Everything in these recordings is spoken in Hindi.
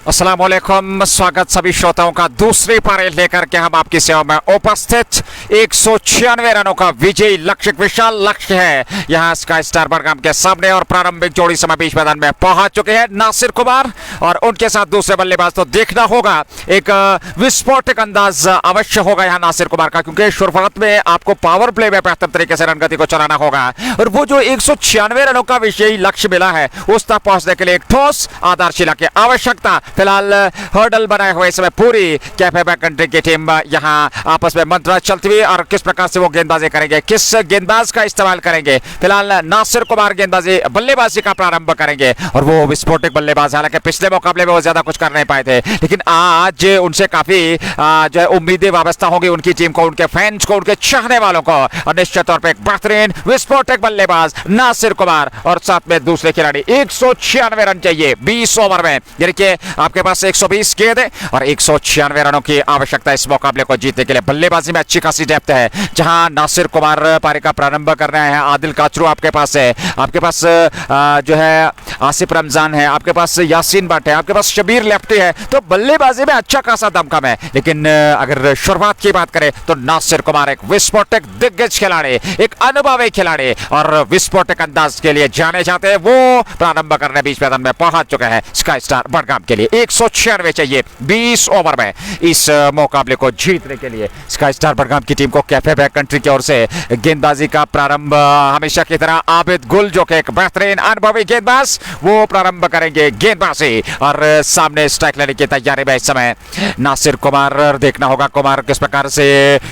अस्सलामुअलैकुम, स्वागत सभी श्रोताओं का। दूसरी पारी लेकर के हम आपकी सेवा में उपस्थित। 196 रनों का विजयी लक्ष्य, विशाल लक्ष्य है यहाँ स्काई स्टार बड़गाम के सामने। और प्रारंभिक जोड़ी समय बीच मैदान में पहुंच चुके हैं नासिर कुमार और उनके साथ दूसरे बल्लेबाज। तो देखना होगा, एक विस्फोटक अंदाज अवश्य होगा यहाँ नासिर कुमार का, क्योंकि शुरुआत में आपको पावर प्ले में बेहतर तरीके से रनगति को चलाना होगा। और वो जो 196 रनों का विजयी लक्ष्य मिला है, उस तक पहुंचने के लिए एक ठोस आधारशिला की आवश्यकता। फिलहाल हर्डल बनाए हुए समय पूरी कैफे बैककंट्री की टीम यहाँ आपस में मंत्र चलती हुई, और किस प्रकार से वो गेंदबाजी करेंगे, किस गेंदबाज का इस्तेमाल करेंगे। फिलहाल नासिर कुमार गेंदबाजी बल्लेबाजी का प्रारंभ करेंगे, और वो विस्फोटक बल्लेबाज। हालांकि पिछले मुकाबले में वो ज्यादा कुछ कर नहीं पाए थे, लेकिन आज उनसे काफी जो है उम्मीदें वाबस्ता होंगी उनकी टीम को, उनके फैंस को, उनके चाहने वालों को। और निश्चित तौर पर एक बेहतरीन विस्फोटक बल्लेबाज नासिर कुमार, और साथ में दूसरे खिलाड़ी। 196 रन चाहिए 20 ओवर में, यानी कि आपके पास 120 गेंद है और 196 रनों की आवश्यकता इस मुकाबले को जीतने के लिए। बल्लेबाजी में अच्छी खासी डेप्थ है, जहां नासिर कुमार पारी का प्रारंभ कर रहे हैं। आदिल काचरू आपके पास है, आपके पास जो है आसिफ रमजान है, आपके पास यासीन भट्ट है, आपके पास शबीर लेफ्टी है। तो बल्लेबाजी में अच्छा खासा दमखम है, लेकिन अगर शुरुआत की बात करें तो नासिर कुमार एक विस्फोटक दिग्गज खिलाड़ी, एक अनुभवी खिलाड़ी और विस्फोटक अंदाज के लिए जाने जाते हैं। वो प्रारंभ करने बीच मैदान में पहुंच चुके हैं स्काई स्टार बड़गाम के लिए। 196 चाहिए 20 ओवर में इस मुकाबले को जीतने के लिए। स्काई स्टार बड़गाम की टीम को कैफे बैककंट्री की ओर से गेंदबाजी का प्रारंभ हमेशा की तरह आबिद गुल, जो कि एक बेहतरीन अनुभवी गेंदबाज, वो प्रारंभ करेंगे गेंदबाजी। और सामने स्ट्राइक लेने की तैयारी में इस समय नासिर कुमार। देखना होगा कुमार किस प्रकार से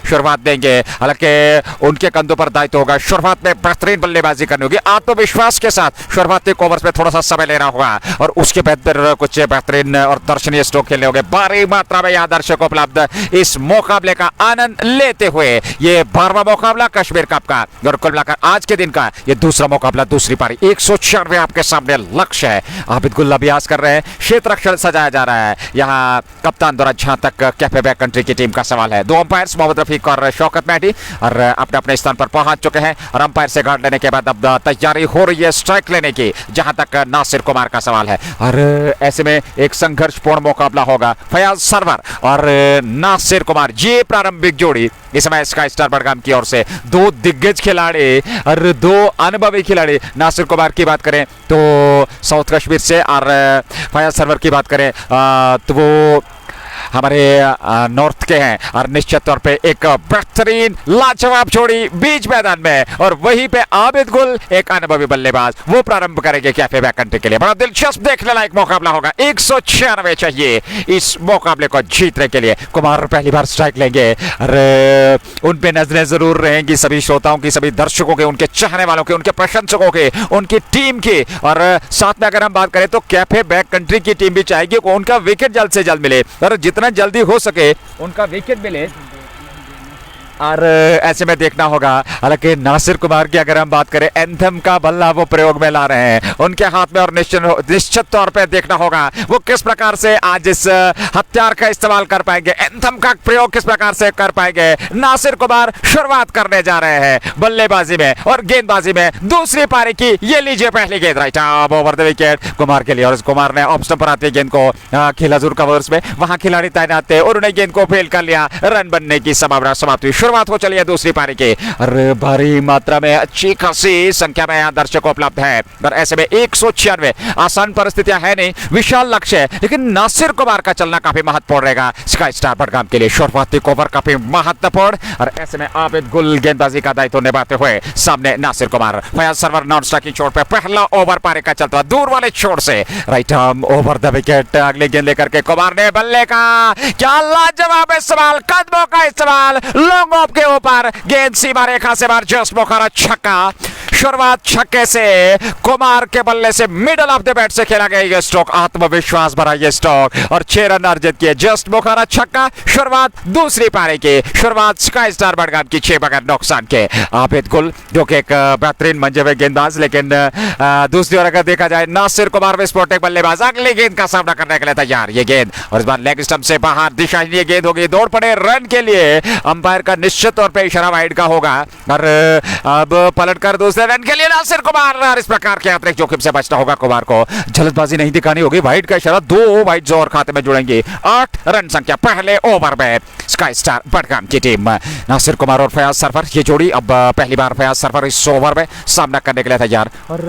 शुरुआत देंगे। हालांकि उनके कंधों पर दायित्व होगा शुरुआत में बेहतरीन बल्लेबाजी करनी होगी, आत्मविश्वास के साथ शुरुआती ओवर्स में थोड़ा सा समय लेना होगा, और उसके बेहतर कुछ बेहतरीन और दर्शनीय स्ट्रोक खेलने होंगे। भारी मात्रा में यहाँ दर्शकों उपलब्ध इस मुकाबले का आनंद लेते हुए। ये 12वां मुकाबला कश्मीर कप का, और कुल मिलाकर आज के दिन का ये दूसरा मुकाबला, दूसरी पारी। 196 आपके सामने लक्ष्य है। आबिद गुल अभ्यास कर रहे हैं, क्षेत्र रक्षण सजाया जा रहा है यहाँ कप्तान द्वारा, जहां तक कैफे बैककंट्री की टीम का सवाल है। दो अंपायर्स मोहम्मद रफीक और शौकत मेहदी और अपने अपने स्थान पर पहुंच चुके हैं, और अंपायर से गार्ड लेने के बाद अब तैयारी हो रही है स्ट्राइक लेने की, जहां तक नासिर कुमार का सवाल है। और ऐसे में एक संघर्षपूर्ण मुकाबला होगा। फयाज सरवर और नासिर कुमार, ये प्रारंभिक जोड़ी इस समय स्काई स्टार बड़गाम की ओर से। दो दिग्गज खिलाड़ी और दो अनुभवी खिलाड़ी। नासिर कुमार की बात करें तो साउथ कश्मीर से, और फयाज सरवर की बात करें तो वो हमारे नॉर्थ के हैं। और निश्चित तौर पे एक बेहतरीन लाजवाब जोड़ी बीच मैदान में, और वहीं पे आबिद गुल एक अनुभवी बल्लेबाज, वो प्रारंभ करेंगे कैफे बैककंट्री के लिए। बड़ा दिलचस्प देखने लायक मुकाबला होगा। 196 चाहिए इस मुकाबले को जीतने के लिए। कुमार पहली बार स्ट्राइक लेंगे, और उन पे नजरें जरूर रहेंगी सभी श्रोताओं की, सभी दर्शकों के, उनके चाहने वालों के, उनके प्रशंसकों के, उनकी टीम की। और साथ में अगर हम बात करें तो कैफे बैककंट्री की टीम भी चाहेगी उनका विकेट जल्द से जल्द मिले, और जितना जल्दी हो सके उनका विकेट मिले। और ऐसे में देखना होगा, हालांकि नासिर कुमार की अगर हम बात करें, एंथम का बल्ला वो प्रयोग में ला रहे हैं उनके हाथ में, और निश्चित तौर पे देखना होगा वो किस प्रकार से आज इस हथियार का इस्तेमाल कर पाएंगे, एंथम का प्रयोग किस प्रकार से कर पाएंगे। नासिर कुमार शुरुआत करने जा रहे हैं बल्लेबाजी में और गेंदबाजी में दूसरी पारी की। ये लीजिए पहली गेंद, right arm over the wicket Kumar के लिए। और कुमार ने ऑफ स्टंप पर आती गेंद को खेला जरूर कवर्स में, वहां खिलाड़ी तैनात थे और उन्हें गेंद को फेल कर लिया। रन बनने की संभावना समाप्त हुई। शुरुआत हो चली है दूसरी पारी की, और भारी मात्रा में अच्छी खासी संख्या में यहाँ दर्शक उपलब्ध है। और ऐसे में 196 आसान परिस्थितियां है नहीं, विशाल लक्ष्य है, लेकिन नासिर कुमार का चलना काफी महत्वपूर्ण रहेगा स्काई स्टार बड़गाम के लिए। शुरुआती ओवर काफी महत्वपूर्ण, और ऐसे में आबिद गुल गेंदबाजी का दायित्व निभाते हुए सामने नासिर कुमार। फयाज सरवर नॉन स्ट्राइकिंग छोर पे पहला ओवर पारी का चलता दूर वाले छोर से, right arm over the wicket. अगले गेंद लेकर के कुमार ने बल्ले का क्या लाजवाब इस्तेमाल, कदमों का इस्तेमाल, लॉन्ग ऑफ के ऊपर गेंद सीमा रेखा से बाहर, जस्ट मुखारा छक्का। शुरुआत छक्के से कुमार के बल्ले से मिडल ऑफ द बैट से खेला गया ये स्ट्रोक, आत्मविश्वास भरा ये स्ट्रोक, और 6 रन अर्जित किए। जस्ट मुखारा छक्का। शुरुआत दूसरी पारी की, शुरुआत स्काई स्टार बड़गाम की 6 बगैर नुकसान के। आबिद गुल जो कि एक बेहतरीन मंजे हुए गेंदबाज, लेकिन दूसरी ओर अगर देखा जाए नासिर कुमार विस्फोटक बल्लेबाज, अगली गेंद का सामना करने के लिए तैयार। ये गेंद और इस बार लेग स्टंप से बाहर, दिशाहीन ये गेंद होगी। दौड़ पड़े रन के लिए, अंपायर का निश्चित तौर पर इशारा वाइड का होगा। और अब पलटकर दूसरे रन के लिए नासिर कुमार, और इस प्रकार के अतिरिक्त जोखिम से बचना होगा कुमार को, जल्दबाजी नहीं दिखानी होगी। वाइड का इशारा, 2 वाइड और खाते में जुड़ेंगे। 8 रन संख्या पहले ओवर में स्काई स्टार बडगाम की टीम। नासिर कुमार और फयाज सरफर ये जोड़ी अब पहली बार फयाज सरफर इस ओवर में सामना करने के लिए तैयार। और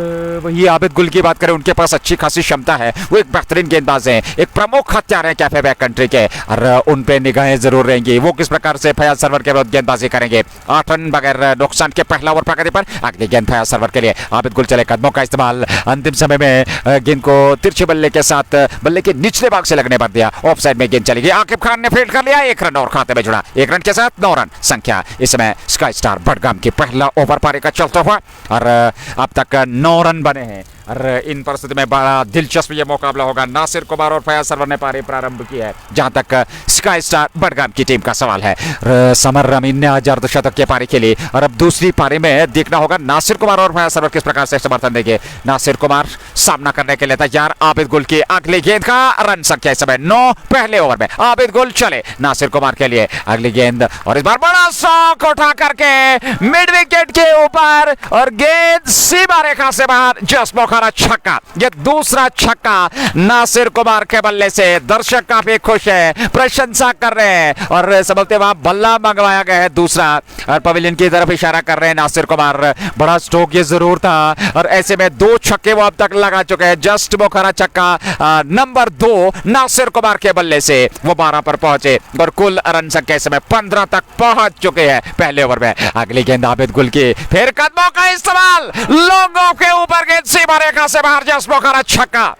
वही आबिद गुल की बात करें, उनके पास अच्छी खासी क्षमता है, वो एक बेहतरीन गेंदबाज है, एक प्रमुख हथियार है कैफे बैक कंट्री के, और उन पे निगाहें जरूर रहेंगी वो किस प्रकार से फयाज सरफर के विरुद्ध गेंदबाजी करेंगे। 8 रन बगैर नुकसान के पहला ओवर प्रगति पर। अगली गेंद फयाज सरफर के लिए, आबिद गुल चले, कदमों का इस्तेमाल, अंतिम समय में गेंद को तिरछे बल्ले के साथ बल्ले के निचले भाग से लगने पर दिया, ऑफ साइड में गेंद चली गई। आकिब खान ने फील्ड कर लिया, 1 रन और खाते में जुड़ा। 1 रन के साथ 9 रन संख्या इस समय स्काई स्टार बडगाम की पहला ओवर पारी का चलता हुआ, और अब तक 9 रन बने हैं। और इन परिस्थिति में बड़ा दिलचस्प ये मुकाबला होगा। नासिर कुमार और फयाज सरवर ने पारी प्रारंभ की है जहां तक स्काई स्टार बडगाम की टीम का सवाल है। समर रमीन ने आज अर्धशतक की पारी खेली, और अब दूसरी पारी में देखना होगा नासिर कुमार और फयाज सरवर किस प्रकार से समर्थन देंगे। नासिर कुमार सामना करने के लिए तैयार। आबिद गुल की अगली गेंद का रन संख्या इस समय 9 पहले ओवर में। आबिद गुल चले नासिर कुमार के लिए, अगली गेंद, और इस बार बड़ा शॉट उठा करके मिड विकेट के ऊपर, और गेंद सीमा रेखा से बाहर, जस्ट मौका छक्का। ये दूसरा छक्का नासिर कुमार के बल्ले से। दर्शक काफी खुश है, प्रशंसा कर रहे हैं, और समझते वहां बल्ला मंगवाया गया है दूसरा, और पवेलियन की तरफ इशारा कर रहे हैं नासिर कुमार। बड़ा स्ट्रोक ये जरूर था, और ऐसे में 2 छक्के वो अब तक लगा चुके हैं। जस्ट मुखरा छक्का नंबर 2 नासिर कुमार के बल्ले से, वो 12 पर पहुंचे, और कुल रन संख्या इस समय 15 तक पहुंच चुके हैं पहले ओवर में। अगली गेंद आबिद गुल की, फिर कदमों का इस्तेमाल, लोगों के ऊपर गेंद सीमा रेखा से बाहर, जस्ट मौका छक्का।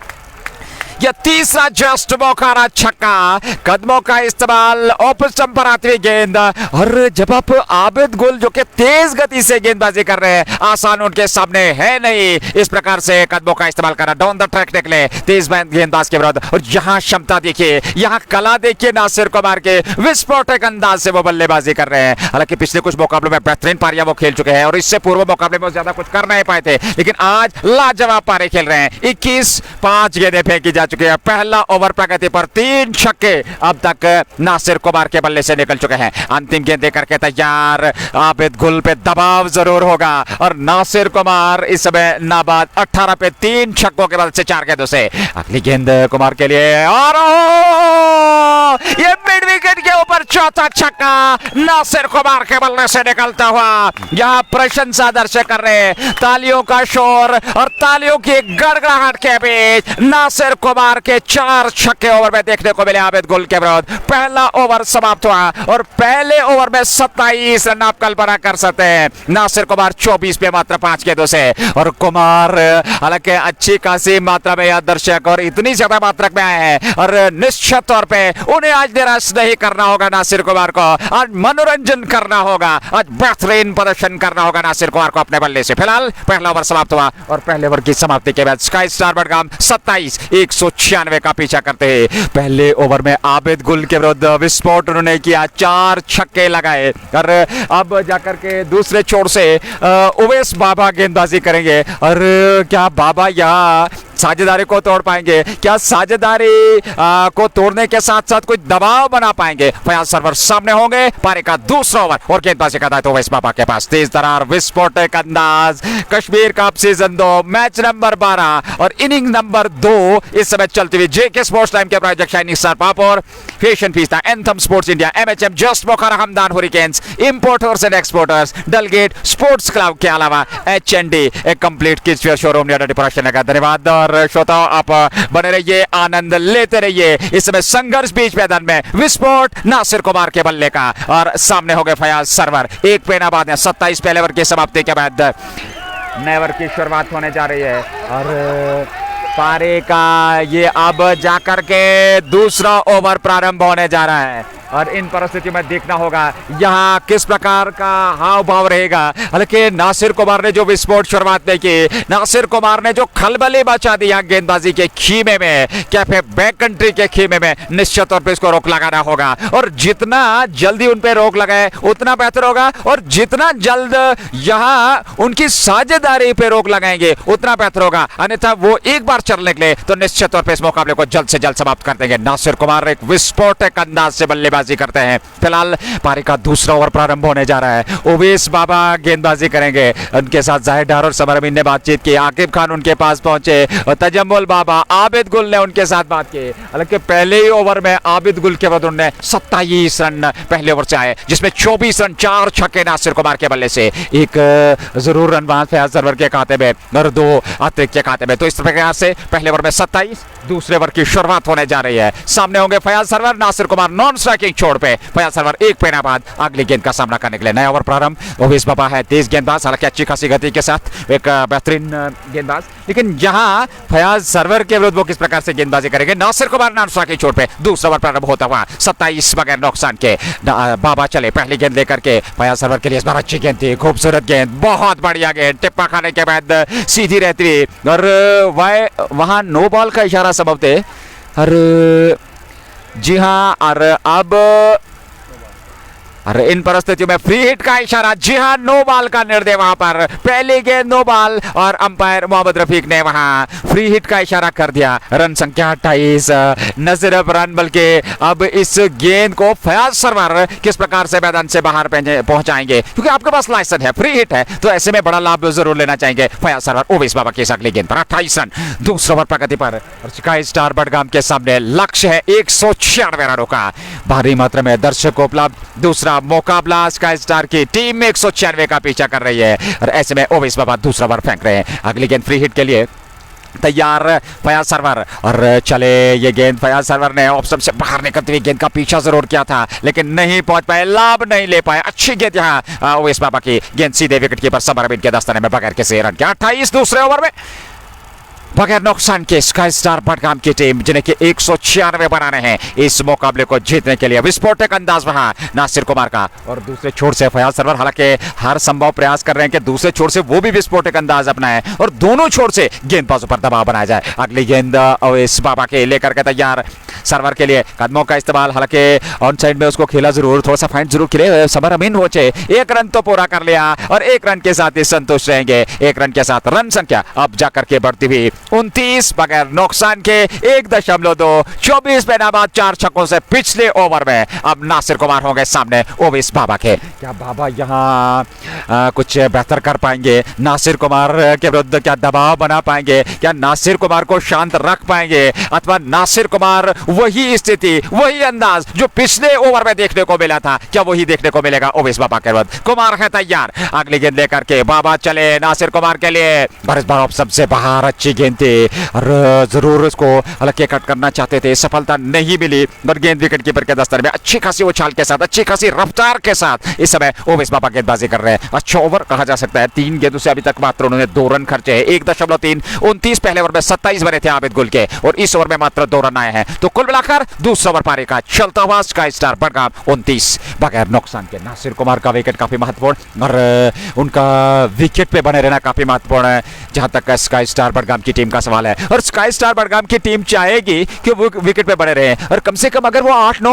यह तीसरा जस्ट मौका छक्का, कदमों का इस्तेमाल, ऑफ स्टंप पर आती हुई गेंद, और जब आप आबिद गुल जो कि तेज गति से गेंदबाजी कर रहे हैं, आसान उनके सामने है नहीं। इस प्रकार से कदमों का इस्तेमाल करना, डाउन द ट्रैक निकले तेज गेंदबाज के विरुद्ध, और यहाँ क्षमता देखिए, यहाँ कला देखिए नासिर कुमार के, विस्फोटक अंदाज से वो बल्लेबाजी कर रहे हैं। हालांकि पिछले कुछ मुकाबलों में बेहतरीन पारियां वो खेल चुके हैं, और इससे पूर्व मुकाबले में ज्यादा कुछ कर नहीं पाए थे, लेकिन आज लाजवाब पारी खेल रहे हैं। 21-5 गेंदें फेंकी जा चुके हैं। पहला ओवर प्रगति पर 3 छक्के अब तक नासिर कुमार के बल्ले से निकल चुके हैं। अंतिम गेंद देकर के तैयार, आबिद गुल पे दबाव जरूर होगा, और नासिर कुमार इस समय नाबाद 18 पे 3 छक्कों के बल से 4 गेंदों से। अगली गेंद कुमार के लिए, और ये मिड विकेट के ऊपर चौथा छक्का नासिर कुमार के बल्ले से निकलता हुआ। यहां प्रशंसा दर्शक कर रहे हैं, तालियों का शोर और तालियों की गड़गड़ाहट के बीच नासिर कुमार के 4 छक्के ओवर में देखने को मिले आबिद गुल के विरुद्ध। पहला ओवर समाप्त हुआ, और पहले ओवर में 27 रन आप कल्पना कर सकते हैं। नासिर कुमार 24 पे मात्र 5 गेंदों से, और कुमार हालांकि अच्छी खासी मात्रा में यह दर्शक और इतनी ज्यादा मात्रा में आए हैं, और निश्चित तौर पे उन्हें आज निराश नहीं करना होगा नासिर कुमार को, आज मनोरंजन करना होगा, आज बेहतरीन प्रदर्शन करना होगा नासिर कुमार को अपने बल्ले से। फिलहाल पहला ओवर समाप्त हुआ, और पहले ओवर की समाप्ति के बाद स्काई स्टार बडगाम 27-196 का पीछा करते हैं। पहले ओवर में आबिद गुल के विरुद्ध विस्फोट उन्होंने किया, 4 छक्के लगाए, और अब जाकर के दूसरे छोर से उवैस बाबा गेंदबाजी करेंगे। और क्या बाबा यहाँ साझेदारी को तोड़ पाएंगे? क्या साझेदारी को तोड़ने के साथ साथ कोई दबाव बना पाएंगे? फयाज सरवर सामने होंगे। पारी का दूसरा ओवर, और गेंदबाजी का दायित्व उवैस बाबा के पास। तेज तरार विस्फोटक अंदाज, Kashmir cup season 2 match number 12 और इनिंग नंबर 2 इस समय चलती हुई। जेके स्पोर्ट्स टाइम के प्रायोजक shining star Pampore, fashion fiesta, anthem sports India, MHM, just Bokhara, Hamdan hurricanes, importers and exporters, Dalgate sports club के अलावा एचएनडी एक कंप्लीट किड्स वेयर शोरूम का धन्यवाद। और श्रोताओं आप बने रहिए, आनंद लेते रहिए। इस समय संघर्ष बीच मैदान में, विस्फोट नासिर कुमार के बल्ले का, और सामने हो गए फयाज सरवर। एक पे नाबाद है। 27 पहले ओवर की समाप्ति के बाद नए ओवर की शुरुआत होने जा रही है, और पारी का ये अब जाकर के दूसरा ओवर प्रारंभ होने जा रहा है। और इन परिस्थितियों में देखना होगा यहाँ किस प्रकार का हाव भाव रहेगा। हालांकि नासिर कुमार ने जो विस्फोट शुरुआत में की, नासिर कुमार ने जो खलबली मचा दी यहाँ गेंदबाजी के खीमे में, कैफे बैक कंट्री के खीमे में, निश्चित तौर पे इसको रोक लगाना होगा। और जितना जल्दी उन पे रोक लगाए उतना बेहतर होगा, और जितना जल्द यहाँ उनकी साझेदारी पे रोक लगाएंगे उतना बेहतर होगा। अन्यथा वो एक बार चलने के लिए, तो निश्चित तौर पे इस मुकाबले को जल्द से जल्द समाप्त कर देंगे। नासिर कुमार एक विस्फोटक अंदाज से बल्लेबाजी करते हैं। फिलहाल पारी का दूसरा ओवर प्रारंभ होने जा रहा है। उवैस बाबा गेंदबाजी करेंगे, उनके साथ जाहिद डार और समर अमीन ने बातचीत की। आकिब खान उनके पास पहुंचे और तजम्मुल बाबा, आबिद गुल ने उनके साथ बात की। हालांकि पहले ही ओवर में आबिद गुल के बाद उन्होंने 27 रन पहले ओवर से आए, जिसमें 24 रन 4 छक्के नासिर कुमार के बल्ले से। एक जरूर रन वहां फयाज सरवर के खाते में और 2 अतिरिक्त के खाते में। तो इस प्रकार से पहले ओवर में 27, दूसरे ओवर की शुरुआत होने जा रही है। सामने होंगे फयाज सरवर, नासिर कुमार नॉन स्ट्राइकिंग छोड़ पे। फयाज सरवर एक पेना बाद अगली गेंद का सामना करने के लिए। नया ओवर प्रारंभ। उवैस बाबा है तेज गेंदबाज, हालांकि अच्छी खासी गति के साथ एक बेहतरीन गेंदबाज, लेकिन यहां फयाज सरवर के विरुद्ध वो किस प्रकार से गेंदबाजी करेंगे। नासिर कुमार नॉन स्ट्राइकिंग छोड़ पे। दूसरा ओवर प्रारंभ होता हुआ 27 बगैर नुकसान के। बाबा चले पहली गेंद लेकर के। फयाज सरवर के लिए इस बार अच्छी गेंद थी, खूबसूरत गेंद, बहुत बढ़िया गेंद, टिप्पा खाने के बाद सीधी रहती हुई और वहां नो बॉल का इशारा संभव थे। और जी हां, और अब इन परिस्थितियों में फ्री हिट का इशारा। जी हां, नो बॉल का निर्णय वहां पर। पहली गेंद नो बॉल और अंपायर मोहम्मद रफीक ने वहां फ्री हिट का इशारा कर दिया। रन संख्या 28, न सिर्फ रन बल्कि अब इस गेंद को फयाज सरवर किस प्रकार से मैदान से बाहर पहुंचाएंगे, क्योंकि आपके पास लाइसेंस है, फ्री हिट है, तो ऐसे में बड़ा लाभ जरूर लेना चाहेंगे फयाज सरवर। उवैस बाबा की अगली गेंद पर 28 रन। दूसरा ओवर प्रगति पर स्काई स्टार बडगाम के सामने लक्ष्य है 196 रनों का। भारी मात्रा में दर्शकों उपलब्ध दूसरा मुकाबला स्काई स्टार की टीम 196 का पीछा कर रही है और ऐसे में उवैस बाबा दूसरा ओवर फेंक रहे हैं। अगली गेंद फ्री हिट के लिए तैयार फयाज सरवर और चले ये गेंद। फयाज सरवर ने ऑफ स्टंप से बाहर निकलती हुई गेंद का पीछा जरूर किया था, लेकिन नहीं पहुंच पाए, लाभ नहीं ले पाए। अच्छी गेंद यहाँ उवैस बाबा की गेंद सीधे विकेट कीपर समर अमीन के दस्ताने में बगैर किसी रन के। 28 दूसरे ओवर में बगैर नुकसान के स्काई स्टार बडगाम की टीम, जिन्हें कि 196 बनाने हैं इस मुकाबले को जीतने के लिए। विस्फोटक अंदाज वहां नासिर कुमार का और दूसरे छोर से फयाज सरवर, हालांकि हर संभव प्रयास कर रहे हैं कि दूसरे छोर से वो भी विस्फोटक अंदाज अपनाए और दोनों छोर से गेंदबाजों पर दबाव बनाया जाए। अगली गेंद उवैस बाबा के लेकर के तैयार सरवर के लिए कदमों का इस्तेमाल, हालांकि ऑन साइड में उसको खेला जरूर, थोड़ा सा फाइंड जरूर खेले। समर अमीन पहुंचे, 1 रन तो पूरा कर लिया और 1 रन के साथ ही संतुष्ट रहेंगे। 1 रन के साथ रन संख्या अब जाकर के बढ़ती हुई 29 बगैर नुकसान के 1.2, 24 पे नाबाद 4 छक्कों से पिछले ओवर में अब नासिर कुमार होंगे सामने उवैस बाबा के। क्या बाबा यहां कुछ बेहतर कर पाएंगे? नासिर कुमार के विरुद्ध क्या दबाव बना पाएंगे? क्या नासिर कुमार को शांत रख पाएंगे, अथवा नासिर कुमार वही स्थिति, वही अंदाज जो पिछले ओवर में देखने को मिला था, क्या वही देखने को मिलेगा उवैस बाबा के विरुद्ध? कुमार है तैयार, अगली गेंद लेकर के बाबा चले नासिर कुमार के लिए। इस बार सबसे बाहर अच्छी गेंद थी और जरूर उसको हालांकि कट करना चाहते थे, सफलता नहीं मिली, पर गेंद विकेट कीपर के दस्ताने में अच्छी खासी उछाल के साथ, अच्छी खासी रफ्तार के साथ इस समय उवैस बाबा गेंदबाजी कर रहे हैं। अच्छा ओवर कहा जा सकता है। 3 गेंदों से अभी तक मात्र उन्होंने 2 रन खर्चे हैं। 1.3, 29 पहले ओवर में 27 बने थे आबिद गुल के और इस ओवर में मात्र 2 रन आए हैं। तो कुल मिलाकर दूसरा ओवर पारी का चलता हुआ स्काई स्टार बडगाम 29 बगैर नुकसान के। नासिर कुमार का विकेट काफी महत्वपूर्ण और उनका विकेट पे बने रहना काफी महत्वपूर्ण है जहां तक स्काई स्टार बडगाम की टीम का सवाल है। और स्काई स्टार बडगाम की टीम चाहेगी कि वो विकेट पे बने रहे और कम से कम अगर वो 8-9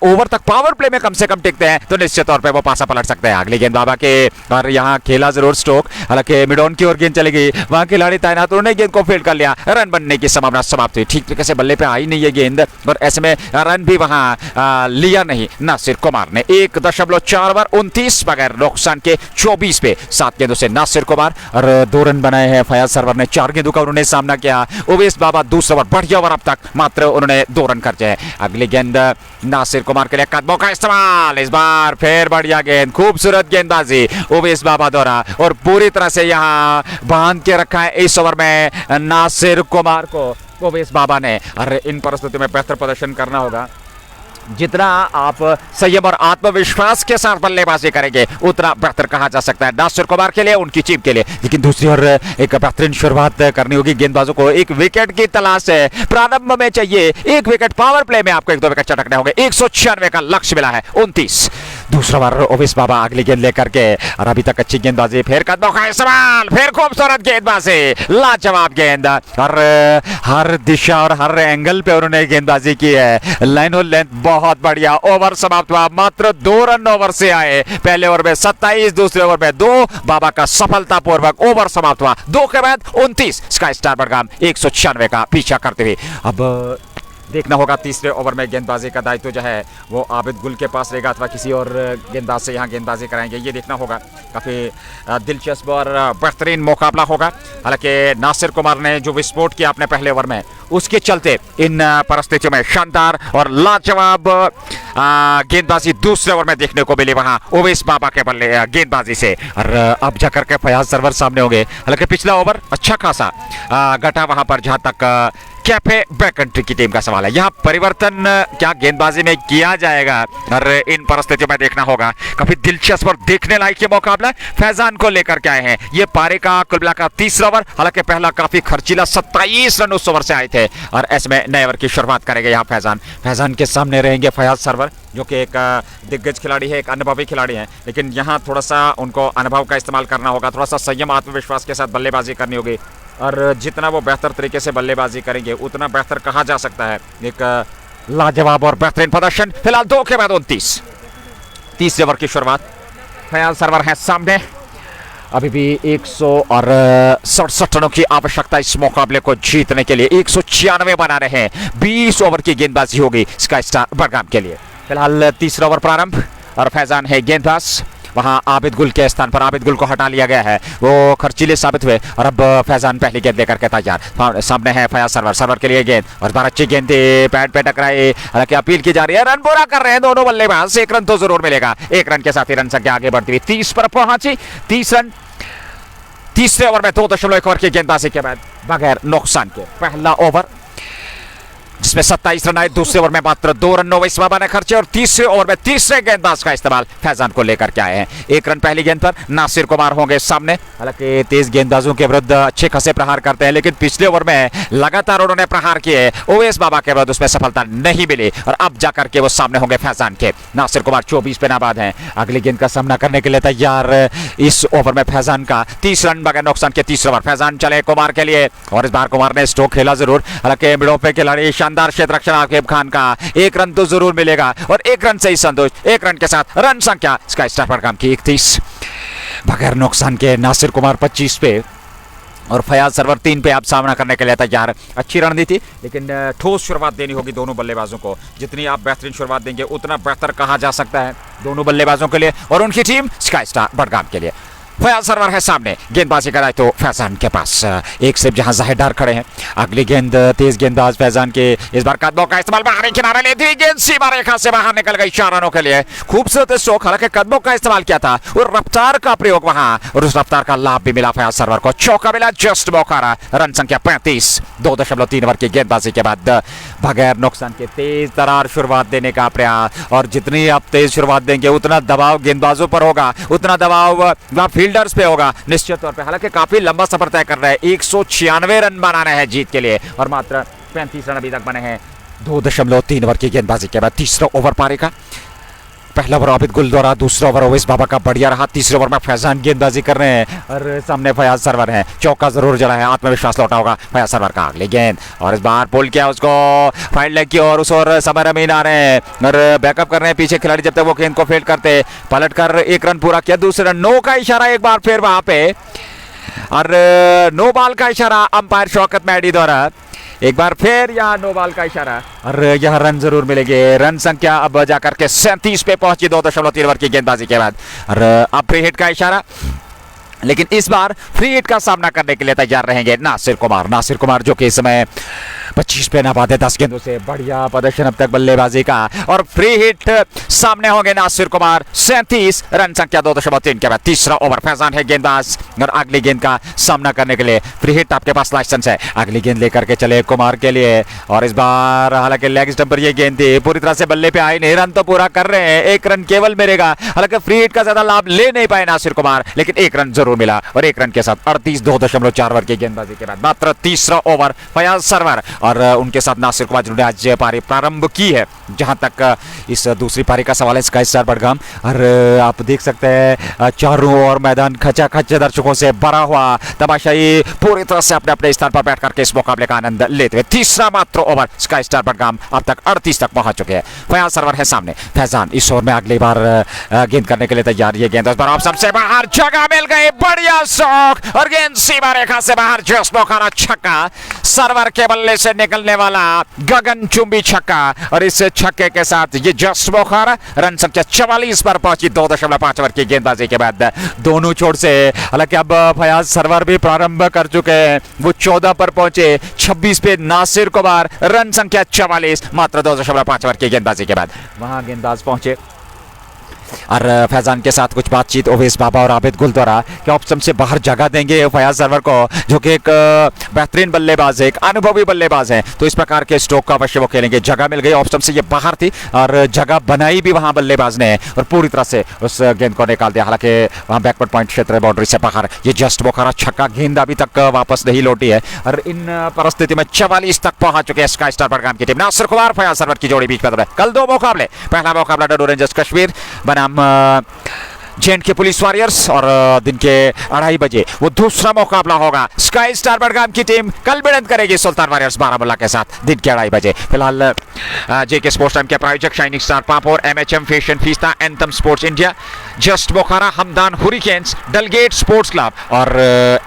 ओवर तक पावर प्ले में कम से कम टिकते हैं तो निश्चित तौर पे वो पासा पलट सकते हैं। अगली गेंद बाबा के और यहाँ खेला जरूर स्टोक, हालांकि मिडॉन की ओर गेंद चलेगी, वहां खिलाड़ी तैनात, उन्होंने गेंद को फील्ड कर लिया, रन बनने की संभावना समाप्त हुई। ठीक तरीके से बल्ले पे आई नहीं है गेंद और ऐसे में रन भी वहां लिया नहीं नासिर कुमार ने। 1.4 ओवर 29 बगैर नुकसान के 24 पे 7 गेंदों से नासिर कुमार और 2 रन बनाए हैं। फयाज सरवर ने 4 गेंदों का उन्होंने सामना किया। उवैस बाबा दूसरा ओवर, बढ़िया ओवर, अब तक मात्र उन्होंने 2 रन खर्चे हैं। अगली गेंद नासिर कुमार के लिए कदमों का इस्तेमाल, इस बार फिर बढ़िया गेंद, खूबसूरत गेंदबाजी उवैस बाबा द्वारा और पूरी तरह से यहां बांध के रखा है इस ओवर में नासिर कुमार को उवैस बाबा ने। अरे इन परिस्थितियों में बेहतर प्रदर्शन करना होगा। जितना आप संयम और आत्मविश्वास के साथ बल्लेबाजी करेंगे उतना बेहतर कहा जा सकता है नासिर कुमार के लिए, उनकी टीम के लिए। लेकिन दूसरी ओर एक बेहतरीन शुरुआत करनी होगी गेंदबाजों को। एक विकेट की तलाश है, प्रारंभ में चाहिए 1 विकेट, पावर प्ले में आपको 1-2 विकेट चटकने होंगे। 196 का लक्ष्य मिला है। 29 दूसरा बार ओवेस बाबा अगली गेंद लेकर के, और अभी तक अच्छी गेंदबाजी, फिर कदमों का इस्तेमाल, फिर खूबसूरत गेंदबाजी, लाजवाब गेंद, और हर दिशा और हर एंगल पे उन्होंने गेंदबाजी की है। लाइन और लेंथ बहुत बढ़िया। ओवर समाप्त हुआ, मात्र 2 रन ओवर से आए। पहले ओवर में 27, दूसरे ओवर में 2। बाबा का सफलतापूर्वक ओवर समाप्त हुआ। 2 के बाद 29। स्काई स्टार बडगाम 196 का पीछा करते हुए। अब देखना होगा तीसरे ओवर में गेंदबाजी का दायित्व जो है वो आबिद गुल के पास रहेगा अथवा किसी और गेंदबाज से यहाँ गेंदबाजी कराएंगे, ये देखना होगा। काफ़ी दिलचस्प और बेहतरीन मुकाबला होगा। हालांकि नासिर कुमार ने जो विस्फोट किया अपने पहले ओवर में, उसके चलते इन परिस्थितियों में शानदार और लाजवाब गेंदबाजी दूसरे ओवर में देखने को मिली वहाँ ओवेस बाबा के बल्ले गेंदबाजी से। और अब जाकर के फयाज सरवर सामने होंगे। हालांकि पिछला ओवर अच्छा खासा घटा वहाँ पर, जहाँ तक कैफे बैककंट्री की टीम का सवाल है। यहाँ परिवर्तन क्या गेंदबाजी में किया जाएगा, और इन परिस्थितियों में देखना होगा। काफी दिलचस्प और देखने लायक ये मुकाबला फैजान को लेकर के आए हैं। ये पारी का कुल मिलाकर तीसरा ओवर, हालांकि पहला काफी खर्चीला 27 रन उस ओवर से आए थे, और ऐसे में नए ओवर की शुरुआत करेंगे यहाँ फैजान के सामने रहेंगे फयाज सरवर, जो कि एक दिग्गज खिलाड़ी है, एक अनुभवी खिलाड़ी है। लेकिन यहाँ थोड़ा सा उनको अनुभव का इस्तेमाल करना होगा, थोड़ा सा संयम आत्मविश्वास के साथ बल्लेबाजी करनी होगी, और जितना वो बेहतर तरीके से बल्लेबाजी करेंगे उतना बेहतर कहा जा सकता है। एक लाजवाब और बेहतरीन प्रदर्शन। फिलहाल 2 के बाद 29। तीसरे ओवर की शुरुआत। फयाज सरवर है सामने। अभी भी 167 रनों की आवश्यकता इस मुकाबले को जीतने के लिए। 196 बना रहे हैं। 20 ओवर की गेंदबाजी होगी स्काई स्टार बडगाम के लिए। फिलहाल तीसरा ओवर प्रारंभ, और फैजान है गेंदबाज। वहां आबिद गुल के स्थान पर आबिद गुल को हटा लिया गया है, वो खर्चीले साबित हुए, और अब फैजान पहली गेंद लेकर के तैयार। सामने है फयाज सरवर के लिए गेंद, और बार अच्छी गेंद पैड पे टकराई। हालांकि अपील की जा रही है, रन पूरा कर रहे हैं दोनों बल्लेबाज। 1 रन तो जरूर मिलेगा। 1 रन के साथ ही रन संख्या आगे बढ़ती हुई 30 पर पहुंची। 30 रन तीसरे ओवर में 2.1 ओवर की गेंदबाजी के बाद बगैर नुकसान के पहला ओवर, जिसमें 27 रन आए। दूसरे ओवर में मात्र 2 रन ओवेस बाबा ने खर्चे, और तीसरे ओवर में तीसरे गेंदबाज का इस्तेमाल फैजान को लेकर के आए हैं। 1 रन पहली गेंद पर नासिर कुमार होंगे सामने। हालांकि तेज गेंदबाजों के विरुद्ध अच्छे खासे प्रहार करते हैं, लेकिन पिछले ओवर में लगातार उन्होंने प्रहार किए ओवेस बाबा के विरुद्ध, उसमें सफलता नहीं मिली, और अब जाकर के वो सामने होंगे फैजान के। नासिर कुमार 24 पे नाबाद हैं। अगली गेंद का सामना करने के लिए तैयार इस ओवर में फैजान का। 30 रन बगैर नुकसान के तीसरा ओवर। फैजान चले कुमार के लिए, और इस बार कुमार ने स्ट्रोक खेला जरूर। हालांकि मिडों पे खिलाड़ी शानदार क्षेत्र रक्षण आकिब खान का। 1 रन तो जरूर मिलेगा, और 1 रन से ही संतोष। 1 रन के साथ रन संख्या स्काई स्टार बडगाम की 31। बगैर नुकसान के नासिर कुमार 25 पे, और फयाज सरवर 3 पे आप सामना करने के लिए तैयार। अच्छी रणनीति, लेकिन ठोस शुरुआत देनी होगी दोनों बल्लेबाजों को। जितनी आप बेहतरीन शुरुआत देंगे उतना बेहतर कहा जा सकता है दोनों बल्लेबाजों के लिए और उनकी टीम स्काई स्टार बडगाम के लिए। फयाज सरवर है सामने, गेंदबाजी कराए तो फैजान के पास एक सिर्फ जहां जाहिर डार खड़े हैं। अगली गेंद तेज गेंदबाज फैजान के, इस बार कदमों का इस्तेमाल, बाहरी किनारे लेती हुई गेंद सीमा रेखा से बाहर निकल गई 4 रनों के लिए। खूबसूरत स्ट्रोक, हालांकि कदमों का इस्तेमाल किया था और रफ्तार का प्रयोग वहां, और उस रफ्तार का लाभ भी मिला फयाज सरवर को। चौका मिला, जस्ट मौका रहा। रन संख्या 35। 2.3 ओवर की गेंदबाजी के बाद बगैर नुकसान के तेज तरार शुरुआत देने का प्रयास, और जितनी आप तेज शुरुआत देंगे उतना दबाव गेंदबाजों पर होगा, उतना दबाव फील्डर्स पे होगा निश्चित तौर पे। हालांकि काफी लंबा सफर तय कर रहे हैं। 196 रन बनाने हैं जीत के लिए, और मात्र 35 रन अभी तक बने हैं 2.3 ओवर की गेंदबाजी के बाद। तीसरा ओवर पारी का। पहला ओवर आबिद गुल द्वारा, दूसरा ओवर ओवेस बाबा का बढ़िया रहा। तीसरे ओवर में फैजान गेंदबाजी कर रहे हैं, और सामने फयाज सरवर है। चौका जरूर जला है, आत्मविश्वास लौटा होगा फयाज सरवर का। अगली गेंद, और इस बार पुल किया उसको फाइड लेग की, और उस ओर समर अमीन आ रहे हैं और बैकअप कर रहे हैं पीछे खिलाड़ी जब तक वो गेंद को फील्ड करते। पलट कर 1 रन पूरा किया। दूसरे रन, नो का इशारा एक बार फिर वहां पे, और नो बॉल का इशारा अंपायर शौकत मैडी द्वारा। एक बार फिर यहाँ नो बॉल का इशारा, और यह रन जरूर मिलेंगे। रन संख्या अब जाकर के 37 पे पहुंची 2.3 ओवर की गेंदबाजी के बाद, और अब फ्री हिट का इशारा। लेकिन इस बार फ्री हिट का सामना करने के लिए तैयार रहेंगे नासिर कुमार जो कि इस समय 25 पे नाबाद है। 10 गेंदों से बढ़िया प्रदर्शन अब तक बल्लेबाजी का, और फ्री हिट सामने होंगे नासिर कुमार। 37 रन संख्या 2.3 के बाद। तीसरा ओवर, फैजान है गेंदबाज, और अगली गेंद का सामना करने के लिए फ्री हिट आपके पास लाइसेंस है। अगली गेंद लेकर के चले कुमार के लिए, और इस बार हालांकि लेग स्टंप पर ये गेंद थी, पूरी तरह से बल्ले पे आई नहीं। रन तो पूरा कर रहे हैं, 1 रन केवल मिलेगा। हालांकि फ्री हिट का ज्यादा लाभ ले नहीं पाए नासिर कुमार, लेकिन 1 रन जरूर मिला, और 1 रन के साथ 38 2.4 ओवर की गेंदबाजी के बाद मात्र तीसरा ओवर। फयाज सरवर और उनके साथ नासिर कुमार जिन्होंने आज पारी प्रारंभ की है, जहां तक इस दूसरी पारी का सवाल है स्काई स्टार बडगाम, और आप देख सकते हैं चारों ओर मैदान खचाखच दर्शकों से भरा हुआ, तमाशाई पूरी तरह से अपने अपने स्थान पर बैठ करके इस मुकाबले का आनंद लेते हुए। तीसरा मात्र ओवर स्काई स्टार बडगाम अब तक 38 तक पहुंच चुके हैं। फयाज सरवर है सामने, फैजान इस ओवर में अगली बार गेंद करने के लिए तैयार। ये गेंद इस बार ऑफ सबसे बाहर, जगह मिल गई, बढ़िया शॉट और गेंद सीमा रेखा से बाहर। जस्ट बोखारा छक्का, सरवर के बल्ले से निकलने वाला गगनचुंबी छक्का, और इस छक्के के साथ ये जस्ट बोखारा रन संख्या 44 पर पहुंची 2.5 ओवर की गेंदबाजी के बाद दोनों छोर से। हालांकि अब फयाज सरवर भी प्रारंभ कर चुके हैं, वो 14 पर पहुंचे, 26 पे नासिर कुमार, रन संख्या 44 मात्र 2.5 ओवर की गेंदबाजी के बाद वहां गेंदबाज पहुंचे। और फैजान के साथ कुछ बातचीत ओवैस बाबा और आबिद गुल द्वारा कि ऑप्शन से बाहर जगह देंगे फयाज सरवर को, जो कि एक बेहतरीन बल्लेबाज है, एक अनुभवी बल्लेबाज है, तो इस प्रकार के स्ट्रोक का अवश्य वो खेलेंगे। जगह मिल गई, ऑप्शन से ये बाहर थी और जगह बनाई भी वहां बल्लेबाज ने और पूरी तरह से उस गेंद को निकाल दिया। हालांकि वहां बैकवर्ड पॉइंट क्षेत्र बाउंड्री से बाहर ये जस्ट बोखारा छक्का, गेंद अभी तक वापस नहीं लौटी है और इन परिस्थिति में 44 तक पहुंच चुके हैं स्काई स्टार बडगाम की टीम। नासिर कुमार फयाज सरवर की जोड़ी बीच में। कल 2 मुकाबले, पहला मुकाबला डडो रेंजर्स कश्मीर बनाम जेएंड के पुलिस वॉरियर्स, और दिन के 2:30 बजे वो दूसरा मुकाबला होगा। स्काई स्टार बडगाम की टीम कल भिड़ंत करेगी सुल्तान वॉरियर्स बारामूला के साथ दिन के 2:30 बजे। फिलहाल जेके स्पोर्ट्स टाइम के प्रायोजक shining star Pampore, MHM fashion fiesta, anthem sports India, just Bokhara, Hamdan hurricanes, Dalgate sports club और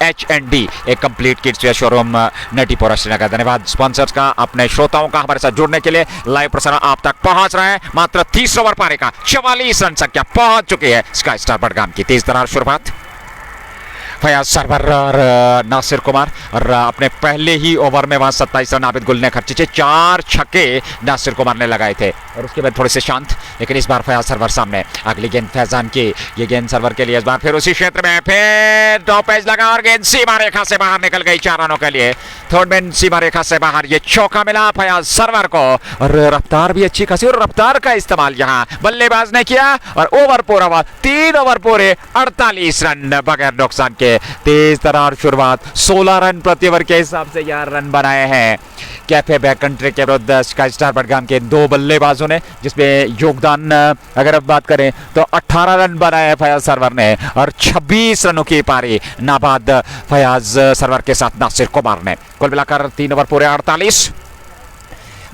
एच&डी एक complete kids wear showroom Natipora Srinagar. धन्यवाद स्पॉन्सर्स का, अपने श्रोताओं का हमारे साथ जुड़ने के लिए। लाइव प्रसारण आप तक पहुंच रहा है। मात्र 30 ओवर पारी का 44 रन संख्या पहुंच चुकी है स्काई स्टार बडगाम की। तेज तरार शुरुआत फयाज सरवर और नासिर कुमार, और अपने पहले ही ओवर में वहां 27 रन आबिद गुल ने खर्चे, 4 छक्के नासिर कुमार ने लगाए थे और उसके बाद थोड़े से शांत। लेकिन इस बार फयाज सरवर सामने, अगली गेंद फैजान की, ये गेंद सरवर के लिए इस बार फिर उसी क्षेत्र में, फिर टॉप एज लगा और गेंद सीमा रेखा से बाहर निकल गई 4 रनों के लिए। थर्ड मैन सीमा रेखा से बाहर, ये चौका मिला फयाज सरवर को और रफ्तार भी अच्छी खासी, और रफ्तार का इस्तेमाल यहां बल्लेबाज ने किया और ओवर पूरा हुआ 3 ओवर पूरे 48 रन बगैर नुकसान के। तेज तरार शुरुआत, 16 रन प्रति ओवर के हिसाब से यह रन बनाए हैं कैफे बैककंट्री के विरुद्ध स्काई स्टार बडगाम के 2 बल्लेबाजों ने, जिसमें योगदान अगर अब बात करें तो 18 रन बनाए फयाज सरवर ने और 26 रनों की पारी नाबाद फयाज सरवर के साथ नासिर कुमार ने। कुल मिलाकर 3 ओवर पूरे 48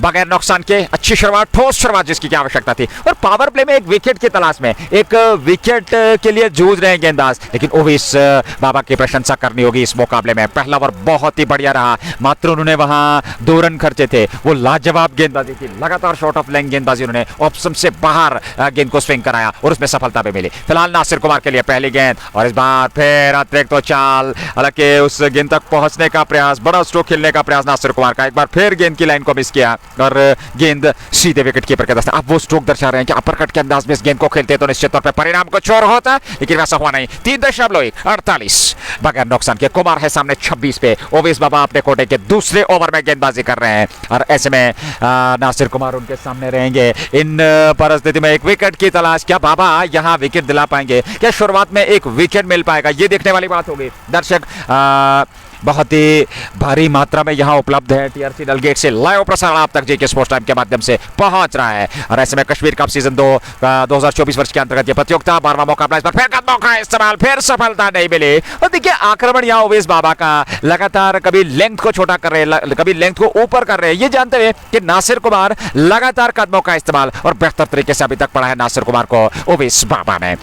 बगैर नुकसान के। अच्छी शुरुआत, ठोस शुरुआत जिसकी क्या आवश्यकता थी, और पावर प्ले में एक विकेट की तलाश में, एक विकेट के लिए जूझ रहे हैं गेंदबाज। लेकिन ओवैस बाबा की प्रशंसा करनी होगी इस मुकाबले में। पहला ओवर बहुत ही बढ़िया रहा, मात्र उन्होंने वहां 2 रन खर्चे थे, वो लाजवाब गेंदबाजी थी, लगातार शॉर्ट ऑफ लेंथ गेंदबाजी, उन्होंने ऑप्शन से बाहर गेंद को स्विंग कराया और उसमें सफलता भी मिली। फिलहाल नासिर कुमार के लिए पहली गेंद और इस बार फिर अतिरिक्त तो चाल, हालांकि उस गेंद तक पहुंचने का प्रयास, बड़ा स्ट्रोक खेलने का प्रयास नासिर कुमार का, एक बार फिर गेंद की लाइन को मिस किया और गेंद सीधे विकेट कीपर के दस्ते। अब वो स्ट्रोक दर्शा रहे हैं कि अपरकट के अंदाज में इस गेंद को खेलते तो निश्चित तौर पर परिणाम कुछ और होता, लेकिन वैसा हुआ नहीं। 3.48 बगैर नुकसान के। कुमार है सामने 26 पे, ओवैस बाबा अपने कोटे के दूसरे ओवर में गेंदबाजी कर रहे हैं और ऐसे में नासिर कुमार उनके सामने रहेंगे। इन परिस्थिति में एक विकेट की तलाश, क्या बाबा यहां विकेट दिला पाएंगे, क्या शुरुआत में एक विकेट मिल पाएगा, ये देखने वाली बात होगी। दर्शक बहुत ही भारी मात्रा में यहां उपलब्ध है। टीआरसी डलगेट से लाइव प्रसारण आप तक जेके स्पोर्ट्स टाइम के माध्यम से पहुंच रहा है और ऐसे में कश्मीर कप सीजन 2 2024 वर्ष के अंतर्गत यह प्रतियोगिता 12वां मुकाबला, इस पर फिर कदमों का इस्तेमाल, फिर सफलता नहीं मिली। और देखिए आक्रमण यहां ओवैस बाबा का लगातार कभी लेंथ को छोटा कर रहे हैं, कभी लेंथ को ऊपर कर रहे हैं, ये जानते हुए कि नासिर कुमार लगातार कदमों का इस्तेमाल और बेहतर तरीके से अभी तक पड़ा है नासिर कुमार को ओवैस बाबा ने।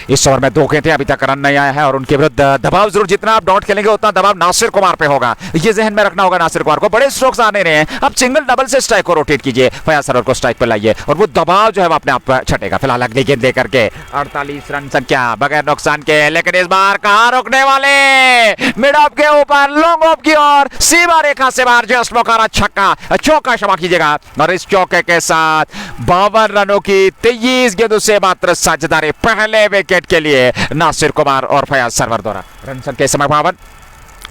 इस ओवर में 2 गेंदें, अभी तक रन नहीं आया है और उनके विरुद्ध दबाव जरूर, जितना आप डॉट खेलेंगे उतना दबाव नासिर कुमार पे होगा, ये जहन में रखना होगा नासिर कुमार को। बड़े स्ट्रोक्स आने रहे हैं, अब सिंगल डबल से स्ट्राइक को रोटेट कीजिए, फयाज सरवर को स्ट्राइक पर लाइए और वो दबाव जो है वो अपने आप छटेगा। फिलहाल अगली गेंद लेकर के 48 रन संख्या बगैर नुकसान के, लेकिन इस बार कहां रोकने वाले, मिड ऑफ के ऊपर लॉन्ग ऑफ की ओर सीमा रेखा से बाहर, जस्ट बोखारा छक्का, चौका क्षमा कीजिएगा और इस चौके के साथ 52 रनों की 23 गेंदों से मात्र साझेदारी पहले विकेट के लिए नासिर कुमार और फयाज सरवर द्वारा। रन संख्या समय 52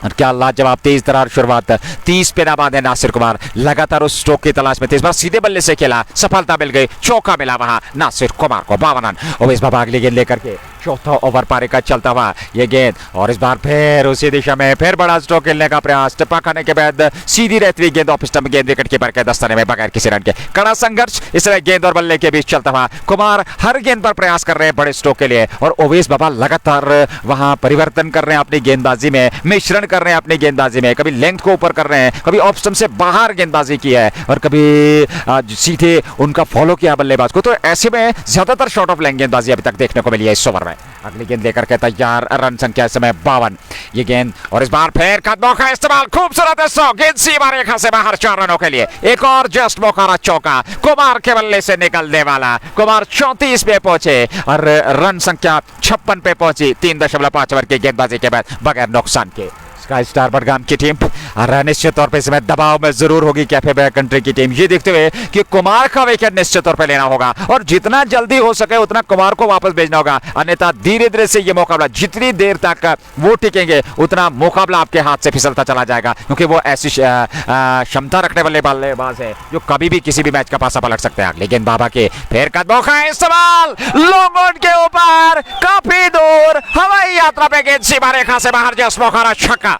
और क्या लाजवाब तेज तरार शुरुआत, 30 पे नाबाद है नासिर कुमार, लगातार उस स्ट्रोक की तलाश में थे, इस बार सीधे बल्ले से खेला, सफलता मिल गई, चौका मिला वहां नासिर कुमार को, 52 रन। ओवैस बाबा अगली गेंद लेकर के चौथा ओवर पारी का चलता हुआ ये गेंद और इस बार फिर उसी दिशा में फिर बड़ा स्ट्रोक खेलने का प्रयास, टिप्पा खाने के बाद सीधी रहती हुई गेंद ऑफ स्टंप, गेंद विकेट कीपर के दस्ताने में बगैर किसी रन के। कड़ा संघर्ष इस तरह गेंद और बल्ले के बीच चलता हुआ। कुमार हर गेंद पर प्रयास कर रहे हैं बड़े स्ट्रोक के लिए और ओवेस बाबा लगातार वहां परिवर्तन कर रहे हैं अपनी गेंदबाजी में, मिश्रण कर रहे हैं अपनी गेंदबाजी में। कभी लेंथ को ऊपर कर रहे हैं, कभी ऑफ स्टंप से बाहर गेंदबाजी की है और कभी सीधे उनका फॉलो किया बल्लेबाज को। तो ऐसे में ज्यादातर शॉट ऑफ लेंथ गेंदबाजी अभी तक देखने को मिली है इस ओवर में। अगली गेंद लेकर के तैयार, रन संख्या इस समय 52। ये गेंद और इस बार फिर कदमों का इस्तेमाल, खूबसूरत है 100, गेंद सीमा रेखा से बाहर 4 रनों के लिए। एक और जस्ट मौका, चौका कुमार के बल्ले से निकलने वाला। कुमार 34 पे पहुंचे और रन संख्या 56 पे पहुंची 3.5 ओवर की गेंदबाजी के बाद बगैर नुकसान के। स्काई स्टार बडगाम की टीम और निश्चित तौर पे इसमें दबाव में जरूर होगी कैफे बैककंट्री की टीम, ये देखते हुए कि कुमार का विकेट निश्चित तौर पे लेना होगा और जितना जल्दी हो सके उतना कुमार को वापस भेजना होगा, अन्यथा धीरे धीरे से ये मुकाबला जितनी देर तक वो टिकेंगे उतना मुकाबला आपके हाथ से फिसलता चला जाएगा, क्योंकि वो ऐसी क्षमता रखने वाले बल्लेबाज है जो कभी भी किसी भी मैच का पासा पलट सकते हैं। लेकिन बाबा के फिर कदमों का इस्तेमाल, लॉन्ग ऑन के ऊपर काफी दूर हवाई यात्रा पे गेंद सीमा रेखा से बाहर, जस्ट मौका, छक्का।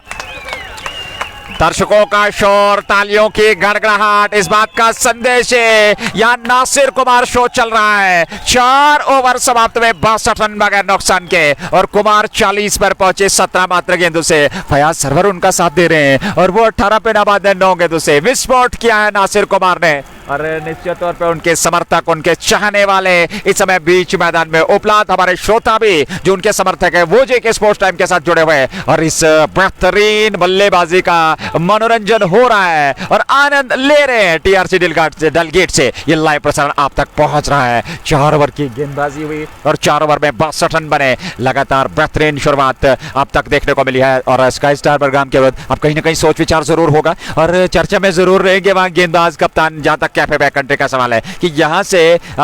दर्शकों का शोर, तालियों की गड़गड़ाहट इस बात का संदेश है यहाँ नासिर कुमार शो चल रहा है। 4 ओवर समाप्त में 62 रन बगैर नुकसान के और कुमार 40 पर पहुंचे 17 मात्र गेंदों से। फयाज सरवर उनका साथ दे रहे हैं और वो 18 पे नबाद 9 गेंदों से विस्फोट किया है नासिर कुमार ने। और निश्चित तौर पे उनके समर्थक, उनके चाहने वाले इस समय बीच मैदान में उपलब्ध, हमारे श्रोता भी जो उनके समर्थक है वो जेके स्पोर्ट्स टाइम के साथ जुड़े हुए हैं और इस बेहतरीन बल्लेबाजी का मनोरंजन हो रहा है और आनंद ले रहे हैं। टीआरसी डलगेट से ये लाइव प्रसारण आप तक पहुंच रहा है। 4 ओवर की गेंदबाजी हुई और 4 ओवर में 62 रन बने। लगातार बेहतरीन शुरुआत अब तक देखने को मिली है और स्काई स्टार बडगाम के बाद अब कहीं ना कहीं सोच विचार जरूर होगा और चर्चा में जरूर रहेंगे वहां गेंदबाज कप्तान, जहां तक कैफे बैककंट्री का सवाल है कि यहां से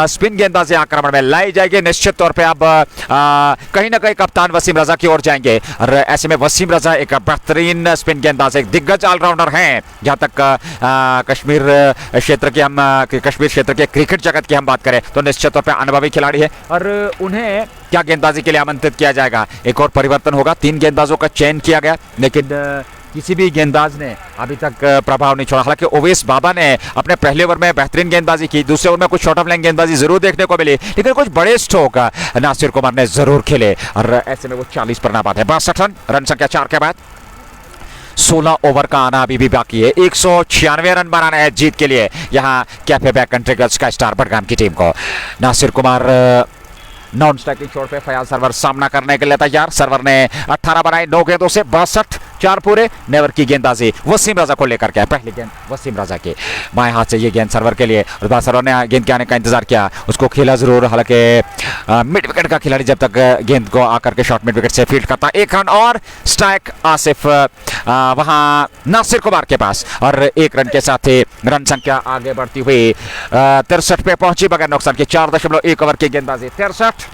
स्पिन गेंदबाजी आक्रमण में लाई जाएगी। निश्चित तौर पे अब कहीं ना कहीं कप्तान वसीम रजा की ओर जाएंगे और ऐसे में वसीम रजा एक बेहतरीन स्पिन गेंदबाज, एक दिग्गज ऑलराउंडर हैं। जहां तक कश्मीर क्षेत्र के क्रिकेट जगत की हम बात करें तो निश्चित तौर पे अनुभवी खिलाड़ी है और उन्हें क्या गेंदबाजी के लिए आमंत्रित किया जाएगा। एक और परिवर्तन होगा, 3 गेंदबाजों का चयन किया गया लेकिन किसी भी गेंदबाज ने अभी तक प्रभाव नहीं छोड़ा। हालांकि ओवेस बाबा ने अपने पहले ओवर में बेहतरीन गेंदबाजी की, दूसरे ओवर में कुछ शॉर्ट ऑफ लेंथ गेंदबाजी जरूर देखने को मिली लेकिन कुछ बड़े स्ट्रोक नासिर कुमार ने जरूर खेले और ऐसे में वो 40 पर नाबाद है। 62 रन संख्या 4 के बाद 16 ओवर का आना अभी भी बाकी है। 196 रन बनाना है जीत के लिए यहाँ कैफे बैककंट्री गर्ल्स का स्टार बडगाम की टीम को। नासिर कुमार नॉन स्ट्राइकिंग शॉट पे फयाज सरवर सामना करने के लिए तैयार। सरवर ने 18 बनाए 9 गेंदों से 62, 4 पूरे। नेवर की गेंदबाजी वसीम रजा को लेकर के, पहली गेंद वसीम रजा के बाएं हाथ से ये गेंद सरवर के लिए और सरवर ने गेंद के आने का इंतजार किया, उसको खेला जरूर। हालांकि मिड विकेट का खिलाड़ी जब तक गेंद को आकर के शॉर्ट मिड विकेट से फील्ड करता, 1 रन और स्ट्राइक आसिफ वहां नासिर कुमार के पास और 1 रन के साथ ही रन संख्या आगे बढ़ती हुई 63 पे पहुंची बगैर नुकसान के। 4.1 ओवर की गेंदबाजी, 63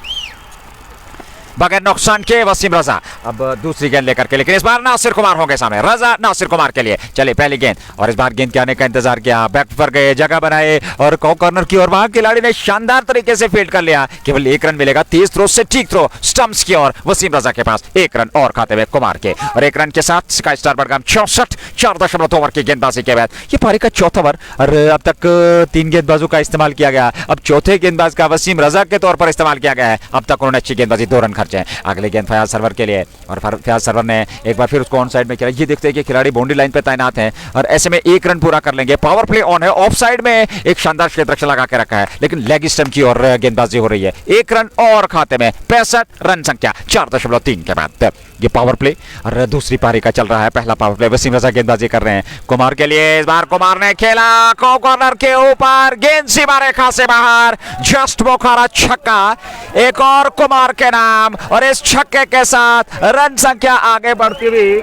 बगैर नुकसान के वसीम रजा अब दूसरी गेंद लेकर के, लेकिन इस बार नासिर कुमार होंगे सामने। रजा नासिर कुमार के लिए चले पहली गेंद और इस बार गेंद के आने का इंतजार किया, बैक पर गए, जगह बनाए और कॉर्नर की ओर वहां खिलाड़ी ने शानदार तरीके से फील्ड कर लिया। केवल 1 रन मिलेगा, तेज थ्रो से ठीक थ्रो स्टंप्स की ओर वसीम रजा के पास। 1 रन और खाते हुए कुमार के और 1 रन के साथ स्काई स्टार बडगाम 64, 4.2 ओवर की गेंदबाजी के बाद ये पारी का चौथा ओवर और अब तक 3 गेंदबाजों का इस्तेमाल किया गया। अब चौथे गेंदबाज का वसीम रजा के तौर पर इस्तेमाल किया गया है। अब तक उन्होंने अच्छी गेंदबाजी, 2 रन खर्चे। अगले गेंद फयाज सरवर के लिए और फयाज सरवर ने एक बार फिर उसको ऑन साइड में किया। ये देखते हैं कि खिलाड़ी बाउंड्री लाइन पे तैनात हैं और ऐसे में 1 रन पूरा कर लेंगे। पावर प्ले ऑन है, ऑफ साइड में एक शानदार क्षेत्र लगा के रखा है लेकिन लेग स्टंप की ओर गेंदबाजी हो रही है। 1 रन और खाते में 65 रन संख्या 4.3 के बाद ये पावर प्ले और दूसरी पारी का चल रहा है पहला पावर प्ले। वसीम रजा गेंदबाजी कर रहे हैं कुमार के लिए। इस बार कुमार ने खेला कॉर्नर के ऊपर, गेंद सीमा रेखा से बाहर, जस्ट बोखारा छक्का। एक और कुमार के नाम और इस छक्के के साथ रन संख्या आगे बढ़ती हुई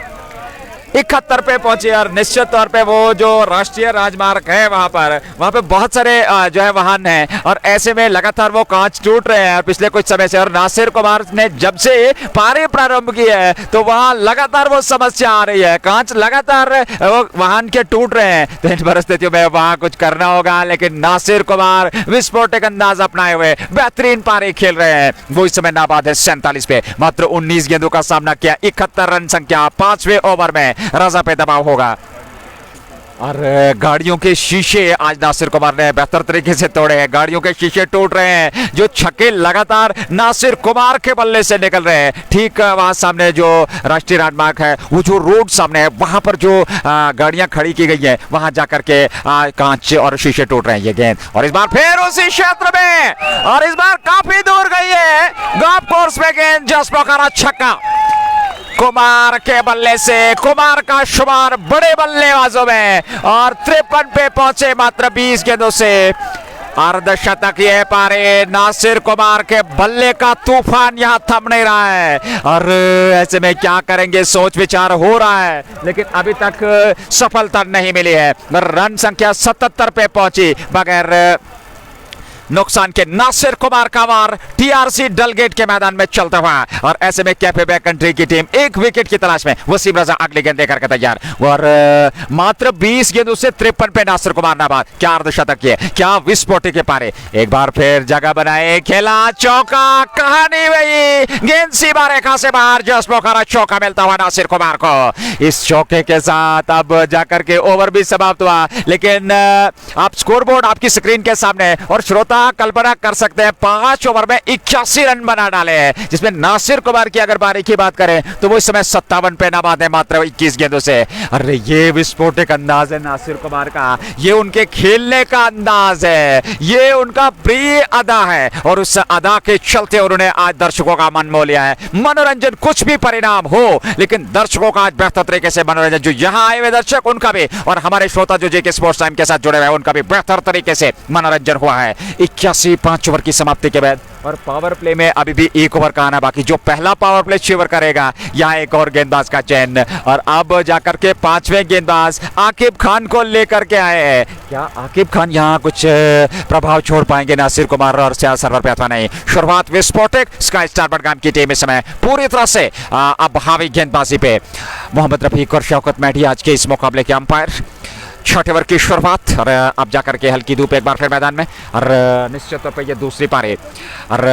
71 पे पहुंचे और निश्चित तौर पे वो जो राष्ट्रीय राजमार्ग है वहां पे बहुत सारे जो है वाहन हैं और ऐसे में लगातार वो कांच टूट रहे हैं पिछले कुछ समय से। और नासिर कुमार ने जब से पारी प्रारंभ की है तो वहां लगातार वो समस्या आ रही है, कांच लगातार वो वाहन के टूट रहे हैं। तो इन परिस्थितियों में वहां कुछ करना होगा, लेकिन नासिर कुमार विस्फोटक अंदाज अपनाए हुए बेहतरीन पारी खेल रहे हैं। वो इस समय नाबाद है 47 पे, मात्र 19 गेंदों का सामना किया, 71 रन संख्या। 5वें ओवर में रजा पे दबाव होगा और गाड़ियों के शीशे आज नासिर कुमार ने बेहतर तरीके से तोड़े हैं। गाड़ियों के शीशे टूट रहे हैं, जो छक्के लगातार नासिर कुमार के बल्ले से निकल रहे हैं। ठीक वहां सामने जो राष्ट्रीय राजमार्ग है, वो जो रोड सामने है, वहां पर जो गाड़ियां खड़ी की गई हैं, वहां जाकर के कांच और शीशे टूट रहे हैं। ये गेंद और इस बार फिर उसी क्षेत्र में, और इस बार काफी दूर गई है गोल्फ कोर्स में गेंद। जस्ट बोखारा छक्का कुमार के बल्ले से, कुमार का शुमार बड़े बल्लेबाजों में और 53 पे पहुंचे मात्र 20 गेंदों से। अर्धशतक ये पारे, नासिर कुमार के बल्ले का तूफान यहां थम नहीं रहा है और ऐसे में क्या करेंगे सोच विचार हो रहा है, लेकिन अभी तक सफलता नहीं मिली है। रन संख्या 77 पे पहुंची बगैर नुकसान के। नासिर कुमार का वार टीआरसी डलगेट के मैदान में चलता हुआ और ऐसे में कैफे बैक कंट्री की टीम एक विकेट की तलाश में। वसीम रजा अगली गेंद लेकर के तैयार और मात्र 20 गेंदों से 53 पे नासिर कुमार नाबाद। क्या अर्धशतक किए, क्या विस्फोटक के पारे। एक बार फिर जगह बनाए, खेला चौका, कहानी वही, गेंद सीमा रेखा से बाहर। जस्ट बोखारा चौका मिलता हुआ नासिर कुमार को। इस चौके के साथ अब जाकर के ओवर भी समाप्त हुआ, लेकिन आप स्कोरबोर्ड आपकी स्क्रीन के सामने और श्रोता कल्पना कर सकते हैं 5 ओवर में 81 रन बना डाले हैं, जिसमें नासिर कुमार की अगर बारी की बात करें तो वो इस समय 57 पे नाबाद है मात्र 21 गेंदों से। अरे ये विस्फोटक अंदाज है नासिर कुमार का, ये उनके खेलने का अंदाज है, ये उनका प्रिय अदा है और उस अदा के चलते उन्होंने आज दर्शकों का मन मोह लिया है। मनोरंजन कुछ भी परिणाम हो, लेकिन दर्शकों का आज बेहतर तरीके से मनोरंजन, जो यहाँ आए हुए दर्शक उनका भी और हमारे श्रोता जो जेके स्पोर्ट्स टाइम के साथ जुड़े हुए हैं उनका भी बेहतर तरीके से मनोरंजन हुआ है। 81 5 ओवर की समाप्ति के बाद और पावर प्ले में अभी भी 1 ओवर का आना बाकी। जो पहला पावर प्ले 6 ओवर करेगा, यहाँ एक और गेंदबाज का चयन और अब जाकर के 5वें गेंदबाज आकिब खान को लेकर के आए हैं। क्या आकिब खान यहाँ कुछ प्रभाव छोड़ पाएंगे नासिर कुमार और सियाज सरवर पे अथवा नहीं। शुरुआत विस्फोटक स्काई स्टार बडगाम की टीम इस समय पूरी तरह से अब हावी गेंदबाजी पे। मोहम्मद रफीक और शौकत मेहदी आज के इस मुकाबले के अंपायर। 6 ओवर की शुरुआत और अब जाकर के हल्की धूप एक बार फिर मैदान में और निश्चित तौर पर यह दूसरी पारी और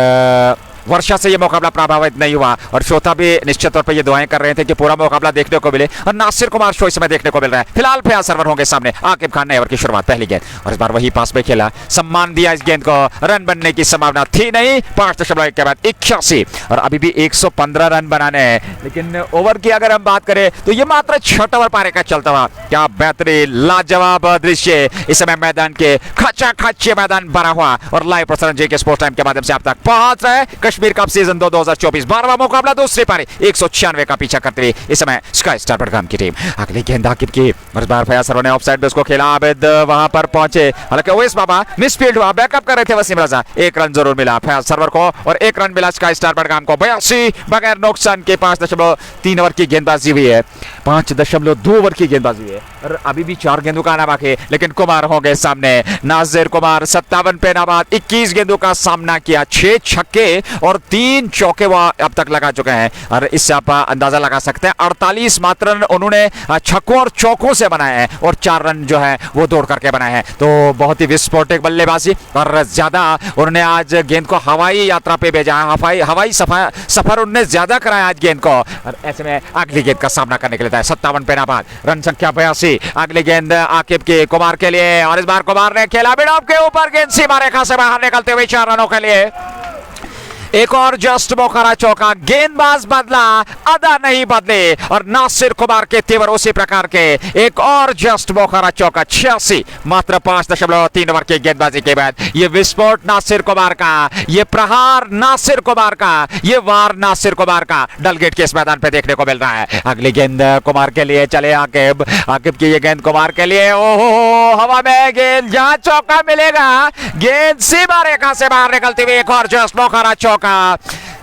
वर्षा से यह मुकाबला प्रभावित नहीं हुआ और श्रोता भी निश्चित तौर पर ये दुआएं कर रहे थे कि पूरा मुकाबला देखने को मिले और नासिर कुमार शो इस समय देखने को मिल रहा है। फिलहाल फयाज सरवर होंगे सामने। आकिब खान ने ओवर की शुरुआत, पहली गेंद और इस बार वही पास पे खेला, सम्मान दिया इस गेंद को। रन बनने की संभावना थी नहीं, 5.1 के बाद 81 और अभी भी 115 रन बनाने हैं। लेकिन ओवर की अगर हम बात करें तो ये मात्र 6 ओवर पारे का चलता हुआ। क्या बेहतरीन लाजवाब दृश्य इस समय मैदान के खचा खच मैदान भरा हुआ और लाइव प्रसारण जेके स्पोर्ट्स टाइम के माध्यम से आप तक पहुंच रहे हैं। कश्मीर कप सीजन 2 2024 12वां मुकाबला, दूसरी पारी 196 का पीछा करते हुए इस समय स्काई स्टार बडगाम की टीम। अगली गेंद आकिब की और इस बार फयाज सरवर ने ऑफसाइड पे उसको खेला। आबिद वहां पर पहुंचे, हालांकि ओवैस बाबा मिसफील्ड हुआ, बैकअप कर रहे थे वसीम रजा। 1 रन जरूर मिला फयाज सरवर को और 1 रन मिला स्काई स्टार बडगाम को। 82 बगैर नुकसान के 5.3 ओवर की गेंदबाजी हुई है, 5.2 ओवर की गेंदबाजी हुई है और अभी भी 4 गेंदों का आना बाकी। लेकिन कुमार होंगे सामने, नासिर कुमार 57 पे नाबाद, 21 गेंदों का सामना किया, 6 छक्के और 3 चौके वो अब तक लगा चुके हैं और इससे आप अंदाजा लगा सकते हैं 48 मात्र रन उन्होंने छक्कों और चौकों से बनाए हैं और 4 रन जो है वो दौड़ करके बनाए हैं। तो बहुत ही विस्फोटक बल्लेबाजी और ज्यादा उन्होंने आज गेंद को हवाई यात्रा पे भेजा, हवाई सफर उन्होंने ज्यादा कराया आज गेंद को और ऐसे में अगली गेंद का सामना करने के लिए 57 पे नाबाद, रन संख्या 82। अगली गेंद आकिब के कुमार के लिए और इस बार कुमार ने खेला बिडॉप के ऊपर, गेंद सीमा रेखा से बाहर निकलते हुए 4 रनों के लिए। एक और जस्ट बोखारा चौका, गेंदबाज बदला, अदा नहीं बदले और नासिर कुमार के तेवर उसी प्रकार के। एक और जस्ट बोखारा चौका, 86 मात्र 5.3 ओवर की गेंदबाजी के बाद ये विस्फोट नासिर कुमार का, ये प्रहार नासिर कुमार का, ये वार नासिर कुमार का डलगेट के इस मैदान पे देखने को मिल रहा है। अगली गेंद कुमार के लिए चले आकिब की ये गेंद कुमार के लिए, ओहो हवा में गेंद, जहां चौका मिलेगा गेंद सीमा रेखा से बाहर निकलती हुई एक और जस्ट बोखारा चौका।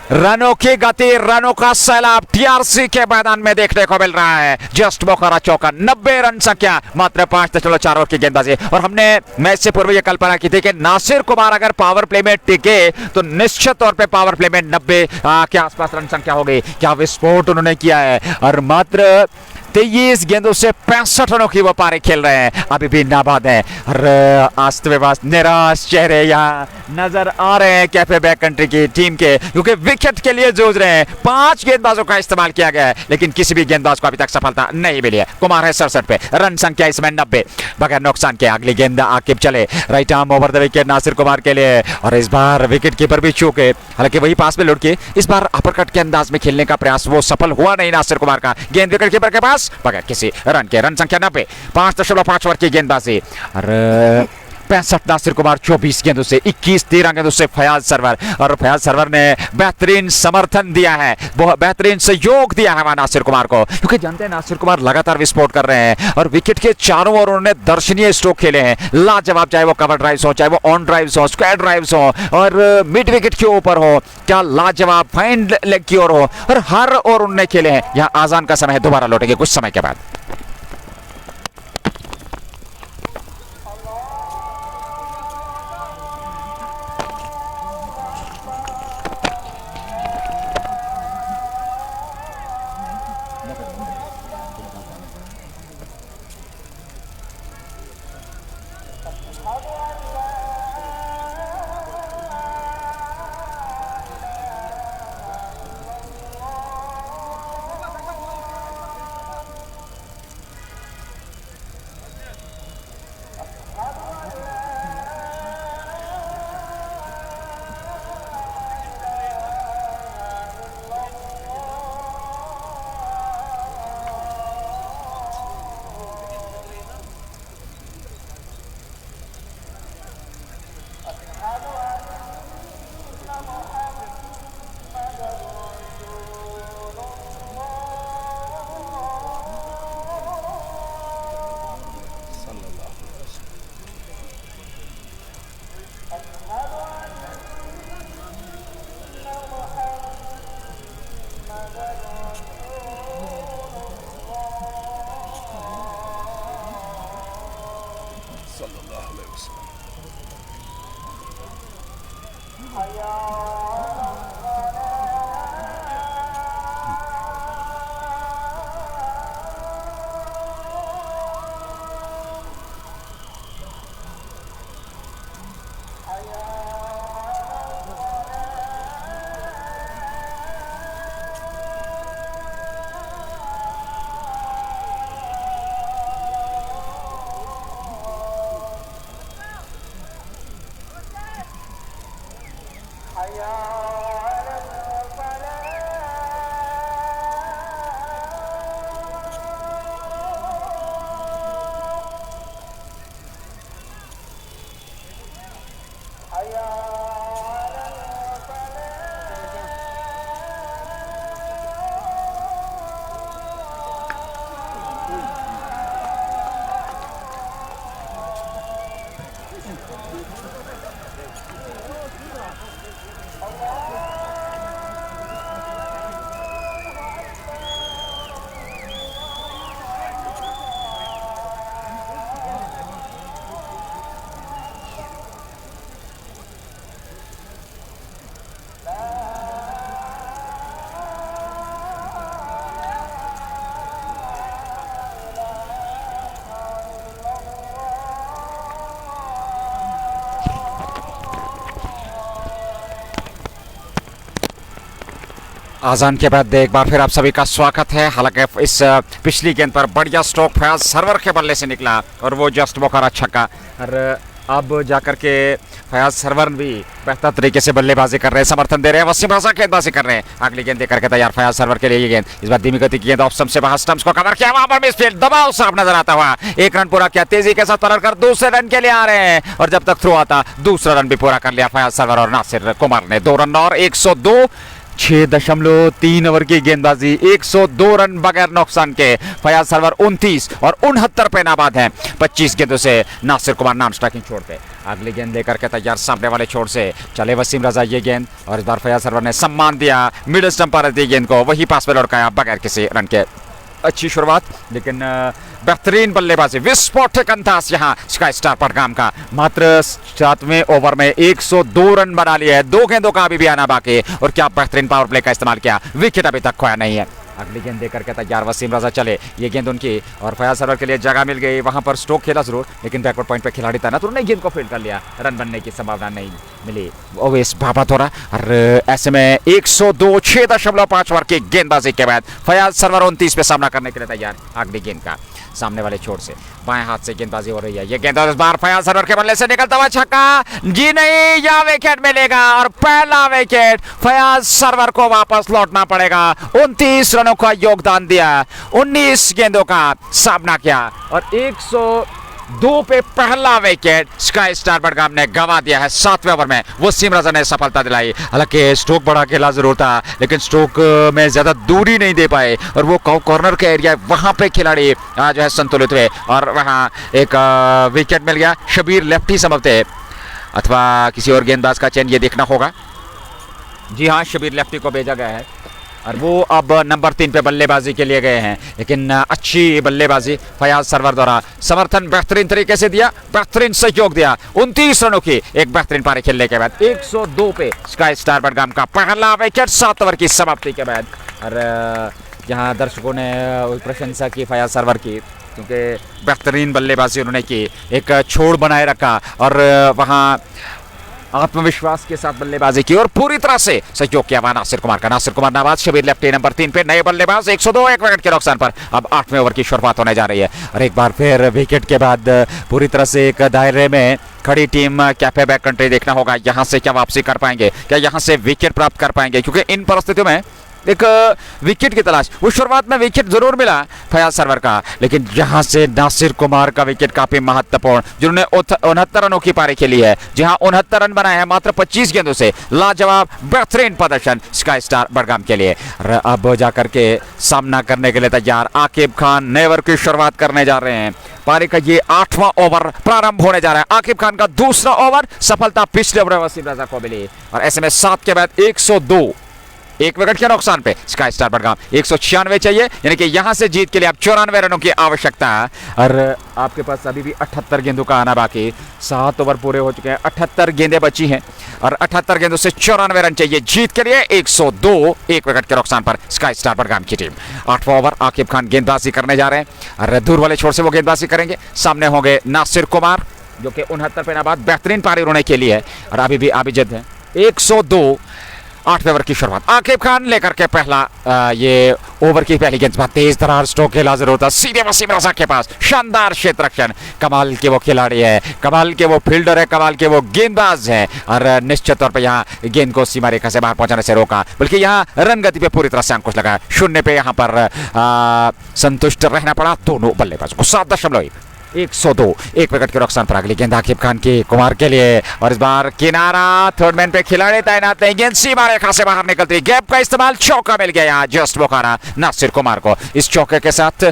रनों की गति, रनों का सैलाब टीआरसी के मैदान में देखने को मिल रहा है। जस्ट बोखारा चौका, 90 रन संख्या, मात्र 5.4 ओवर की गेंदबाजी। और हमने मैच से पूर्व यह कल्पना की थी कि नासिर कुमार अगर पावर प्ले में टिके तो निश्चित तौर पे पावर प्ले में 90 के आसपास रन संख्या होगी। क्या विस्फोट उन्होंने किया है, और मात्र 23 गेंदों से 65 रनों की वो पारी खेल रहे हैं, अभी भी नाबाद हैं। अस्त व्यवस्थ निराश चेहरे यहाँ नजर आ रहे हैं कैफे बैक कंट्री की टीम के, क्योंकि विकेट के लिए जूझ रहे हैं। 5 गेंदबाजों का इस्तेमाल किया गया है, लेकिन किसी भी गेंदबाज को अभी तक सफलता नहीं मिली है। कुमार है 67 पे, रन संख्या इसमें 90, बगैर नुकसान के। अगली गेंद आकिब चले, right arm over the wicket Nasir Kumar के लिए, और इस बार विकेट कीपर भी चूके, हालांकि वही पास में लुढ़ के इस बार अपरकट के अंदाज में खेलने का प्रयास वो सफल हुआ नहीं नासिर कुमार का। गेंद विकेट कीपर के पास बगैर किसी रन के, रन संख्या 90, 5.5 ओवर की गेंदबाजी। और 65 नासिर कुमार, 24 गेंदों से 21, 13 गेंदों से फयाज सरवर, और फयाज सरवर ने बेहतरीन समर्थन दिया है, बहुत बेहतरीन सहयोग दिया है वहां नासिर कुमार को, क्योंकि जानते हैं नासिर कुमार लगातार विस्फोट कर रहे हैं और विकेट के चारों ओर उन्होंने दर्शनीय स्ट्रोक खेले हैं, लाजवाब। चाहे वो कवर ड्राइव्स हो, चाहे वो ऑन ड्राइव्स हो, स्क्वायर ड्राइव्स हो, और मिड विकेट के ऊपर हो, क्या लाजवाब फाइन लेग की ओर हो, और हर ओर उन्होंने खेले हैं। यहाँ आजान का समय दोबारा लौटेंगे कुछ समय के बाद। आजान के बाद एक बार फिर आप सभी का स्वागत है। हालांकि इस पिछली गेंद पर बढ़िया स्ट्रोक फयाज सरवर के बल्ले से निकला और वो जस्ट बोखारा छक्का, और अब जाकर के फयाज सरवर भी बेहतर तरीके से बल्लेबाजी कर रहे हैं, समर्थन दे रहे हैं, वसीम रजा गेंदबाजी कर रहे हैं। अगली गेंद देकर के तैयार फयाज सरवर के लिए ये गेंद, इस बार धीमी गति की गेंद ऑफ स्टंप से बाहर, स्टंप्स को कवर किया, वहां पर मिसफील्ड दबाव साफ नजर आता हुआ, एक रन पूरा किया, तेजी के साथ पलट कर दूसरे रन के लिए आ रहे हैं, और जब तक थ्रो आता दूसरा रन भी पूरा कर लिया फयाज सरवर और नासिर कुमार ने। 2 रन और 102 6.3 ओवर की गेंदबाजी, 102 रन बगैर नुकसान के। फयाज सरवर 29 और 69 पे नाबाद हैं। 25 गेंदों से नासिर कुमार नॉन स्ट्राइकिंग छोड़ते। अगली गेंद लेकर के तैयार सामने वाले छोर से चले वसीम रजा ये गेंद, और इस बार फयाज सरवर ने सम्मान दिया, मिडिल स्टंप पर दी गेंद को, वही पास में लौटकाया बगैर किसी रन के। अच्छी शुरुआत, लेकिन बेहतरीन बल्लेबाजी, विस्फोटक अंदाज यहाँ स्काई स्टार पडगाम का। मात्र 7वें ओवर में 102 रन बना लिए हैं। 2 गेंदों का अभी भी आना बाकी, और क्या बेहतरीन पावर प्ले का इस्तेमाल किया, विकेट अभी तक खोया नहीं है। अगली गेंद देकर के तैयार वसीम रजा चले, ये गेंद उनकी, और फयाज सरवर के लिए जगह मिल गई। वहां पर स्ट्रोक खेला जरूर, लेकिन बैकवर्ड पॉइंट पे खिलाड़ी था ना, तो उन्होंने गेंद को फील्ड कर लिया, रन बनने की संभावना नहीं मिली। ओवेस बाबा थोड़ा, और ऐसे में 102 6.5 ओवर की गेंदबाजी के बाद फयाज सरवर 29 पे सामना करने के लिए तैयार। अगली गेंद का सामने वाले छोर से बाएं हाथ से गेंदबाजी हो रही है, ये गेंद इस बार फयाज सरवर के बल्ले से निकलता हुआ छक्का, जी नहीं, या विकेट मिलेगा, और पहला विकेट फयाज सरवर को वापस लौटना पड़ेगा। 29 रनों का योगदान दिया, 19 गेंदों का सामना किया, और 102 पे पहला विकेट स्काई स्टार बडगाम ने गंवा दिया है। 7वें ओवर में वसीम रजा ने सफलता दिलाई। हालांकि स्ट्रोक बड़ा खेला जरूर था, लेकिन स्ट्रोक में ज्यादा दूरी नहीं दे पाए, और वो कॉर्नर का एरिया वहां पे खिलाड़ी जो है संतुलित हुए, और वहां एक विकेट मिल गया। शबीर लेफ्टी संभवते, अथवा किसी और गेंदबाज का चयन ये देखना होगा। जी हाँ, शबीर लेफ्टी को भेजा गया है, और वो अब नंबर 3 पे बल्लेबाजी के लिए गए हैं। लेकिन अच्छी बल्लेबाजी फयाज सरवर द्वारा, समर्थन बेहतरीन तरीके से दिया, बेहतरीन सहयोग दिया। 29 रनों की एक बेहतरीन पारी खेलने के बाद 102 पे स्काई स्टार बडगाम का पहला विकेट 7 ओवर की समाप्ति के बाद। और यहाँ दर्शकों ने प्रशंसा की फयाज सरवर की, क्योंकि बेहतरीन बल्लेबाजी उन्होंने की, एक छोड़ बनाए रखा, और वहाँ आत्मविश्वास के साथ बल्लेबाजी की, और पूरी तरह से सहयोग किया नासिर कुमार का। नासिर कुमार नाबाद, शबीर लेफ्टी नंबर 3 पे नए बल्लेबाज, 102 एक विकेट के नुकसान पर अब 8वें ओवर की शुरुआत होने जा रही है। और एक बार फिर विकेट के बाद पूरी तरह से एक दायरे में खड़ी टीम कैफे बैक कंट्री देखना होगा, यहाँ से क्या वापसी कर पाएंगे, क्या यहाँ से विकेट प्राप्त कर पाएंगे, क्योंकि इन परिस्थितियों में एक विकेट की तलाश। वो शुरुआत में विकेट जरूर मिला फयाज सरवर का, लेकिन यहां से नासिर कुमार का विकेट काफी महत्वपूर्ण, जिन्होंने 69 रनों की पारी खेली है, जहां 69 रन बनाए हैं मात्र 25 गेंदों से। लाजवाब बेहतरीन प्रदर्शन स्काई स्टार बडगाम के लिए। अब जाकर के सामना करने के लिए तैयार आकिब खान नए ओवर की शुरुआत करने जा रहे हैं। पारी का ये 8वां ओवर प्रारंभ होने जा रहा है। आकिब खान का दूसरा ओवर, सफलता पिछले ओवर वसीम रजा को मिली, और ऐसे में 7 के बाद 102 एक विकेट के नुकसान पे स्काई स्टार बडगाम 196 चाहिए, यानी कि यहां से जीत के लिए अब 94 रनों की आवश्यकता है। और आपके पास अभी भी 78 गेंदों का आना बाकी। 7 ओवर पूरे हो चुके हैं, 78 गेंदें बची हैं, और 78 गेंदों से 94 रन चाहिए जीत के लिए। 102 एक विकेट के नुकसान पर स्काई स्टार बडगाम की टीम। 8वां ओवर आकिब खान गेंदबाजी करने जा रहे हैं, और दूर वाले छोर से वो गेंदबाजी करेंगे। सामने होंगे नासिर कुमार, जो कि 69 पे नाबाद, बेहतरीन पारी उन्होंने खेली है, और अभी भी आबिद है। 102 8वें ओवर की शुरुआत, आकिब खान लेकर के पहला ये ओवर की पहली गेंद पर तेज तरार स्ट्रोक खेला जरूर था, सीधे वसीम रजा के पास। शानदार क्षेत्र रक्षण, कमाल के वो खिलाड़ी है, कमाल के वो फील्डर है, कमाल के वो गेंदबाज है, और निश्चित तौर पर यहाँ गेंद को सीमा रेखा से बाहर पहुंचाने से रोका, बल्कि यहाँ रन गति पे पूरी तरह से अंकुश लगा। 0 पे यहाँ पर संतुष्ट रहना पड़ा दोनों बल्लेबाजों को। 7.102 एक विकेट के नुकसान पर अगली गेंद आकिब खान की कुमार के लिए, और इस बार किनारा, थर्ड मैन पे खिलाड़ी तैनात नहीं, गेंद सीमा रेखा से बाहर निकलती, गैप का इस्तेमाल, चौका मिल गया यहाँ जस्ट बोकारा नासिर कुमार को। इस चौके के साथ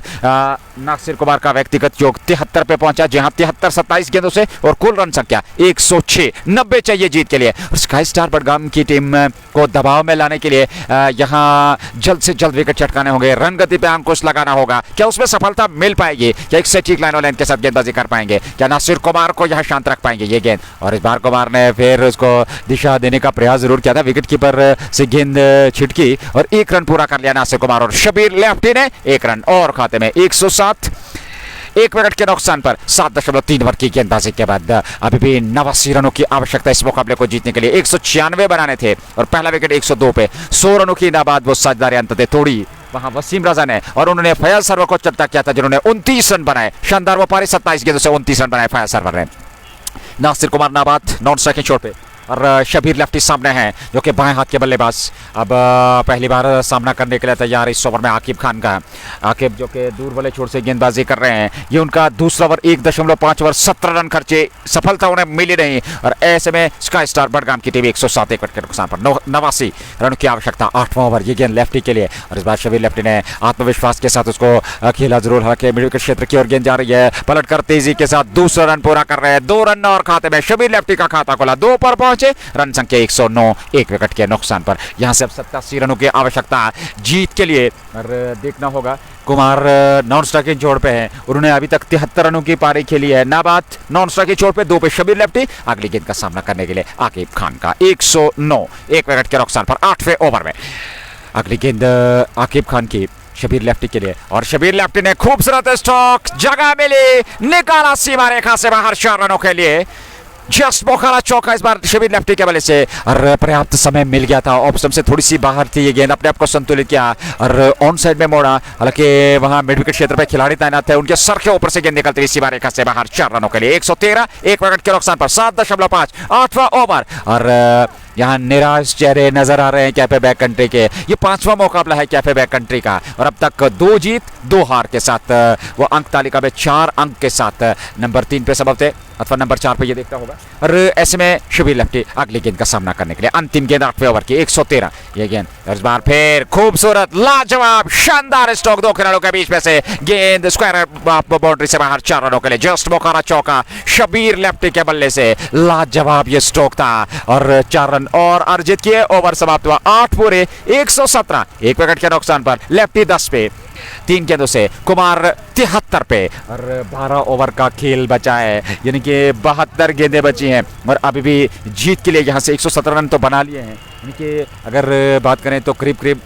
नासिर कुमार का व्यक्तिगत योग 73 पे पहुंचा, जहां 73 27 गेंदों से, और कुल रन संख्या 106 90 चाहिए जीत के लिए। और स्काई स्टार बडगाम की टीम को दबाव में लाने के लिए यहाँ जल्द से जल्द विकेट चटकाने होंगे, रन गति पे अंकुश लगाना होगा। क्या उसमें सफलता मिल पाएगी, क्या एक सटीक लाइन और लेंथ के साथ गेंदबाजी कर पाएंगे, क्या नासिर कुमार को यहाँ शांत रख पाएंगे ये गेंद। और इस बार कुमार ने फिर उसको दिशा देने का प्रयास जरूर किया था, विकेट कीपर से गेंद छिटकी, और 1 रन पूरा कर लिया नासिर कुमार, और शबीर लेफ्टी ने 1 रन और खाते में। 107 एक विकेट के नुकसान पर 7.3 ओवर की गेंदबाजी के बाद अभी भी 89 रनों की आवश्यकता इस मुकाबले को जीतने के लिए। 196 बनाने थे, और पहला विकेट 102 पे 100 रनों की नाबाद वो साझेदारी अंततः तोड़ी वहां वसीम रजा ने, और उन्होंने फयाज सरवर को चलता किया था, जिन्होंने 29 रन बनाए। शानदार वो पारी, 27 गेंदों से 29 रन बनाए फयाज सरवर ने। नासिर कुमार नाबाद नॉन स्ट्राइकिंग शॉट पे और शबीर लेफ्टी सामने हैं जो कि बाएं हाथ के बल्लेबाज। अब पहली बार सामना करने के लिए तैयार इस ओवर में आकिब खान का। आकिब जो कि दूर वाले छोर से गेंदबाजी कर रहे हैं, ये उनका दूसरा ओवर 1.5 ओवर 17 रन खर्चे, सफलता उन्हें मिली नहीं। और ऐसे में स्काई स्टार बडगाम की टीम 107 विकेट के नुकसान पर 89 रनों की आवश्यकता। 8वां ओवर, ये गेंद लेफ्टी के लिए और इस बार शबीर लेफ्टी ने आत्मविश्वास के साथ उसको खेला जरूर, हालांकि मिडिल विकेट क्षेत्र की ओर गेंद जा रही है। पलट कर तेजी के साथ दूसरा रन पूरा कर रहे हैं, 2 रन और खाते में शबीर लेफ्टी का खाता खोला, 2 पर पहुंचे। रन संख्या 109, 1 विकेट के नुकसान पर। यहां से अब 87 रनों की आवश्यकता जीत के लिए। और देखना होगा, कुमार नॉन स्ट्राइकिंग छोड़ पे है, उन्होंने अभी तक 73 रनों की पारी खेली है। नाबाद नॉन स्ट्राइकिंग छोड़ पे 2 पे शबीर लेफ्टी। अगली गेंद का सामना करने के लिए आकिब खान का 109, 1 विकेट के नुकसान पर 8वें ओवर में। अगली गेंद आकिब खान की शबीर लेफ्टी के लिए और शबीर लेफ्टी ने खूबसूरत स्ट्रोक, जगह मिली, निकाला सीमा रेखा से बाहर 4 रनों के लिए। जस्ट बोखारा चौका इस बार शबीर लेफ्टी के बल्ले से और पर्याप्त समय मिल गया था। ऑफ स्टंप से थोड़ी सी बाहर थी ये गेंद, अपने आप को संतुलित किया और ऑन साइड में मोड़ा। हालांकि वहां मिड विकेट क्षेत्र पे खिलाड़ी तैनात थे, उनके सर के ऊपर से गेंद निकलती सीमा रेखा से बाहर 4 रनों के लिए। 113, 1 विकेट के नुकसान पर 7.5, 8वां ओवर। और यहाँ निराश चेहरे नजर आ रहे हैं कैफे बैक कंट्री के। ये 5वां मुकाबला है कैफे बैक कंट्री का और अब तक 2 जीत 2 हार के साथ वो अंक तालिका में 4 अंक के साथ नंबर 3 पे सबब थे अथवा नंबर 4 पे ये देखना होगा। और ऐसे में शबीर लेफ्टी अगली गेंद का सामना करने के लिए अंतिम गेंद 8वें ओवर की 113 ये गेंद। इस बार फिर खूबसूरत लाजवाब शानदार स्ट्रोक, 2 खिलाड़ियों के बीच में से गेंद स्क्वायर बाउंड्री से बाहर 4 रनों के लिए। जस्ट बोखारा चौका शबीर लेफ्टी के बल्ले से, लाजवाब ये स्ट्रोक था और 4 रन और अर्जित किए। ओवर समाप्त हुआ 8 पूरे 117, 1 विकेट के नुकसान पर। लेफ्टी 10 पे, 3 गेंदों से, कुमार 73 पे और 12 ओवर का खेल बचा है, यानी कि 72 गेंदें बची हैं और अभी भी जीत के लिए यहां से 117 रन तो बना लिए हैं। यानी कि अगर बात करें तो करीब करीब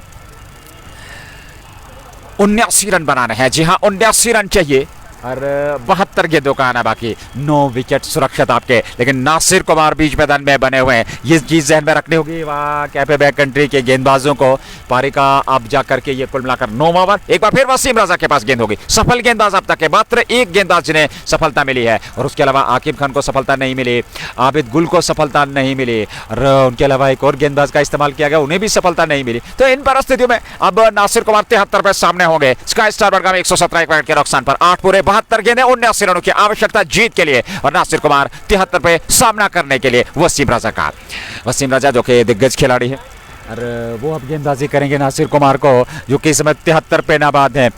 79 रन बनाने हैं। जी हाँ, 79 रन चाहिए और 72 गेंदों का आना बाकी। 9 विकेट सुरक्षित आपके, लेकिन नासिर कुमार बीच मैदान में बने हुए हैं। ये चीज ध्यान में रखनी होगी वहाँ कैफे बैक कंट्री के गेंदबाजों को। पारी का अब जाकर के ये कुल मिलाकर 9वां ओवर। एक बार फिर वसीम रजा के पास गेंद होगी। सफल गेंदबाज अब तक है, मात्र 1 गेंदबाज जिन्हें सफलता मिली है और उसके अलावा आकिब खान को सफलता नहीं मिली, आबिद गुल को सफलता नहीं मिली और उनके अलावा एक और गेंदबाज का इस्तेमाल किया गया, उन्हें भी सफलता नहीं मिली। तो इन परिस्थितियों में अब नासिर कुमार 73 पे सामने होंगे। स्काई स्टार बडगाम 117 विकेट के नुकसान पर 8 पूरे 72 गेंदें, 79 रनों की आवश्यकता जीत के लिए और नासिर कुमार 73 पे सामना करने के लिए वसीम रजा का। वसीम रजा जो कि दिग्गज खिलाड़ी है और वो अब गेंदबाजी करेंगे नासिर कुमार को, जो कि इस समय 73 पे नाबाद है।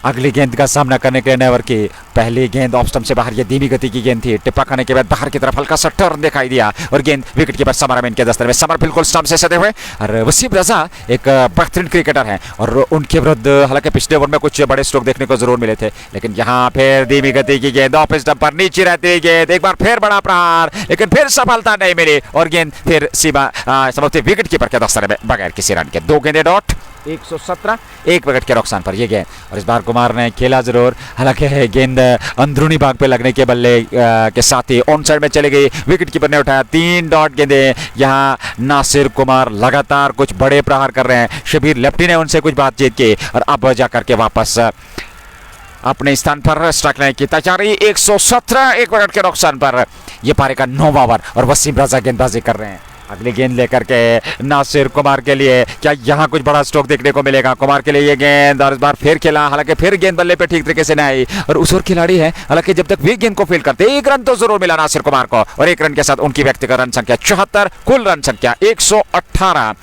अगली गेंद का सामना करने के लिए नेवर की पहली गेंद ऑफ स्टंप से बाहर, ये धीमी गति की गेंद थी। टिप्पा खाने के बाद बाहर की तरफ हल्का सा टर्न दिखाई दिया और गेंद विकेट कीपर समर अमीन के दस्तर में। समर बिल्कुल स्टंप से सटे हुए और वसीम रजा एक बेहतरीन क्रिकेटर हैं और उनके विरुद्ध हालांकि पिछले ओवर में कुछ बड़े स्ट्रोक देखने को जरूर मिले थे, लेकिन यहाँ फिर धीमी गति की गेंद ऑफ स्टंप पर नीचे रहती है गेंद, एक बार फिर बड़ा प्रहार, लेकिन फिर सफलता नहीं मिली और गेंद फिर सीमा समाप्ति विकेट कीपर के दस्तर में बगैर किसी रन के। 2 गेंदें डॉट, 117, 1 विकेट के नुकसान पर यह गेंद। और इस बार कुमार ने खेला जरूर, हालांकि गेंद अंदरूनी भाग पे लगने के बल्ले के साथ ही ऑन साइड में चली गई। विकेट कीपर ने उठाया 3 डॉट गेंदें। यहाँ नासिर कुमार लगातार कुछ बड़े प्रहार कर रहे हैं। शबीर लेफ्टी ने उनसे कुछ बातचीत की और अब जाकर के वापस अपने स्थान पर स्ट्राइक लाइन की तैयारी। 117, 1 विकेट के नुकसान पर यह पारी का 9वां ओवर और वसीम रजा गेंदबाजी कर रहे हैं। अगली गेंद लेकर के नासिर कुमार के लिए क्या यहाँ कुछ बड़ा स्ट्रोक देखने को मिलेगा? कुमार के लिए ये गेंद और इस बार फिर खेला, हालांकि फिर गेंद बल्ले पे ठीक तरीके से नहीं आई और उस ओर खिलाड़ी है, हालांकि जब तक वे गेंद को फील करते 1 रन तो जरूर मिला नासिर कुमार को और 1 रन के साथ उनकी व्यक्तिगत रन संख्या 74, कुल रन संख्या 118,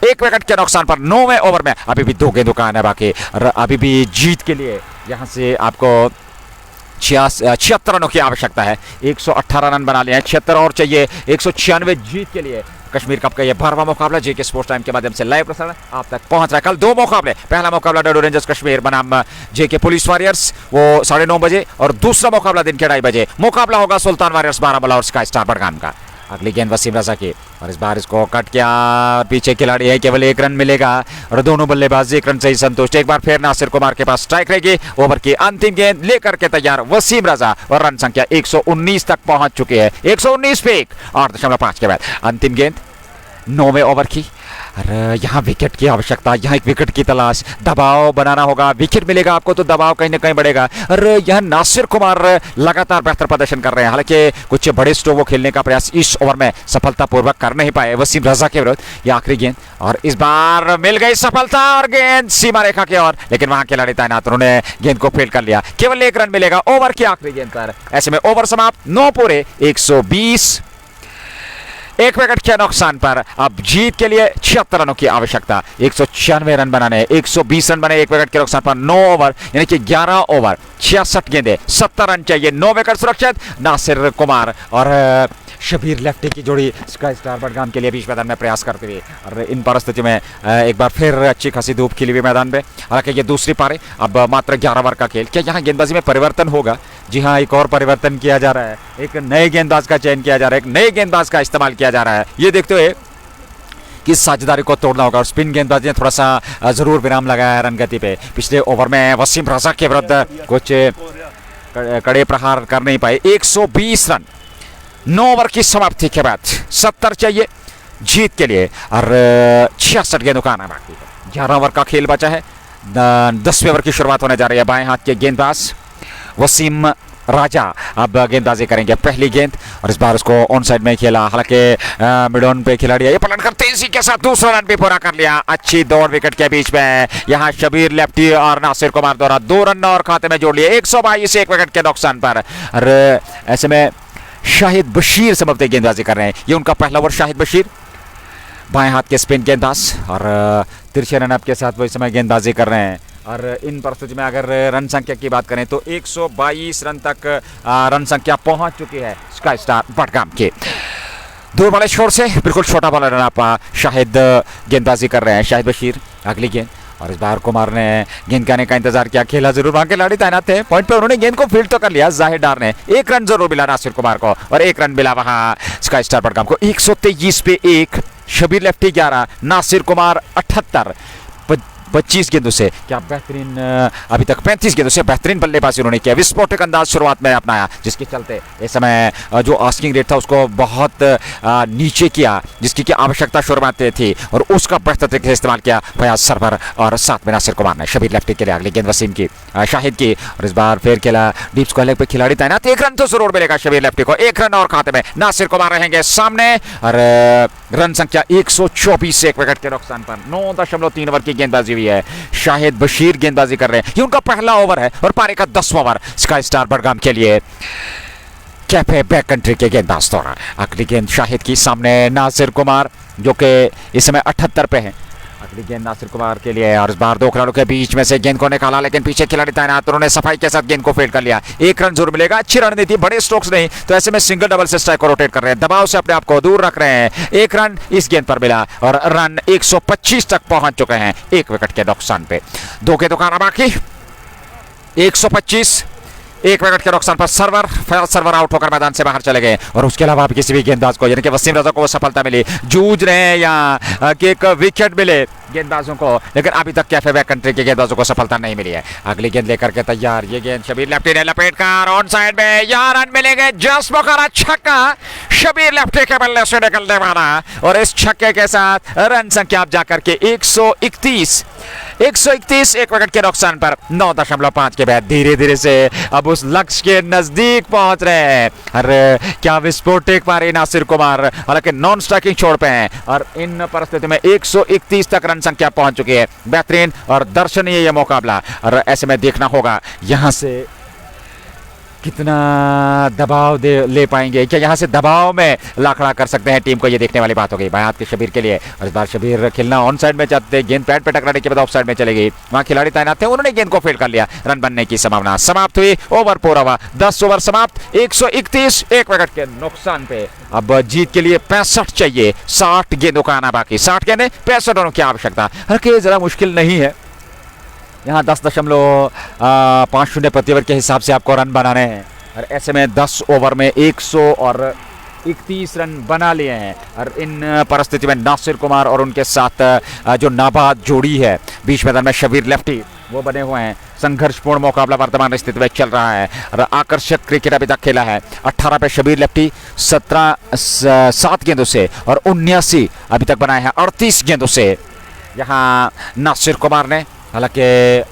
1 विकेट के नुकसान पर 9वें ओवर में अभी भी 2 गेंदों का आना बाकी और अभी भी जीत के लिए यहाँ से आपको 76 रनों की आवश्यकता है। 118 रन बना लिए हैं, 76 और चाहिए 196 जीत के लिए। कश्मीर कप का ये 12वां मुकाबला जेके स्पोर्ट्स टाइम के माध्यम से लाइव प्रसारण आप तक पहुंच रहा है। कल 2 मुकाबले, पहला मुकाबला डोडो रेंजर्स कश्मीर बनाम जेके पुलिस वॉरियर्स वो 9:30 बजे और दूसरा मुकाबला दिन के 2:30 बजे। मुकाबला होगा सुल्तान वॉरियर्स बारामूला और स्काई स्टार बडगाम का। अगली गेंद वसीम रजा की और इस बार इसको कट किया, पीछे खिलाड़ी है, केवल 1 रन मिलेगा और दोनों बल्लेबाज 1 रन से ही संतुष्ट। एक बार फिर नासिर कुमार के पास स्ट्राइक रहेगी। ओवर की अंतिम गेंद लेकर के तैयार वसीम रजा और रन संख्या 119 तक पहुंच चुके हैं। 119 पे 8.5 के बाद अंतिम गेंद 9वें ओवर की। और यहाँ विकेट की आवश्यकता, यहाँ एक विकेट की तलाश, दबाव बनाना होगा। विकेट मिलेगा आपको तो दबाव कहीं ना कहीं बढ़ेगा। और यहाँ नासिर कुमार लगातार बेहतर प्रदर्शन कर रहे हैं, हालांकि कुछ बड़े स्ट्रोक को खेलने का प्रयास इस ओवर में सफलतापूर्वक कर नहीं पाए वसीम रजा के विरुद्ध। यह आखिरी गेंद और इस बार मिल गई सफलता और गेंद सीमा रेखा की ओर, लेकिन वहां खिलाड़ी तैनात, उन्होंने गेंद को फील्ड कर लिया। केवल 1 रन मिलेगा ओवर की आखिरी गेंद पर। ऐसे में ओवर समाप्त, 9 पूरे 120, 1 विकेट के नुकसान पर। अब जीत के लिए 76 रनों की आवश्यकता, 196 रन बनाने, 120 रन बने 1 विकेट के नुकसान पर। 9 ओवर यानी कि 11 ओवर 66 गेंदे, 70 रन चाहिए, 9 विकेट सुरक्षित। नासिर कुमार और शबीर लेफ्टी की जोड़ी स्काई स्टार बडगाम के लिए बीच मैदान में प्रयास करते हुए, और इन परिस्थितियों में एक बार फिर अच्छी खासी धूप खिली हुई मैदान में। हालांकि ये दूसरी पारी, अब मात्र 11 ओवर का खेल। क्या यहाँ गेंदबाजी में परिवर्तन होगा? जी हाँ, एक और परिवर्तन किया जा रहा है, एक नए गेंदबाज का चयन किया जा रहा है, एक नए गेंदबाज का इस्तेमाल किया जा रहा है। ये देखते हुए कि साझेदारी को तोड़ना होगा, और स्पिन गेंदबाजी ने थोड़ा सा जरूर विराम लगाया है रन गति पे। पिछले ओवर में वसीम रजा के विरुद्ध कुछ कड़े प्रहार कर नहीं पाए। 120 रन 9 ओवर की समाप्ति के बाद, 70 चाहिए जीत के लिए, और 66 गेंदों का आना बाकी है। 11 ओवर का खेल बचा है, 10वें ओवर की शुरुआत होने जा रही है। बाएं हाथ के गेंदबाज वसीम राजा अब गेंदबाजी करेंगे पहली गेंद, और इस बार उसको ऑन साइड में खेला, हालांकि मिड ऑन पे खिलाड़ी है। ये पलट कर तेजी के साथ दूसरा रन भी पूरा कर लिया। अच्छी दौड़ विकेट के बीच में, यहाँ शबीर लेफ्टी और नासिर कुमार द्वारा 2 रन और खाते में जोड़ लिए। 122 1 विकेट के नुकसान पर। और ऐसे में शाहिद बशीर समझते गेंदबाजी कर रहे हैं, ये उनका पहला ओवर। शाहिद बशीर बाएं हाथ के स्पिन गेंदबाज, और तिरछे रन के साथ वो इस समय गेंदबाजी कर रहे हैं। और इन परिस्थितियों में अगर रन संख्या की बात करें तो 122 रन तक रन संख्या पहुंच चुकी है स्काई स्टार बडगाम के। 2 बड़े छोर से बिल्कुल छोटा बॉलर रन आप शाहिद गेंदबाजी कर रहे हैं। शाहिद बशीर अगली गेंद, और इस बार कुमार ने गेंद के आने का इंतजार किया, खेला जरूर, वहां खिलाड़ी तैनात थे पॉइंट पे, उन्होंने गेंद को फील्ड तो कर लिया। जाहिर डार ने 1 रन जरूर मिला नासिर कुमार को, और 1 रन मिला वहां स्काई स्टार बडगाम को। 123 पे 1, शबीर लेफ्टी 11, नासिर कुमार 78, 25 गेंदों से क्या बेहतरीन, अभी तक 35 गेंदों से बेहतरीन बल्लेबाजी उन्होंने किया। विस्फोटक अंदाज शुरुआत में अपनाया, जिसके चलते इस समय जो आस्किंग रेट था उसको बहुत नीचे किया, जिसकी की आवश्यकता शुरुआत में थी, और उसका बेहतर तरीके से इस्तेमाल किया फयाज सरवर और साथ में नासिर कुमार ने। शबीर लेफ्टी के लिए अगली गेंद वसीम की, शाहिद की, और इस बार फिर खेला डीप स्क्वायर लेग पे खिलाड़ी तैनात। 1 रन तो जरूर मिलेगा शबीर लेफ्टी को, 1 रन और खाते में। नासिर कुमार रहेंगे सामने, और रन संख्या 124 1 विकेट के नुकसान पर। 9.3 ओवर की गेंदबाजी हुई है। शाहिद बशीर गेंदबाजी कर रहे हैं, ये उनका पहला ओवर है, और पारी का 10वां ओवर स्काई स्टार बडगाम के लिए। कैफे बैक कंट्री के गेंदबाज द्वारा अगली गेंद शाहिद की, सामने नासिर कुमार जो कि इस समय 78 पे है। अगली गेंद नासिर कुमार के लिए, और इस बार 2 खिलाड़ियों के बीच में से गेंद को निकाला, लेकिन पीछे खिलाड़ी तैनात, उन्होंने सफाई के साथ गेंद को फील्ड कर लिया। 1 रन जरूर मिलेगा, अच्छी रणनीति, बड़े स्ट्रोक्स नहीं, तो ऐसे में सिंगल डबल से स्ट्राइक को रोटेट कर रहे हैं, दबाव से अपने आप को दूर रख रहे हैं। 1 रन इस गेंद पर मिला, और रन 125 तक पहुंच चुके हैं 1 विकेट के नुकसान पे। 2 के दुकान बाकी, 125 1 विकेट के नुकसान पर। फयाज सरवर आउट होकर मैदान से बाहर चले गए, और उसके अलावा किसी भी गेंदबाज को, यानी कि वसीम रजा को वो सफलता मिली। जूझ रहे हैं यहाँ कि एक विकेट मिले गेंदबाजों को, लेकिन अभी तक कैफे बैक कंट्री के गेंदबाजों को सफलता नहीं मिली है। अगली गेंद लेकर के तैयार, ये गेंद शबीर लेफ्टी ने लपेट कर ऑन साइड में, यहाँ रन मिलेंगे। जस्ट मुखरा छक्का शबीर लेफ्टी के बल्ले से निकलने वाला, और इस छक्के के साथ रन संख्या आप जाकर के 131 1 विकेट के नुकसान पर। 9.5 के बाद धीरे धीरे से अब उस लक्ष्य के नजदीक पहुंच रहे हैं। अरे क्या विस्फोटक पारी नासिर कुमार, हालांकि नॉन स्ट्राइकिंग छोड़ पे हैं, और इन परिस्थितियों में 131 तक रन संख्या पहुंच चुकी है। बेहतरीन और दर्शनीय यह मुकाबला, और ऐसे में देखना होगा यहां से कितना दबाव ले पाएंगे, क्या यहाँ से दबाव में लाखड़ा कर सकते हैं टीम को, ये देखने वाली बात हो गई। बाएं हाथ के शबीर के लिए, और इस बार शबीर खेलना ऑन साइड में चाहते, गेंद पैड पे टकराने के बाद ऑफ साइड में चलेगी, वहां खिलाड़ी तैनात थे, उन्होंने गेंद को फील्ड कर लिया। रन बनने की संभावना समाप्त हुई, ओवर पूरा हुआ, 10 ओवर समाप्त, 131 1 विकेट के नुकसान पे। अब जीत के लिए 65 चाहिए, 60 गेंदों का आना बाकी, 60 गेंदें 65 रनों की आवश्यकता। हल्के जरा मुश्किल नहीं है, यहाँ 10.50 प्रति ओवर के हिसाब से आपको रन बनाने हैं, और ऐसे में 10 ओवर में 131 रन बना लिए हैं। और इन परिस्थिति में नासिर कुमार और उनके साथ जो नाबाद जोड़ी है बीच मैदान में शबीर लेफ्टी, वो बने हुए हैं। संघर्षपूर्ण मुकाबला वर्तमान स्थिति में चल रहा है और आकर्षक क्रिकेट अभी तक खेला है। 18 पे शबीर लेफ्टी 7 गेंदों से और 79 अभी तक बनाए हैं 38 गेंदों से। यहाँ नासिर कुमार ने, हालांकि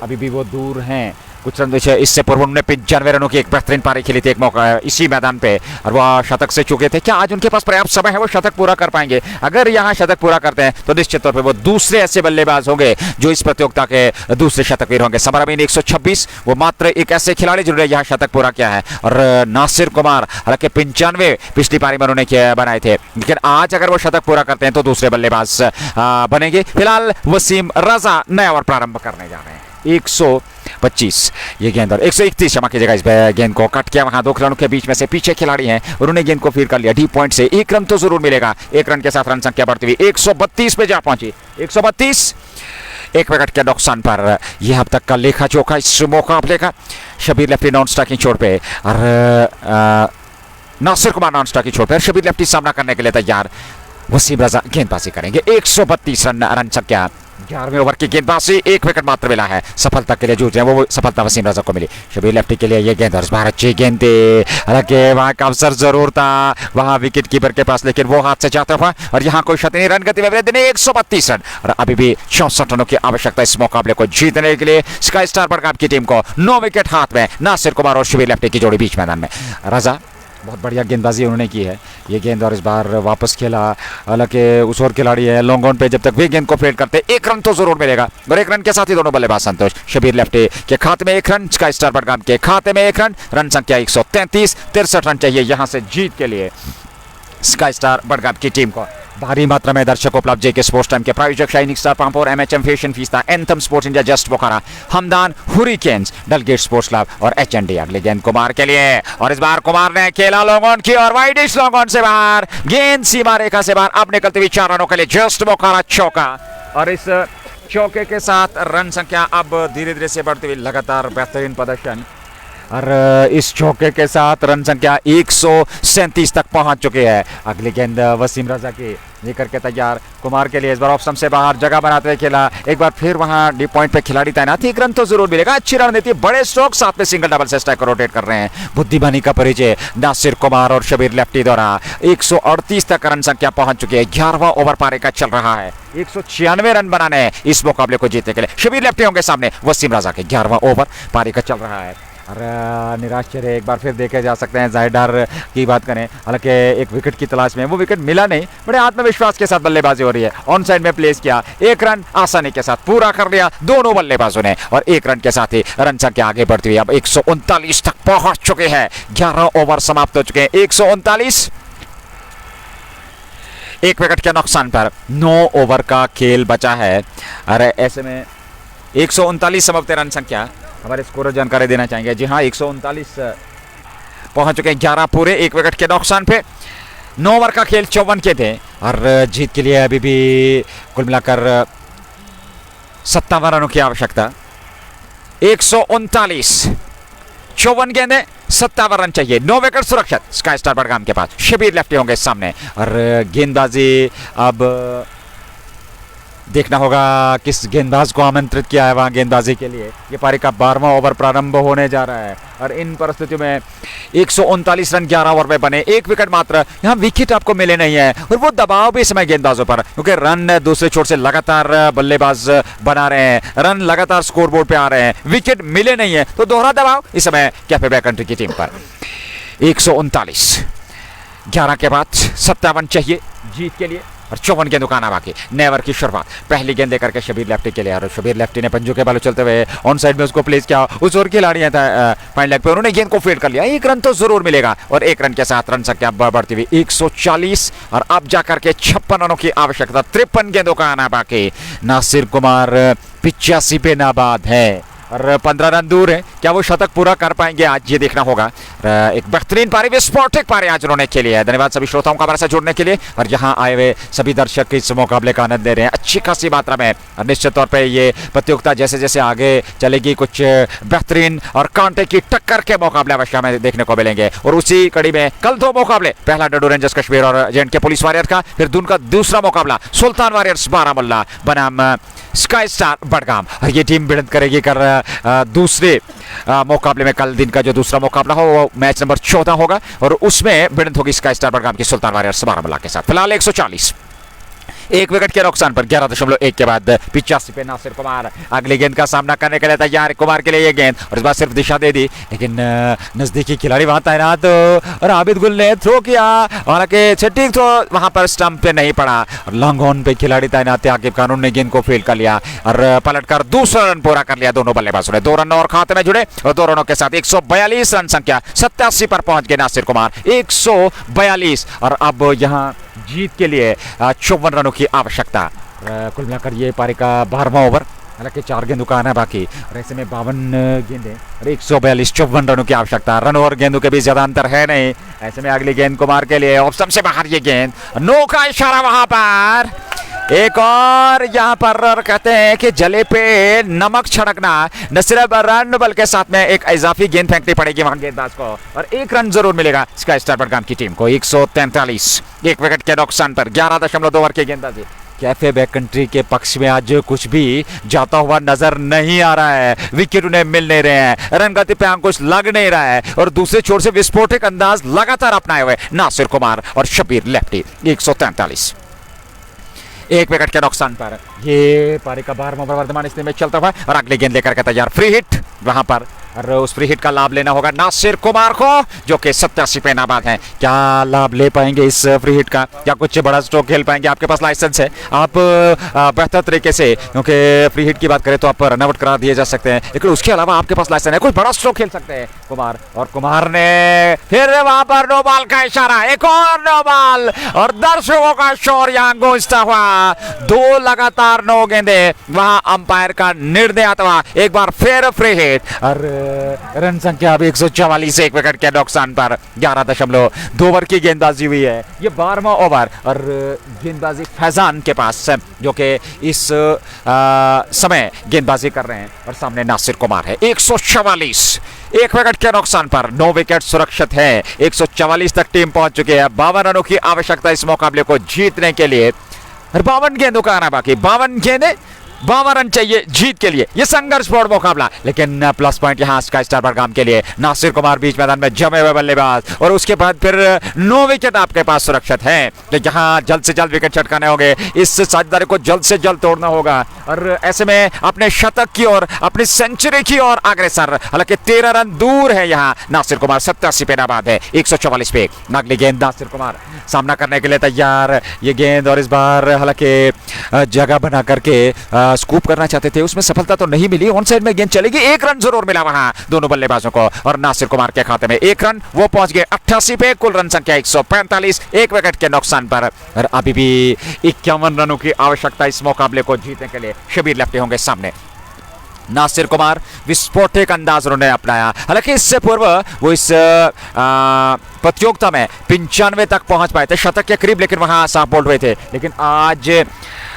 अभी भी वो दूर हैं कुछ रन, इससे पूर्व उन्होंने 95 रनों की एक बेहतरीन पारी खेली थी एक मौका इसी मैदान पे और वह शतक से चुके थे। क्या आज उनके पास पर्याप्त समय है, वो शतक पूरा कर पाएंगे? अगर यहाँ शतक पूरा करते हैं तो निश्चित तौर पे वो दूसरे ऐसे बल्लेबाज होंगे जो इस प्रतियोगिता के दूसरे शतकवीर होंगे। समर अमीन 126, वो मात्र एक ऐसे खिलाड़ी जिन्होंने यहाँ शतक पूरा किया है। और नासिर कुमार हालांकि 95 पिछली पारी में उन्होंने बनाए थे, लेकिन आज अगर वो शतक पूरा करते हैं तो दूसरे बल्लेबाज बनेंगे। फिलहाल वसीम रजा नया ओवर प्रारंभ करने जा रहे हैं। 125 ये गेंद और 131 क्षमा कीजिएगा, इस गेंद को कट किया। वहां 2 खिलाड़ियों के बीच में से पीछे खिलाड़ी हैं, उन्होंने गेंद को फील्ड कर लिया डीप पॉइंट से। 1 रन तो जरूर मिलेगा। 1 रन के साथ रन संख्या बढ़ती हुई 132 पे जा पहुंची। 132 1 विकेट के नुकसान पर यह अब तक का लेखा जोखा इस मुकाबले का। शबीर लेफ्टी नॉन स्ट्राइकिंग छोड़ पे और नासिर कुमार नॉन स्ट्राइकिंग छोड़ पे। शबीर लेफ्टी सामना करने के लिए तैयार। वसीम रजा गेंदबाजी करेंगे। 132 रन संख्या। 11वें ओवर की गेंदबाजी, 1 विकेट मात्र मिला है। सफलता के लिए जूझ रहे हैं, वो सफलता वसीम रजा को मिली। शबीर लेफ्टी के लिए ये गेंद और इस बार अच्छी गेंद थी, हालांकि वहां का अवसर जरूर था वहां विकेट कीपर के पास, लेकिन वो हाथ से जाता हुआ और यहाँ कोई क्षति नहीं। रन गति में वृद्धि नहीं। 132 रन और अभी भी 64 रनों की आवश्यकता इस मुकाबले को जीतने के लिए स्काई स्टार बडगाम की टीम को। 9 विकेट हाथ में। नासिर कुमार और शबीर लेफ्टी की जोड़ी बीच मैदान में। रजा बहुत बढ़िया गेंदबाजी उन्होंने की है। ये गेंद और इस बार वापस खेला, हालांकि उस और खिलाड़ी है लॉन्ग ऑन पे, जब तक वे गेंद को फील्ड करते 1 रन तो जरूर मिलेगा और 1 रन के साथ ही दोनों बल्लेबाज संतोष। शबीर लेफ्टी के खाते में 1 रन, स्काई स्टार बडगाम के खाते में 1 रन। रन संख्या 133। 63 रन चाहिए यहां से जीत के लिए स्काई स्टार बडगाम की टीम को। भारी मात्रा में दर्शक उपलब्ध। जेके स्पोर्ट्स टाइम के प्रायोजक shining star Pampore, MHM fashion fiesta, anthem sports India, just Bokhara, Hamdan, hurricanes, Dalgate sports club और एचएनडी। अगले गेंद कुमार के लिए और इस बार कुमार ने खेला लॉन्ग ऑन की और वाइडिश लॉन्ग ऑन से बाहर। गेंद सीमा रेखा से बाहर। अब निकलती हुई 4 रनों के लिए जस्ट बोकारा चौका और इस चौके के साथ रन संख्या अब धीरे धीरे से बढ़ती हुई। लगातार बेहतरीन प्रदर्शन और इस चौके के साथ रन संख्या 137 तक पहुंच चुके हैं। अगली गेंद वसीम रजा की लेकर के तैयार। कुमार के लिए इस बार ऑफ स्टंप से बाहर जगह बनाते हुए खेला। एक बार फिर वहां डीप पॉइंट पे खिलाड़ी तैनात। 1 रन तो जरूर मिलेगा। अच्छी रणनीति, बड़े स्ट्रोक, साथ में सिंगल डबल से स्ट्राइक को रोटेट कर रहे हैं। बुद्धिमानी का परिचय नासिर कुमार और शबीर लेफ्टी द्वारा। 138 तक रन संख्या पहुंच चुकी है। 11वां ओवर पारी का चल रहा है। 196 रन बनाने इस मुकाबले को जीतने के लिए। शबीर लेफ्टी होंगे सामने वसीम रजा के। 11वां ओवर पारी का चल रहा है और निराश चेहरे एक बार फिर देखे जा सकते हैं। जाहिर की बात करें, हालांकि एक विकेट की तलाश में, वो विकेट मिला नहीं। बड़े आत्मविश्वास के साथ बल्लेबाजी हो रही है। ऑन साइड में प्लेस किया, 1 रन आसानी के साथ पूरा कर लिया दोनों बल्लेबाजों ने और 1 रन के साथ ही रन संख्या आगे बढ़ती हुई अब 139 तक पहुंच चुके हैं। 11 ओवर समाप्त हो चुके हैं। 139, 1 विकेट के नुकसान पर 9 ओवर का खेल बचा है। अरे ऐसे में 139 समझते रन संख्या। हमारे स्कोर जानकारी देना चाहेंगे। जी हाँ, 139 पहुंच चुके हैं। 11 पूरे, 1 विकेट के नुकसान पे। 9 ओवर का खेल 54 के थे और जीत के लिए अभी भी कुल मिलाकर 57 रनों की आवश्यकता। 139, 54 गेंदें, 57 रन चाहिए। 9 विकेट सुरक्षित स्काई स्टार बडगाम के पास। शबीर लेफ्टी होंगे सामने और गेंदबाजी अब देखना होगा किस गेंदबाज को आमंत्रित किया है वहां गेंदबाजी के लिए। ये पारी का 12वां ओवर प्रारंभ होने जा रहा है और इन परिस्थितियों में 139 रन 11 ओवर में बने। 1 विकेट मात्र। यहाँ विकेट आपको मिले नहीं है और वो दबाव भी इस समय गेंदबाजों पर, क्योंकि रन दूसरे छोर से लगातार बल्लेबाज बना रहे हैं। रन लगातार स्कोरबोर्ड पे आ रहे हैं। विकेट मिले नहीं है तो दोहरा दबाव इस समय कैफे बैक कंट्री की टीम पर। 139, 11 के बाद 57 चाहिए जीत के लिए और 54 गेंदों का आना बाकी। नेवर की शुरुआत। पहली गेंद लेकर के शबीर लेफ्टी के लिए और शबीर लेफ्टी ने पंजों के बालों चलते हुए ऑन साइड में उसको प्लेस किया। उस और खिलाड़ी था फाइन लेग पे, उन्होंने गेंद को फील्ड कर लिया। 1 रन तो जरूर मिलेगा और 1 रन के साथ रन संख्या बढ़ती हुई 140 और अब जाकर के 56 रनों की आवश्यकता। 53 गेंदों का आना बाकी। नासिर कुमार 85 पे नाबाद है और 15 रन दूर है। क्या वो शतक पूरा कर पाएंगे आज, ये देखना होगा। एक बेहतरीन पारी, विस्फोटक पारी आज उन्होंने खेली है। धन्यवाद सभी श्रोताओं का हमारे साथ जुड़ने के लिए और यहाँ आए हुए सभी दर्शक इस मुकाबले का आनंद ले रहे हैं अच्छी खासी मात्रा में। और निश्चित तौर पे ये प्रतियोगिता जैसे जैसे आगे चलेगी कुछ बेहतरीन और कांटे की टक्कर के मुकाबले अवश्य हमें देखने को मिलेंगे। और उसी कड़ी में कल 2 मुकाबले, पहला डडू रेंजर्स कश्मीर और जेएंडके पुलिस वॉरियर का, फिर उनका दूसरा मुकाबला सुल्तान वॉरियर्स बारामुल्ला बनाम स्काई स्टार बडगाम। और ये टीम भिड़ंत करेगी कर दूसरे मुकाबले में, कल दिन का जो दूसरा मुकाबला हो वो मैच नंबर 14 होगा और उसमें भिड़ंत होगी स्काई स्टार बडगाम की सुल्तान वॉरियर्स बारामूला के साथ। फिलहाल 140 एक विकेट के नुकसान पर 11.1 के बाद 85 पे नासिर कुमार अगली गेंद का सामना करने के लिए तैयार। कुमार के लिए ये गेंद और इस बार सिर्फ दिशा दे दी, लेकिन नजदीकी खिलाड़ी वहां तैनात और आबिद गुल ने थ्रो किया, हालांकि छठी थ्रो वहां पर स्टंप पे नहीं पड़ा और लॉन्ग ऑन पे खिलाड़ी तैनात थे। आकिब खान ने गेंद को फील कर लिया और पलटकर दूसरा रन पूरा कर लिया दोनों बल्लेबाजों ने। 2 रन और खाते में जुड़े और 2 रनों के साथ 142 रन संख्या 87 पर पहुंच गए नासिर कुमार, 142 और अब यहां जीत के लिए 54 रनों की आवश्यकता। कुल मिलाकर ये पारी का 12वां ओवर, हालांकि 4 गेंदों का आना बाकी और ऐसे में 52 गेंदें और 142 54 रनों की आवश्यकता। रन और गेंदों के बीच ज्यादा अंतर है नहीं। ऐसे में अगली गेंद कुमार के लिए ऑप्शन से बाहर ये गेंद, नो का इशारा वहां पर। एक और यहाँ पर कहते हैं कि जले पे नमक छिड़कना, न सिर्फ रन बल्कि साथ में एक इजाफी गेंद फेंकनी पड़ेगी वहां गेंदबाज को और 1 रन जरूर मिलेगा स्काई स्टार बडगाम की टीम को। 143 एक विकेट के नुकसान पर 11.2 ओवर की गेंदबाजी। कैफे बैक कंट्री के पक्ष में आज कुछ भी जाता हुआ नजर नहीं आ रहा है, विकेट उन्हें मिल नहीं रहे हैं, रन गति पे अंकुश लग नहीं रहा है और दूसरे छोर से विस्फोटक अंदाज लगातार अपनाए हुए नासिर कुमार और शबीर लेफ्टी। 143 एक विकेट के नुकसान पर ये पारी का 12वां ओवर वर्तमान स्थिति में चलता हुआ और अगली गेंद लेकर के तैयार। फ्री हिट वहां पर और उस फ्री हिट का लाभ लेना होगा नासिर कुमार को जो कि 87 पे नाबाद हैं। क्या लाभ ले पाएंगे इस फ्री हिट का, या कुछ बड़ा स्ट्रोक खेल पाएंगे? आपके पास लाइसेंस है, आप बेहतर तरीके से, क्योंकि फ्री हिट की बात करें तो आप रन आउट करा दिए जा सकते हैं, लेकिन उसके अलावा आपके पास लाइसेंस है, कोई बड़ा स्ट्रोक खेल सकते हैं कुमार। और कुमार ने फिर वहां पर नो बॉल का इशारा, एक और नो बॉल और दर्शकों का शोर यहां गूंजता हुआ। 2 लगातार 9 गेंदे, वहां अंपायर का निर्णय आता हुआ। एक बार फिर फ्री हिट और रन संख्या अब 144 एक विकेट के नुकसान पर 11.2 ओवर की गेंदबाजी हुई है। ये 12वां ओवर और गेंदबाजी फैजान के पास जो कि इस समय गेंदबाजी कर रहे हैं और सामने नासिर कुमार है। 144 एक विकेट के नुकसान पर 9 विकेट सुरक्षित है। 144 तक टीम पहुंच चुकी है। 52 रनों की आवश्यकता इस मुकाबले को जीतने के लिए और 52 गेंदों का आना बाकी। 52 गेंदें 52 रन चाहिए जीत के लिए। ये संघर्षपूर्ण मुकाबला, लेकिन प्लस पॉइंट यहाँ स्काई स्टार बडगाम के लिए। नासिर कुमार बीच मैदान में जमे हुए बल्लेबाज और उसके बाद फिर 9 विकेट आपके पास सुरक्षित हैं, तो यहाँ जल्द से जल्द विकेट छटकाने होंगे। इस साझेदारी को जल्द से जल्द तोड़ना होगा और ऐसे में अपने शतक की ओर, अपनी सेंचुरी की ओर अग्रसर। हालांकि 13 रन दूर है यहाँ नासिर कुमार, 87 पे नाबाद है। 144 पे अगली गेंद नासिर कुमार सामना करने के लिए तैयार। ये गेंद और इस बार हालांकि जगह बना करके स्कूप करना चाहते थे, उसमें सफलता तो नहीं मिली। ऑन साइड में गेंद चलेगी, 1 रन जरूर मिला वहां दोनों बल्लेबाजों को और नासिर कुमार के खाते में 1 रन। वो पहुंच गए 88 पे। कुल रन संख्या 145 एक विकेट के नुकसान पर और अभी भी 51 रनों की आवश्यकता इस मुकाबले को जीतने के लिए। शबीर लेफ्टी होंगे सामने। नासिर कुमार विस्फोटक अंदाज उन्होंने अपनाया, हालांकि इससे पूर्व वो इस प्रतियोगिता में 95 तक पहुंच पाए थे, शतक के करीब, लेकिन वहां साफ बोल्ड हुए थे। लेकिन आज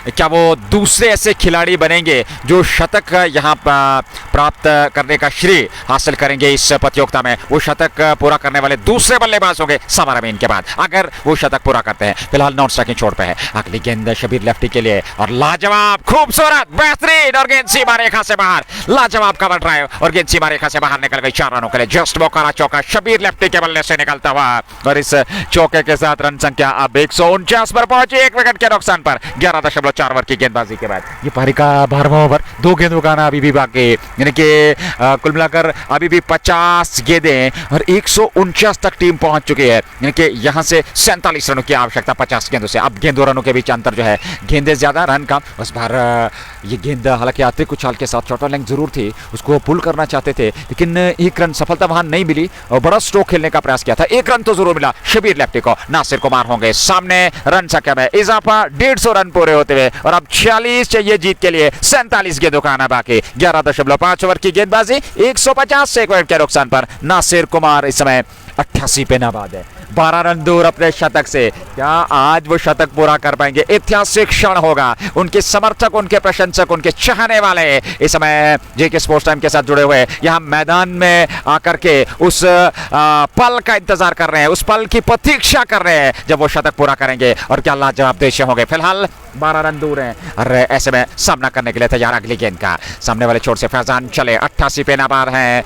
क्या वो दूसरे ऐसे खिलाड़ी बनेंगे जो शतक यहां प्राप्त करने का श्रेय हासिल करेंगे इस प्रतियोगिता में? वो शतक पूरा करने वाले दूसरे बल्लेबाज होंगे समर अमीन के बाद, अगर वो शतक पूरा करते हैं। फिलहाल नॉन स्ट्राइकिंग छोड़ पे है। अगली गेंद शबीर लेफ्टी के लिए और लाजवाब, खूबसूरत, बेहतरीन और गेंद सीमा रेखा से बाहर। लाजवाब कवर ड्राइव और गेंद सीमा रेखा से बाहर निकल गई। 4 रनों के लिए जस्ट बोकारा चौका शबीर लेफ्टी के बल्ले से निकलता हुआ और इस चौके के साथ रन संख्या अब 149 पर पहुंची एक विकेट के नुकसान पर 11.4 ओवर की गेंदबाजी के बाद। ये पारी का 12वां ओवर, 2 गेंदों का आना अभी भी बाकी, यानी कि कुल मिलाकर अभी भी 50 गेंदें और 149 तक टीम पहुंच चुकी है, यानी कि यहां से 47 रनों की आवश्यकता 50 गेंदों से। अब गेंदों रनों के बीच अंतर जो है, गेंदें ज्यादा रन कम। उस बार ये गेंद हालांकि अतिरिक्त उछाल के साथ चौथा लेंथ जरूर थी, उसको पुल करना चाहते थे, लेकिन 1 रन सफलता वहां नहीं मिली और बड़ा स्ट्रोक खेलने का प्रयास किया था। 1 रन तो जरूर मिला शबीर लेफ्टी को। नासिर कुमार होंगे सामने। रन संख्या में इजाफा, 150 रन पूरे होते हुए और अब 46 चाहिए जीत के लिए। 47 गेंदों का आना बाकी। 11.5 ओवर की गेंदबाजी, 150 से 1 विकेट के नुकसान पर नासिर कुमार इस समय 88 पे नाबाद है, 12 रन दूर अपने शतक से। क्या आज वो शतक पूरा कर पाएंगे? ऐतिहासिक क्षण होगा। उनके समर्थक, उनके प्रशंसक, उनके चाहने वाले इस समय जेके स्पोर्ट्स टाइम के साथ जुड़े हुए यहाँ मैदान में आकर के उस पल का इंतजार कर रहे हैं, उस पल की प्रतीक्षा कर रहे हैं जब वो शतक पूरा करेंगे और क्या लाजवाब दृश्य होंगे। फिलहाल 12 रन दूर हैं और ऐसे में सामना करने के लिए तैयार अगली गेंद का। सामने वाले छोर से फैजान चले, 88 पे नाबाद है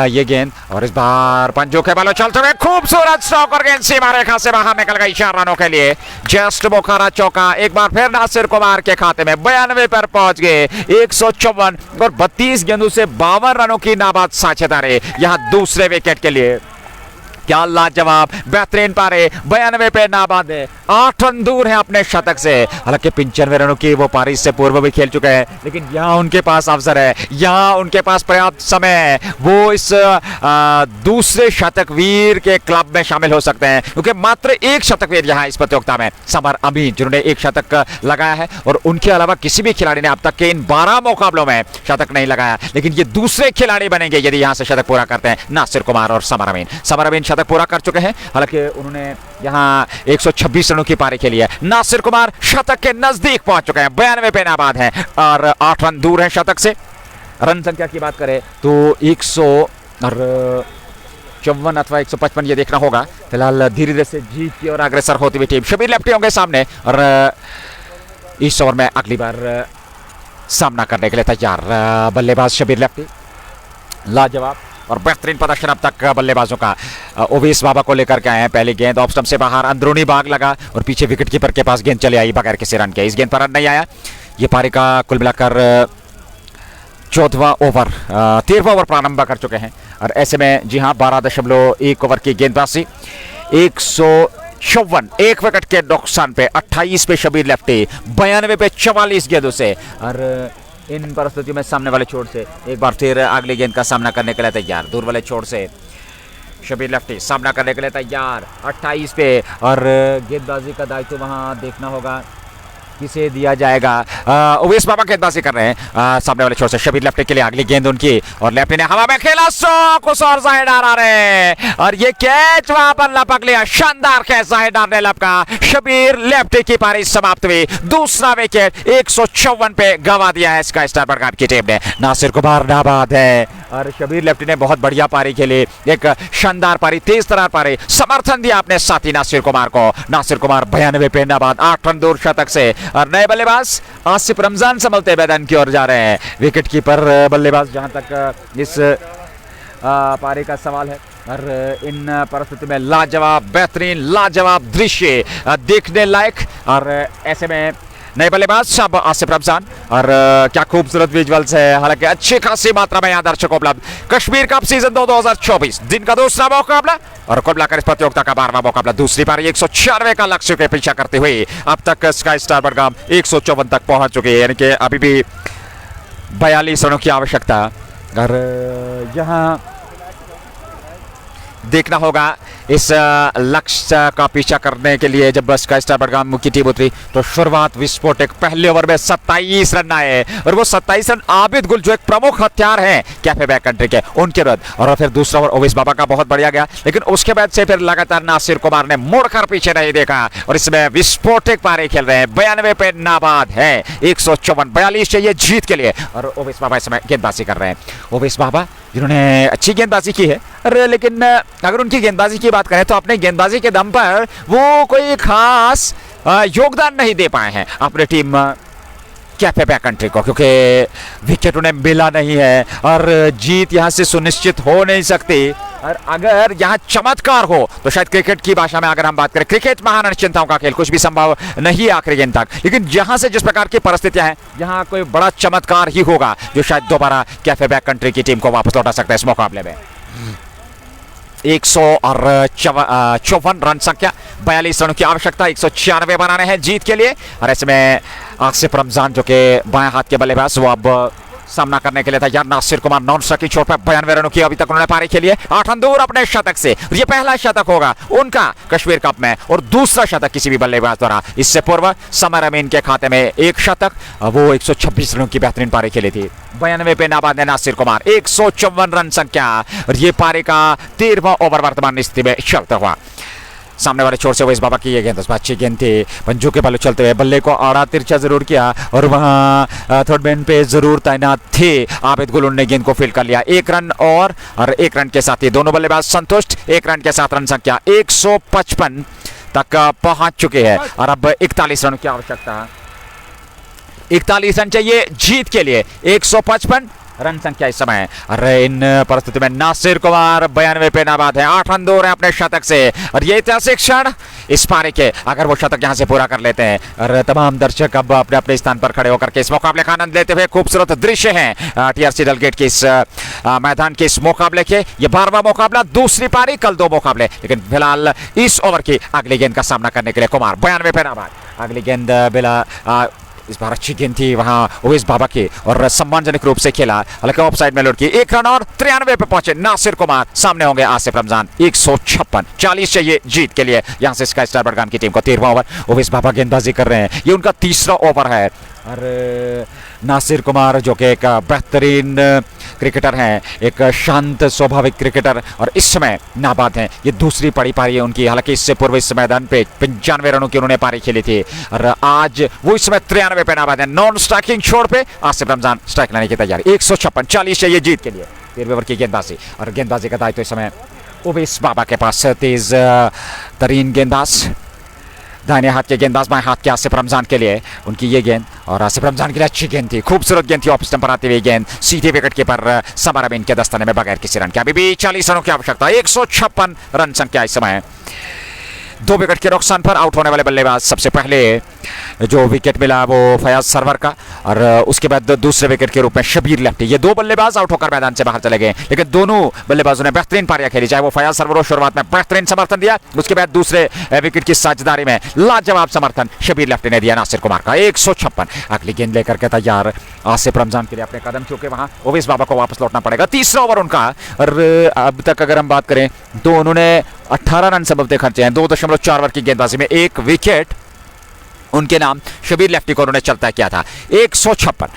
ये गेंद और इस बार पंजों के बालों चलते हुए खूबसूरत स्ट्रोक और गेंद सीमा रेखा से बाहर निकल गई 4 रनों के लिए। जस्ट बोखारा चौका एक बार फिर नासिर कुमार के खाते में 92 पर पहुंच गए। 154 और 32 गेंदों से 52 रनों की नाबाद साझेदारी यहां दूसरे विकेट के लिए। क्या लाजवाब बेहतरीन पारी, 92 पे नाबाद है, 8 रन दूर है अपने शतक से। हालांकि 95 रनों की वो पारी से पूर्व भी खेल चुके हैं, लेकिन यहाँ उनके पास अवसर है, यहाँ उनके पास पर्याप्त समय है। वो इस दूसरे शतक वीर के क्लब में शामिल हो सकते हैं क्योंकि मात्र एक शतक वीर यहाँ इस प्रतियोगिता में समर अमीन जिन्होंने एक शतक लगाया है और उनके अलावा किसी भी खिलाड़ी ने अब तक के इन 12 मुकाबलों में शतक नहीं लगाया। लेकिन ये दूसरे खिलाड़ी बनेंगे यदि यहाँ से शतक पूरा करते हैं नासिर कुमार और समर अमीन। समर अमीन शतक पूरा कर चुके हैं, हालांकि उन्होंने यहां 126 रनों की पारी खेली है। नासिर कुमार शतक के नजदीक पहुंच चुके हैं, 92 पे नाबाद हैं और 8 रन दूर हैं शतक से। रन संख्या की बात करें तो 154 अथवा 155 ये देखना होगा। फिलहाल धीरे धीरे से जीत की ओर अग्रसर होती हुई टीम। शबीर लेफ्टी होंगे सामने और इस ओवर में अगली बार सामना करने के लिए तैयार बल्लेबाज शबीर लेफ्टी। लाजवाब और बेहतरीन प्रदर्शन अब तक बल्लेबाजों का। ओवेस बाबा को लेकर के आए हैं। पहली गेंद ऑफ स्टंप से बाहर, अंदरूनी भाग लगा और पीछे विकेट कीपर के पास गेंद चली आई बगैर किसी रन के। इस गेंद पर रन नहीं आया। ये पारी का कुल मिलाकर 14वां ओवर 13वां ओवर प्रारंभ कर चुके हैं और ऐसे में जी हाँ 12.1 ओवर की गेंदबाजी, 154 एक विकेट के नुकसान पे, 28 पे शबीर लेफ्टी, 92 पे 44 गेंदों से। और इन परिस्थितियों में सामने वाले छोर से एक बार फिर अगली गेंद का सामना करने के लिए तैयार। दूर वाले छोर से शबीर लेफ्टी सामना करने के लिए तैयार 28 पे और गेंदबाजी का दायित्व वहां देखना होगा किसे दिया जाएगा। ओवेस बाबा गेंदबाजी कर रहे हैं सामने वाले छोर से। शबीर लेफ्टी के लिए अगली गेंद उनकी और लेफ्टी ने हवा में खेला, कुछ और जाहिदार आ रहे और ये कैच वहां पर लपक लिया। शानदार कैच जाहिदार ने लपका। शबीर लेफ्टी की पारी समाप्त हुई। दूसरा विकेट 154 पे गंवा दिया है स्काई स्टार बडगाम की टीम ने। नासिर कुमार नाबाद है और शबीर लेफ्टी ने बहुत बढ़िया पारी खेली, एक शानदार पारी, तेज तरार पारी। समर्थन दिया अपने साथी नासिर कुमार को। नासिर कुमार 92 पे नाबाद, 8 रन दूर शतक से। और नए बल्लेबाज आसिफ रमजान संभलते मैदान की ओर जा रहे हैं। विकेट कीपर बल्लेबाज जहां तक इस पारी का सवाल है। और इन परिस्थितियों में लाजवाब बेहतरीन लाजवाब दृश्य देखने लायक। और ऐसे में नए बल्लेबाज अब आसिफ रमजान और क्या खूबसूरत विजुअल्स है। हालांकि अच्छी खासी मात्रा में यहाँ दर्शक उपलब्ध। कश्मीर कप सीजन 2024 दिन का दूसरा मुकाबला और कुल मिलाकर इस प्रतियोगिता का 12वां मुकाबला। दूसरी पारी 196 का लक्ष्य के पीछा करते हुए अब तक स्काई स्टार बडगाम 154 तक पहुंच चुकी है, यानी कि अभी भी 42 रनों की आवश्यकता। और यहाँ देखना होगा इस लक्ष्य का पीछा करने के लिए जब स्काई स्टार बडगाम की टीम उतरी तो शुरुआत विस्फोटक। पहले ओवर में 27 रन आए और वो 27 रन आबिद गुल जो एक प्रमुख हथियार हैं कैफे बैक कंट्री के, उनके विरुद्ध। और फिर दूसरा ओवर ओवेस बाबा का बहुत बढ़िया गया, लेकिन उसके बाद से फिर लगातार नासिर कुमार ने मुड़कर पीछे नहीं देखा और इसमें विस्फोटक पारी खेल रहे हैं। 92 पे नाबाद है, 154 42 चाहिए जीत के लिए और ओवेस बाबा इसमें गेंदबाजी कर रहे हैं। ओवेस बाबा जिन्होंने अच्छी गेंदबाजी की है, लेकिन अगर उनकी गेंदबाजी की बात करें तो अपने गेंदबाजी के दम पर वो कोई खास योगदान नहीं दे पाए हैं अपने टीम कैफे बैक कंट्री को, क्योंकि विकेट उन्हें मिला नहीं है और जीत यहां से सुनिश्चित हो नहीं सकती। और अगर यहाँ चमत्कार हो तो शायद क्रिकेट की भाषा में अगर हम बात करें, क्रिकेट महान अनिश्चितताओं का खेल, कुछ भी संभव नहीं आखिरी गेंद तक। लेकिन जहां से जिस प्रकार की परिस्थितियां हैं, यहाँ कोई बड़ा चमत्कार ही होगा जो शायद दोबारा कैफे बैक कंट्री की टीम को वापस लौटा सकता है इस मुकाबले में। 154 रन संख्या, 42 रनों की आवश्यकता, 196 बनाने हैं जीत के लिए। और ऐसे में आसिफ रमजान जो कि बाएं हाथ के बल्लेबाज वो अब सामना करने के लिए तैयार नासिर कुमार नॉन स्ट्राइकिंग छोर पर 92 रनों की अभी तक उन्होंने पारी खेली है, 8 रन दूर अपने शतक से। ये पहला शतक होगा उनका कश्मीर कप में और दूसरा शतक किसी भी बल्लेबाज द्वारा। इससे पूर्व समर अमीन के खाते में एक शतक, वो 126 रनों की बेहतरीन पारी खेली थी। 92 पे नाबाद है नासिर कुमार, 154 रन संख्या और ये पारी का 13वां ओवर वर्तमान स्थिति में चलता हुआ। सामने वाले छोर से उवैस बाबा की ये गेंद अच्छी गेंद थी, पंजू के बल्ले चलते हुए बल्ले को आड़ा तिरछा जरूर किया और वहां थर्ड मैन पे जरूर तैनात थे आबिद गुल ने गेंद को फील्ड कर लिया। 1 रन और 1 रन के साथ ही दोनों बल्लेबाज संतुष्ट। 1 रन के साथ रन संख्या 155 तक पहुंच चुके हैं और अब 41 रनों की आवश्यकता। 41 रन चाहिए जीत के लिए, 155 रन संख्या इस समय। अरे इन परिस्थिति में नासिर कुमार 92 पे नाबाद है, 8 रन दूर है अपने शतक से और ये ऐतिहासिक क्षण इस पारी के, अगर वो शतक यहां से पूरा कर लेते हैं और तमाम दर्शक अब अपने अपने स्थान पर खड़े होकर के इस मुकाबले का आनंद लेते हुए खूबसूरत दृश्य हैं टीआरसी डलगेट के इस मैदान के इस मुकाबले के। ये 12वां मुकाबला, दूसरी पारी, कल 2 मुकाबले, लेकिन फिलहाल इस ओवर की अगली गेंद का सामना करने के लिए कुमार 92 पे नाबाद। अगली गेंद बिला इस बार अच्छी गेंद थी वहां उवैस बाबा की और सम्मानजनक रूप से खेला, हालांकि ऑफ साइड में लौट की। 1 रन और 93 पे पहुंचे नासिर कुमार, सामने होंगे आसिफ रमजान। 156 40 चाहिए जीत के लिए यहां से स्काई स्टार बडगाम की टीम को। 13वां ओवर, उवैस बाबा गेंदबाजी कर रहे हैं, ये उनका तीसरा ओवर है और नासिर कुमार जो कि एक बेहतरीन क्रिकेटर हैं, एक शांत स्वाभाविक क्रिकेटर और इस समय नाबाद हैं। ये दूसरी पड़ी पारी है उनकी, हालांकि इससे पूर्व इस मैदान पे 95 रनों की उन्होंने पारी खेली थी और आज वो इस समय 93 पे नाबाद है। नॉन स्ट्राइकिंग छोड़ पे आसिफ रमजान स्ट्राइक लेने की तैयारी। 156 40 चाहिए जीत के लिए। 13वें ओवर की गेंदबाजी और गेंदबाजी का दायित्व इस समय उवैस बाबा के पास। तेज तरीन गेंदबाज, दाहिने हाथ के गेंदबाज बाएं हाथ के आसिफ रमजान के लिए उनकी ये गेंद और आसिफ रमजान के लिए अच्छी गेंद थी, खूबसूरत गेंद थी। ऑफ स्टंप पर आती हुई गेंद सीधे विकेट कीपर समर अमीन के दस्ताने में बगैर किसी रन के। अभी भी 40 रनों की आवश्यकता। 156 रन संख्या इस समय। 2 विकेट के नुकसान पर आउट होने वाले बल्लेबाज, सबसे पहले जो विकेट मिला वो फयाज सरवर का और उसके बाद दूसरे विकेट के रूप में शबीर लेफ्टी। ये 2 बल्लेबाज आउट होकर मैदान से बाहर चले गए, लेकिन दोनों बल्लेबाजों ने बेहतरीन पारियां खेली। चाहे वो फयाज सरवर शुरुआत में बेहतरीन समर्थन दिया, उसके बाद दूसरे विकेट की साझेदारी में लाजवाब समर्थन शबीर लेफ्टी ने दिया नासिर कुमार का। 156 अगली गेंद लेकर के तैयार आसिफ रमजान के लिए अपने कदम चूके वहां उवैस बाबा को वापस लौटना पड़ेगा। तीसरा ओवर उनका और अब तक अगर हम बात करें तो उन्होंने 18 रन संभवतः खर्चे हैं। 2.4 ओवर की गेंदबाजी में 1 विकेट उनके नाम शबीर लेफ्टी को उन्होंने चलता किया था। 156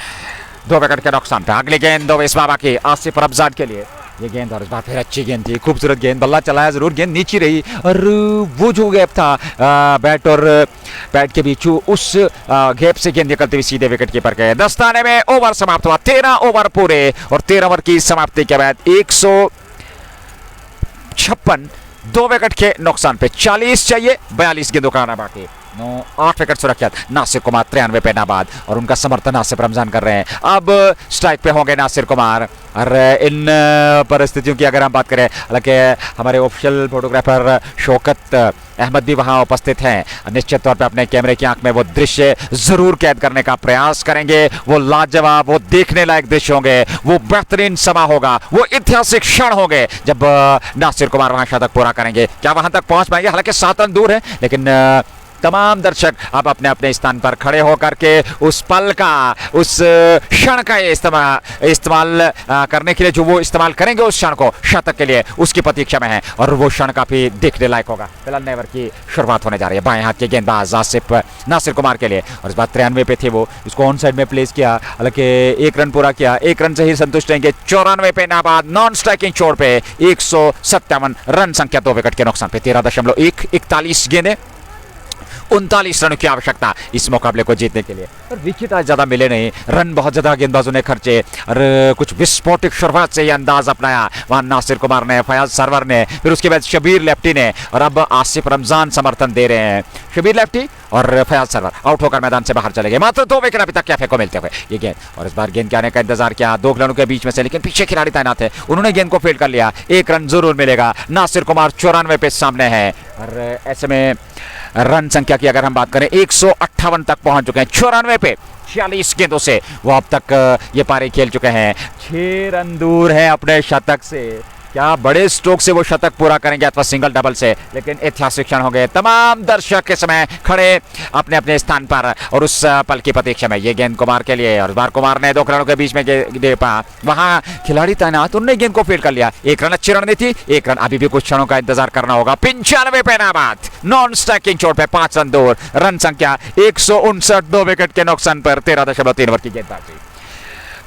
2 विकेट के नुकसान पे अगली गेंद उवैस बाबा की आसिफ रमजान के लिए। ये गेंद और इस बार फिर अच्छी गेंद थी, खूबसूरत गेंद, बल्ला चलाया जरूर, गेंद नीचे रही और वो जो गैप था बैट और पैड के बीच, उस गैप से गेंद निकलती हुई सीधे विकेट कीपर के दस्ताने में। ओवर समाप्त हुआ, 13 ओवर पूरे और 13 ओवर की समाप्ति के बाद 156 2 विकेट के नुकसान पे 40 चाहिए, 42 गेंदों का आना बाकी। 8 विकेट सुरक्षित। नासिर कुमार 93 पे नाबाद और उनका समर्थन आसिफ रमजान कर रहे हैं। अब स्ट्राइक पे होंगे नासिर कुमार और इन परिस्थितियों की अगर हम बात करें, हालांकि हमारे ऑफिशियल फोटोग्राफर शौकत अहमद भी वहां उपस्थित हैं, निश्चित तौर पे अपने कैमरे की आंख में वो दृश्य जरूर कैद करने का प्रयास करेंगे। वो लाजवाब, वो देखने लायक दृश्य होंगे, वो बेहतरीन समा होगा, वो ऐतिहासिक क्षण होंगे जब नासिर कुमार वहां शतक पूरा करेंगे। क्या वहां तक पहुंच पाएंगे? हालांकि 7 रन दूर है, लेकिन तमाम दर्शक अब अपने अपने स्थान पर खड़े होकर के उस पल का, उस क्षण का इस्तेमाल करने के लिए, जो वो इस्तेमाल करेंगे उस क्षण को शतक के लिए, उसकी प्रतीक्षा में है और वो क्षण काफी देखने लायक होगा। फिलहाल नेवर की शुरुआत होने जा रही है। बाएं हाथ के गेंदबाज आसिफ नासिर कुमार के लिए और इस बार 93 पे थे वो, इसको ऑन साइड में प्लेस किया, हालांकि 1 रन पूरा किया, 1 रन से ही संतुष्ट रहेंगे। 94 पे नाबाद नॉन स्ट्राइकिंग छोड़ पे 157 रन संख्या, 2 विकेट के नुकसान पे 13.1 41 गेंदें, 39 रनों की आवश्यकता इस मुकाबले को जीतने के लिए। और विकेट आज ज्यादा मिले नहीं, रन बहुत ज्यादा गेंदबाजों ने खर्चे और कुछ विस्फोटक शुरुआत से ही अंदाज अपनाया वहां नासिर कुमार ने, फयाज सरवर ने, फिर उसके बाद शबीर लेफ्टी ने और अब आसिफ रमजान समर्थन दे रहे हैं। शबीर लेफ्टी और फयाज सरवर आउट होकर मैदान से बाहर चले गए। मात्र 2 विकेट अभी तक कैफे को मिलते हुए। ये गेंद और इस बार गेंद के आने का इंतजार किया 2 खिलाड़ियों के बीच में से, लेकिन पीछे खिलाड़ी तैनात है, उन्होंने गेंद को फील्ड कर लिया। 1 रन जरूर मिलेगा। नासिर कुमार 94 पे सामने है और ऐसे में रन संख्या की अगर हम बात करें 158 तक पहुंच चुके हैं। 94 पे 46 गेंदों से वो अब तक ये पारी खेल चुके हैं। 6 रन दूर है अपने शतक से क्या बड़े स्ट्रोक से वो शतक पूरा करेंगे अथवा सिंगल डबल से, लेकिन ऐतिहासिक क्षण हो गए। तमाम दर्शक के समय खड़े अपने अपने स्थान पर और उस पल की प्रतीक्षा में। ये गेंद कुमार के लिए और इस बार कुमार ने 2 खिलाड़ियों के बीच में दे पा, वहां खिलाड़ी तैनात, उन्होंने गेंद को फील्ड कर लिया। 1 रन अच्छी रणनीति, 1 रन अभी भी कुछ क्षणों का इंतजार करना होगा। 95 पे नाबाद, नॉन स्ट्राइकिंग चोट पे 5 रन दूर, रन संख्या 159, 2 विकेट के नुकसान पर 13.3 ओवर की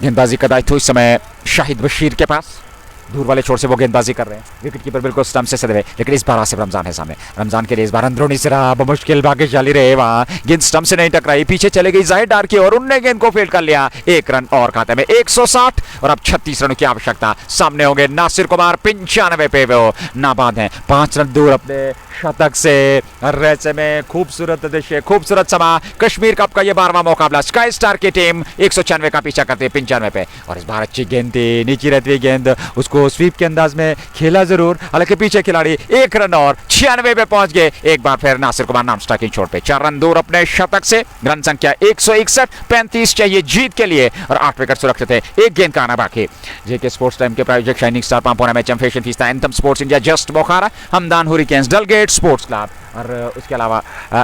गेंदबाजी का दायित्व इस समय शाहिद बशीर के पास। दूर वाले छोर से वो गेंदबाजी कर रहे हैं, विकेट कीपर बिल्कुल स्टंप से सदे हुए, लेकिन इस बार आसिफ रमजान है सामने। रमजान के लिए इस बार अंदरूनी सिरा मुश्किल भाग्यशाली रहे, वहां गेंद स्टंप से नहीं टकराई, पीछे चले गई जाहिर डार की और उनने गेंद को फील्ड कर लिया। 1 रन और खाते में 160 और अब 36 रनों की आवश्यकता। सामने होंगे नासिर कुमार, 95 पे वो नाबाद हैं, 5 रन दूर अपने शतक से। ऐसे में खूबसूरत दृश्य, खूबसूरत समा। कश्मीर कप का ये 12वां मुकाबला, स्काई स्टार की टीम 196 का पीछा करती है 95 पे, और इस बार अच्छी गेंद थी, नीचे रहती हुई गेंद, उसको स्वीप के अंदाज में खेला जरूर, हालांकि पीछे खिलाड़ी 1 रन और 96 पे पहुंच गए। एक बार फिर नासिर कुमार नॉन स्ट्राइकिंग छोड़ पे, 4 रन दूर अपने शतक से। रन संख्या 161, 35 चाहिए जीत के लिए और 8 विकेट सुरक्षित है, 1 गेंद का आना बाकी। जेके स्पोर्ट्स टाइम के प्रायोजक शाइनिंग स्टार पांपोना में championship fiesta, anthem sports India, just Bokhara, Hamdan hurricanes, Dalgate sports club और उसके अलावा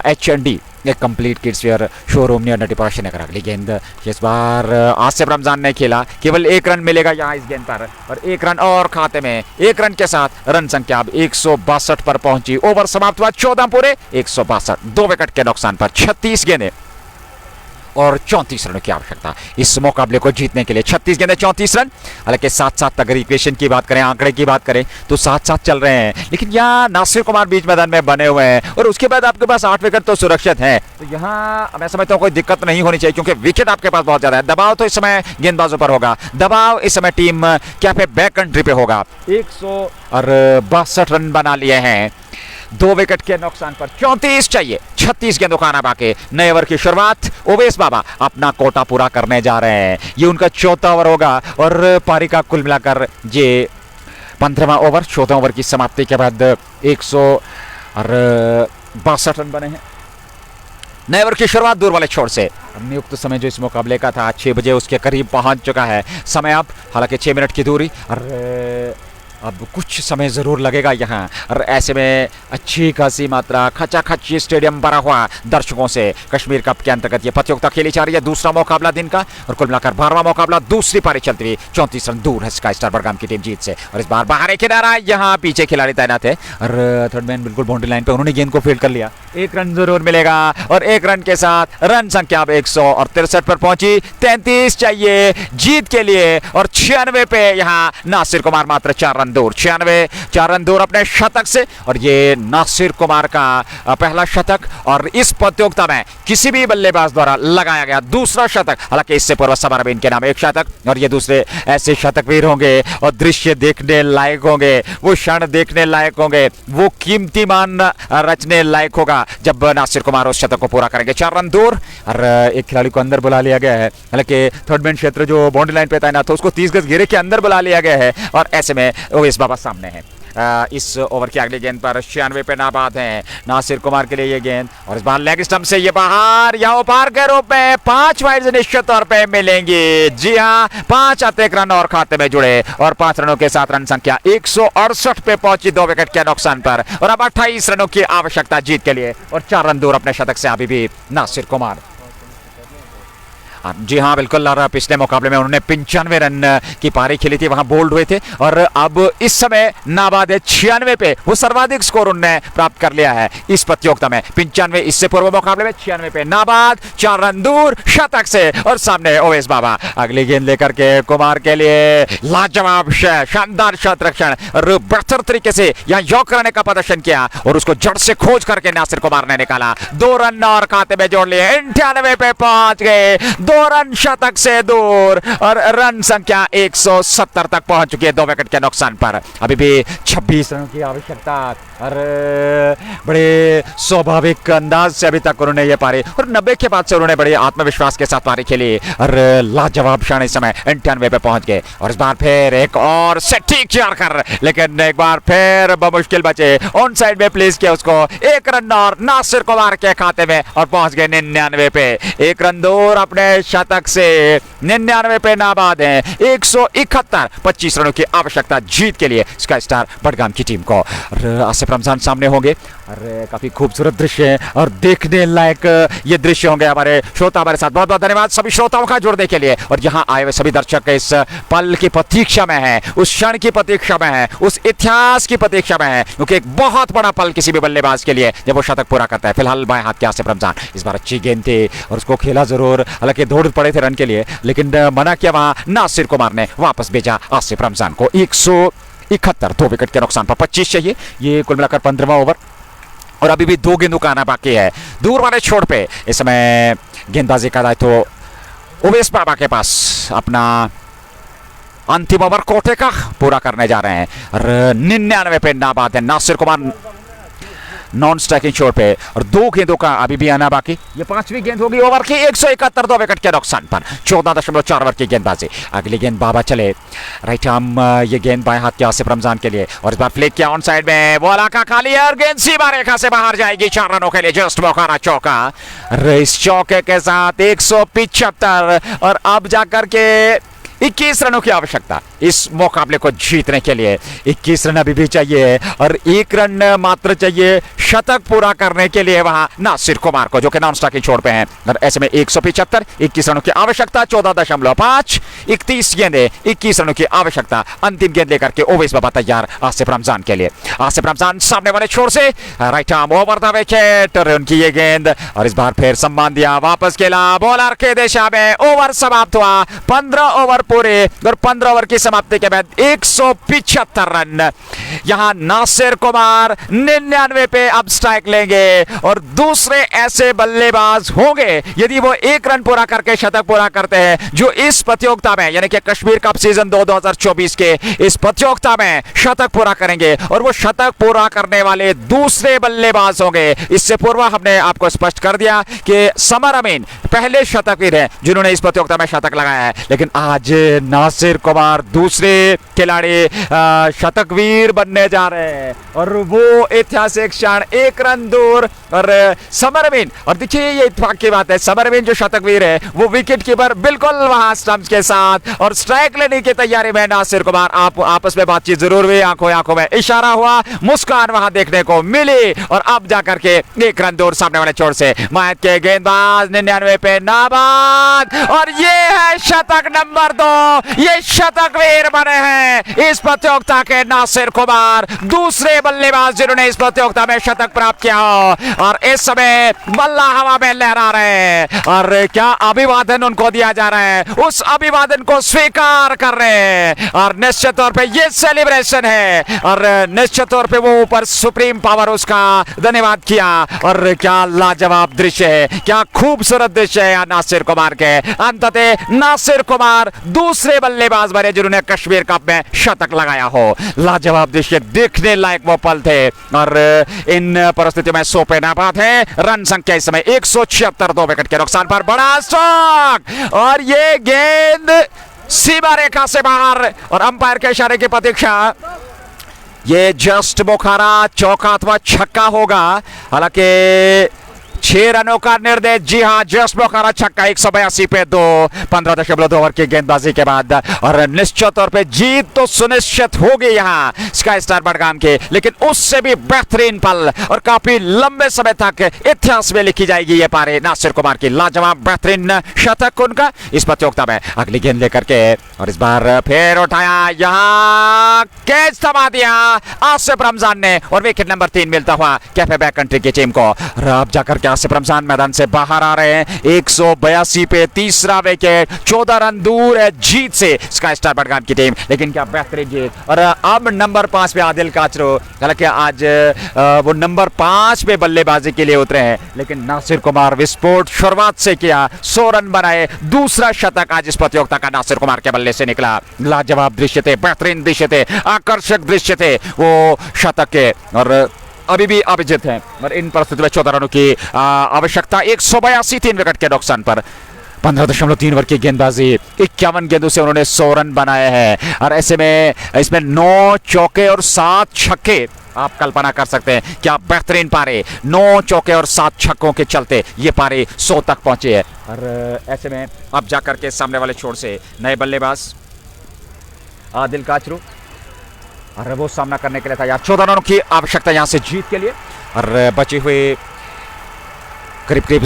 H&D एक complete kids wear showroom near Natipora Nagar. अगली गेंद इस बार आसिफ रमजान ने खेला, केवल 1 रन मिलेगा यहाँ इस गेंद पर और 1 रन और खाते में। 1 रन के साथ रन संख्या अब 162 पर पहुंची। ओवर समाप्त हुआ 14 पूरे 162, 2 विकेट के नुकसान पर 36 गेंदें और 34 रनों की आवश्यकता इस मुकाबले को जीतने के लिए। 36 गेंदें 34 रन, हालांकि साथ साथ अगर इक्वेशन की बात करें, आंकड़े की बात करें तो साथ साथ चल रहे हैं, लेकिन यहाँ नासिर कुमार बीच मैदान में बने हुए हैं और उसके बाद आपके पास 8 विकेट तो सुरक्षित हैं, तो यहाँ मैं समझता हूँ कोई दिक्कत नहीं होनी चाहिए, क्योंकि विकेट आपके पास बहुत ज्यादा है। दबाव तो इस समय गेंदबाजों पर होगा, दबाव इस समय टीम क्या पे बैक कंट्री पे होगा। 162 रन बना लिए हैं, 2 विकेट के नुकसान पर 34 चाहिए, 36 गेंदों का आना बाकी। नए ओवर की शुरुआत, ओवेस बाबा अपना कोटा पूरा करने जा रहे हैं। ये उनका 4था ओवर होगा और पारी का कुल मिलाकर ये 15वां ओवर। 14 ओवर की समाप्ति के बाद 162 रन बने हैं। नए ओवर की शुरुआत दूर वाले छोर से। नियुक्त समय जो इस मुकाबले का था 6 बजे उसके करीब पहुंच चुका है समय अब, हालांकि 6 मिनट की दूरी और अब कुछ समय जरूर लगेगा यहाँ, और ऐसे में अच्छी खासी मात्रा खचाखच स्टेडियम भरा हुआ दर्शकों से कश्मीर कप के अंतर्गत ये प्रतियोगिता खेली जा रही है। दूसरा मुकाबला दिन का और कुल मिलाकर 12वां मुकाबला, दूसरी पारी चलती हुई। 34 रन दूर है स्काई स्टार बड़गाम की टीम जीत से, और इस बार बाहर एक किनारा, यहाँ पीछे खिलाड़ी तैनात है और थर्ड मैन बिल्कुल बाउंड्री लाइन पे, उन्होंने गेंद को फील्ड कर लिया। 1 रन जरूर मिलेगा और 1 रन के साथ रन संख्या अब 163 पर पहुंची। 33 चाहिए जीत के लिए और 96 पे यहाँ नासिर कुमार मात्र 4 रन दूर। 4 रन दूर अपने शतक से, और ये नासिर कुमार का पहला शतक और इस प्रतियोगिता में किसी भी बल्लेबाज द्वारा लगाया गया दूसरा शतक। हालांकि इससे पूर्व सबर अभी इनके नाम 1 शतक, और ये दूसरे ऐसे शतकवीर होंगे और दृश्य देखने लायक होंगे, वो क्षण देखने लायक होंगे, वो कीमतीमान रचने लायक होगा जब नासिर कुमार उस शतक को पूरा करेंगे। 4 रन दूर और एक खिलाड़ी को अंदर बुला लिया गया है, हालांकि थर्ड मैन क्षेत्र जो बाउंड्री लाइन पे तैनात था उसको 30 गज घेरे के अंदर बुला लिया गया है, और ऐसे में ओवेस बाबा सामने है। इस ओवर की अगली गेंद पर 96 पे नाबाद हैं नासिर कुमार के लिए ये गेंद, और इस बार लेग स्टंप से ये बाहर, या उपहार के रूप में 5 वाइड निश्चित तौर पे मिलेंगी। जी हाँ, 5 अतिरिक्त रन और खाते में जुड़े और 5 रनों के साथ रन संख्या 168 पे पहुंची 2 विकेट के नुकसान पर, और अब 28 रनों की आवश्यकता जीत के लिए और 4 रन दूर अपने शतक से अभी भी नासिर कुमार। जी हाँ बिल्कुल, और पिछले मुकाबले में उन्होंने 95 रन की पारी खेली थी, वहां बोल्ड हुए थे, और अब इस समय नाबाद है 96 पे, वो सर्वाधिक स्कोर उन्होंने प्राप्त कर लिया है इस प्रतियोगिता में। 95 इससे पूर्व मुकाबले में 96 पे नाबाद, 4 रन दूर शतक से, और सामने ओवेस बाबा। अगली गेंद लेकर के कुमार के लिए लाजवाब शानदार शत रक्षण और बेहतर तरीके से यहाँ यॉर्क करने का प्रदर्शन किया और उसको जड़ से खोज करके नासिर कुमार ने निकाला। 2 रन और खाते में जोड़ लिए, 98 पे पहुंच गए, 2 रन शतक से दूर और रन संख्या 170 तक पहुंच चुकी है 2 विकेट के नुकसान पर। अभी भी 26 रनों की आवश्यकता, और बड़े स्वाभाविक अंदाज से अभी तक उन्होंने ये पारी, और 90 के बाद से उन्होंने बड़े आत्मविश्वास के साथ पारी खेली और लाजवाब क्षण इस समय 98 पे पहुंच गए। और इस बार फिर एक और सटीक चार कर, लेकिन एक बार फिर बमुश्किल बचे, ऑन साइड में प्लेस किया उसको, 1 रन और नासिर कुमार के खाते में और पहुंच गए 99 पे। 1 रन दूर अपने शतक से 99 पे नाबाद हैं। 171 25 रनों की आवश्यकता जीत के लिए स्काई स्टार बडगाम की टीम को। आसिफ रमजान सामने होंगे और काफी खूबसूरत दृश्य है और देखने लायक ये दृश्य होंगे। हमारे श्रोता हमारे साथ, बहुत बहुत धन्यवाद सभी श्रोताओं का जुड़ने के लिए। और यहाँ आए हुए सभी दर्शक इस पल की प्रतीक्षा में हैं, उस क्षण की प्रतीक्षा में हैं, उस इतिहास की प्रतीक्षा में हैं, क्योंकि एक बहुत बड़ा पल किसी भी बल्लेबाज के लिए जब वो शतक पूरा करता है। फिलहाल बाएं हाथ के आसिफ रमजान, इस बार अच्छी गेंद थी और उसको खेला जरूर, हालांकि दौड़ पड़े थे रन के लिए, लेकिन मना किया वहां नासिर कुमार ने, वापस भेजा आसिफ रमजान को। 171 2 विकेट के नुकसान पर 25 चाहिए। ये कुल मिलाकर 15वां ओवर और अभी भी 2 गेंदों का आना बाकी है। दूर वाले छोर पे इस समय गेंदबाजी का दायित्व तो उवैस बाबा के पास। अपना अंतिम ओवर कोटे का पूरा करने जा रहे हैं और 99 पे नाबाद है नासिर कुमार नॉन स्ट्राइकिंग छोर पे और 2 गेंदों का अभी भी आना बाकी। ये 5वीं गेंद होगी ओवर की। 171 2 विकेट के नुकसान पर 14.4 ओवर की गेंदबाजी। अगली गेंद बाबा चले राइट आर्म, ये गेंद बाएं हाथ के आसिफ रमजान के लिए और इस बार फ्लिक किया ऑन साइड में, बॉल का खाली है और गेंद सीमा रेखा से बाहर जाएगी। 4 रनों के लिए जस्ट बोखारा चौका। इस चौके के साथ 175 और अब जाकर के 21 रनों की आवश्यकता इस मुकाबले को जीतने के लिए। 21 रन अभी भी चाहिए और 1 रन मात्र चाहिए शतक पूरा करने के लिए वहां नासिर कुमार को, जो कि नॉन स्ट्राइकिंग छोड़ पे हैं। और ऐसे में 175 21 रनों की आवश्यकता। 14.5 31 गेंदें 21 रनों की आवश्यकता। अंतिम गेंद लेकर के उवैस बाबा तैयार आसिफ रमजान के लिए। आसिफ रमजान सामने वाले छोर से right arm over the wicket और उनकी ये गेंद और इस बार फिर सम्मान दिया, वापस खेला बॉलर के दिशा में। ओवर समाप्त हुआ। 15 ओवर पूरे और 15 ओवर की समाप्ति के बाद 175 रन। यहां नासिर कुमार 99 पे अब स्ट्राइक लेंगे और दूसरे ऐसे बल्लेबाज होंगे यदि वो 1 रन पूरा करके शतक पूरा करते हैं जो इस प्रतियोगिता में यानी कि कश्मीर कप सीजन 2024 के इस प्रतियोगिता में शतक पूरा करेंगे और वो शतक पूरा करने वाले दूसरे बल्लेबाज होंगे। इससे पूर्व हमने आपको स्पष्ट कर दिया कि समर अमीन पहले शतकवीर हैं जिन्होंने इस प्रतियोगिता में शतक लगाया है, लेकिन आज नासिर कुमार दूसरे खिलाड़ी शतकवीर बनने जा रहे हैं और वो ऐतिहासिक क्षण 1 रन दूर। और समर अमीन, और देखिए ये इत्तेफाक की बात है, समर अमीन जो शतकवीर है वो विकेट कीपर बिल्कुल वहां स्टंप्स के साथ और स्ट्राइक लेने की तैयारी में। नासिर कुमार आप आपस में बातचीत जरूर हुई, आंखों में इशारा हुआ, मुस्कान वहां देखने को मिली और अब जाकर के 1 रन दूर सामने वाले छोर से मायत के गेंदबाज 99 पे नाबाद और ये है शतक नंबर 2। ये शतकवीर बने हैं इस प्रतियोगिता के नासिर कुमार, दूसरे बल्लेबाज जिन्होंने इस प्रतियोगिता में शतक प्राप्त किया हो और इस समय बल्ला हवा में लहरा रहे हैं और क्या अभिवादन उनको दिया जा रहा है, उस अभिवादन को स्वीकार कर रहे हैं और निश्चित तौर पे ये सेलिब्रेशन है और निश्चित तौर पे वो ऊपर सुप्रीम पावर उसका धन्यवाद किया। और क्या लाजवाब दृश्य है, क्या खूबसूरत दृश्य है नासिर कुमार के। अंततः नासिर कुमार दूसरे बल्लेबाज बने जिन्होंने कश्मीर कप में शतक लगाया हो। लाजवाब दृश्य, देखने लायक वो पल थे और इन परिस्थितियों में 100 पे नाबाद है। रन संख्या इस समय 176 2 विकेट के नुकसान पर बड़ा स्ट्रोक और ये गेंद सीमा रेखा से बाहर और अंपायर के इशारे की प्रतीक्षा। ये जस्ट बोखारा चौका अथवा छक्का होगा, हालांकि 6 रनों का निर्देश। जी हां, जस्ट बोखारा छक्का 182 पे 2 15.2 ओवर की गेंदबाजी के बाद और निश्चित तौर पे जीत तो सुनिश्चित होगी यहां स्काई स्टार बडगाम के, लेकिन उससे भी बेहतरीन पल और काफी लंबे समय तक इतिहास में लिखी जाएगी ये पारी नासिर कुमार की। लाजवाब बेहतरीन शतक उनका इस प्रतियोगिता में। अगली गेंद लेकर के और इस बार फिर उठाया, यहां कैच थमा दिया आसिफ रमजान ने और विकेट नंबर 3 मिलता हुआ कैफे बैक कंट्री की टीम को। अब जाकर आसिफ रमजान मैदान से बाहर आ रहे हैं। 182 पे तीसरा विकेट, 14 रन दूर है जीत से स्काई स्टार बडगाम की टीम, लेकिन क्या बेहतरीन जीत। और अब नंबर 5 पे आदिल काचरो, हालांकि आज वो नंबर 5 पे बल्लेबाजी के लिए उतरे हैं, लेकिन नासिर कुमार विस्फोट शुरुआत से किया, 100 रन बनाए। दूसरा शतक आज इस प्रतियोगिता का नासिर कुमार के बल्ले से निकला। लाजवाब दृश्य थे, बेहतरीन दृश्य थे, आकर्षक दृश्य थे वो शतक के और अभी भी अभिजीत हैं और इन परिस्थितियों में 14 रनों की आवश्यकता। 182 3 विकेट के नुकसान पर 15.3 ओवर की गेंदबाजी, 51 गेंदों से उन्होंने 100 रन बनाए हैं। और ऐसे में इसमें 9 चौके और 7 छक्के, आप कल्पना कर सकते हैं क्या बेहतरीन पारे, 9 चौके और 7 छक्कों के चलते ये पारे 100 तक पहुंचे हैं। और ऐसे में अब जाकर के सामने वाले छोर से नए बल्लेबाज आदिल काचरू, और वो सामना करने के लिए तैयार। 14 रनों की आवश्यकता यहां से जीत के लिए। और बचे हुए करीब करीब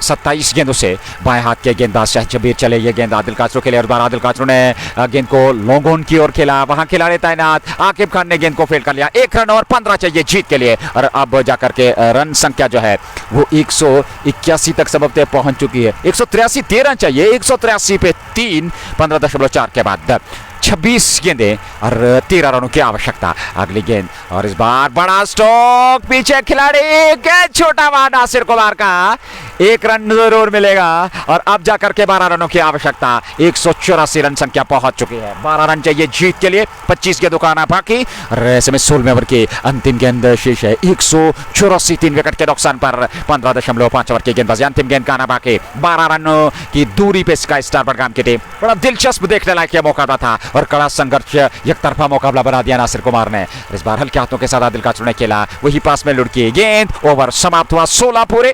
27 गेंदों से बाएं हाथ के गेंदबाज शाहिद जबीर चले। ये गेंद आदिल काचरू के लिए, और बार आदिल काचरू ने गेंद को लॉन्ग ऑन की ओर खेला, वहां खिलाड़ी तैनात, आकिब खान ने गेंद को फील्ड कर लिया। 1 रन और 15 चाहिए जीत के लिए। और अब जाकर के रन संख्या जो है वो 181 तक सबब पहुंच चुकी है। 183 13 चाहिए, 183 पे 3, 15.4 के बाद 26 गेंदें और 13 रनों की आवश्यकता। अगली गेंद, और इस बार बड़ा स्ट्रोक, पीछे खिलाड़ी, गेंद छोटा हुआ नासिर कुमार का, 1 रन जरूर मिलेगा। और अब जाकर के 12 रनों की आवश्यकता, 184 रन संख्या पहुंच चुकी है। 12 रन चाहिए जीत के लिए, 25 गेंदों का आना बाकी। और ऐसे में 16वें ओवर की अंतिम गेंद शेष है। 184, 3 विकेट के नुकसान पर 15.5 ओवर की गेंदबाजी, अंतिम गेंद का आना बाकी। 12 रनों की दूरी पे स्काई स्टार बडगाम की टीम, बड़ा दिलचस्प देखने लायक यह मुकाबला था और कड़ा संघर्ष, एक तरफा मुकाबला बना दिया नासिर कुमार ने। इस बार हल्के हाथों के साथ आदिल काचरू ने खेला, वही पास में लुढ़की गेंद, ओवर समाप्त हुआ 16 पूरे,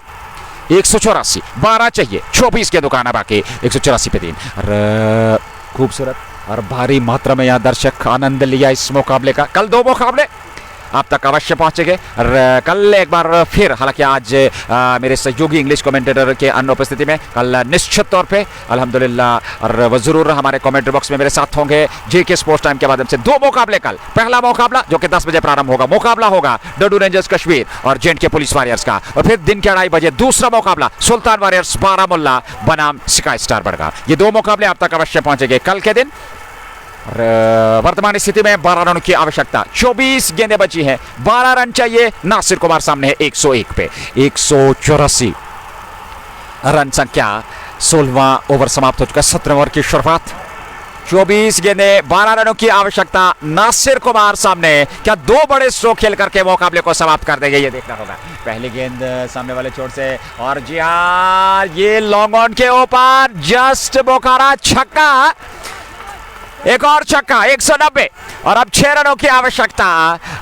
184, 12 चाहिए, 24 के दुकाना बाकी, 184 पे 3। और खूबसूरत और भारी मात्रा में यहाँ दर्शक आनंद लिया इस मुकाबले का। कल 2 मुकाबले आप तक अवश्य पहुंचेंगे। और कल एक बार फिर, हालांकि आज मेरे सहयोगी इंग्लिश कमेंटेटर के अनुपस्थिति में, कल निश्चित तौर पे अल्हम्दुलिल्लाह, और वो जरूर हमारे कमेंट्री बॉक्स में मेरे साथ होंगे जेके स्पोर्ट्स टाइम के माध्यम से। 2 मुकाबले कल, पहला मुकाबला जो कि 10 बजे प्रारंभ होगा, मुकाबला होगा डडू रेंजर्स कश्मीर और जेएंडके पुलिस वॉरियर्स का। और फिर दिन के 2:30 बजे दूसरा मुकाबला सुल्तान वॉरियर्स बारामुल्ला बनाम स्काई स्टार बडगाम। ये 2 मुकाबले आप तक अवश्य पहुंचेंगे कल के दिन। वर्तमान स्थिति में 12 रनों की आवश्यकता, 24 गेंदें बची हैं, 12 रन चाहिए। नासिर कुमार सामने है 101 पे, 184 रन संख्या। 16वां ओवर समाप्त हो चुका है, 17वें ओवर की शुरुआत, 24 गेंदें, 12 रनों की आवश्यकता। नासिर कुमार सामने क्या 2 बड़े स्ट्रोक खेल करके मुकाबले को समाप्त कर देंगे, ये देखना होगा। पहली गेंद सामने वाले छोर से, और जी हाँ, ये लॉन्ग ऑन के ऊपर जस्ट बोकारा छक्का, एक और छक्का, 190। और अब 6 रनों की आवश्यकता,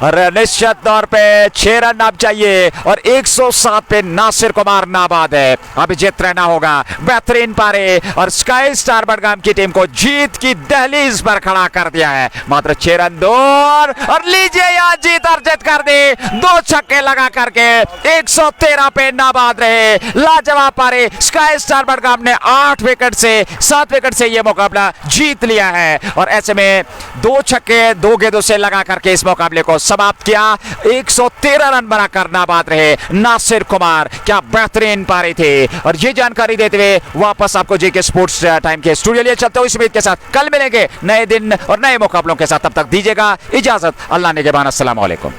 और निश्चित तौर पे 6 रन अब चाहिए। और 107 पे नासिर कुमार नाबाद है, अब जीत रहना होगा। बेहतरीन पारे, और स्काई स्टार बडगाम की टीम को जीत की दहलीज पर खड़ा कर दिया है। मात्र 6 रन दूर, और लीजिए यहाँ जीत अर्जित कर दी, 2 छक्के लगा करके 113 पे नाबाद रहे। लाजवाब पारे, स्काई स्टार बडगाम ने 8 विकेट से 7 विकेट से यह मुकाबला जीत लिया है। और ऐसे में 2 छक्के 2 गेंदों से लगा करके इस मुकाबले को समाप्त किया। 113 रन बनाकर नाबाद रहे नासिर कुमार, क्या बेहतरीन पारी थे। और ये जानकारी देते हुए वापस आपको जेके स्पोर्ट्स टाइम के स्टूडियो लिए चलते हुए इस उम्मीद के साथ कल मिलेंगे नए दिन और नए मुकाबलों के साथ। तब तक दीजिएगा इजाजत, अल्लाह निगहबान, अस्सलाम वालेकुम।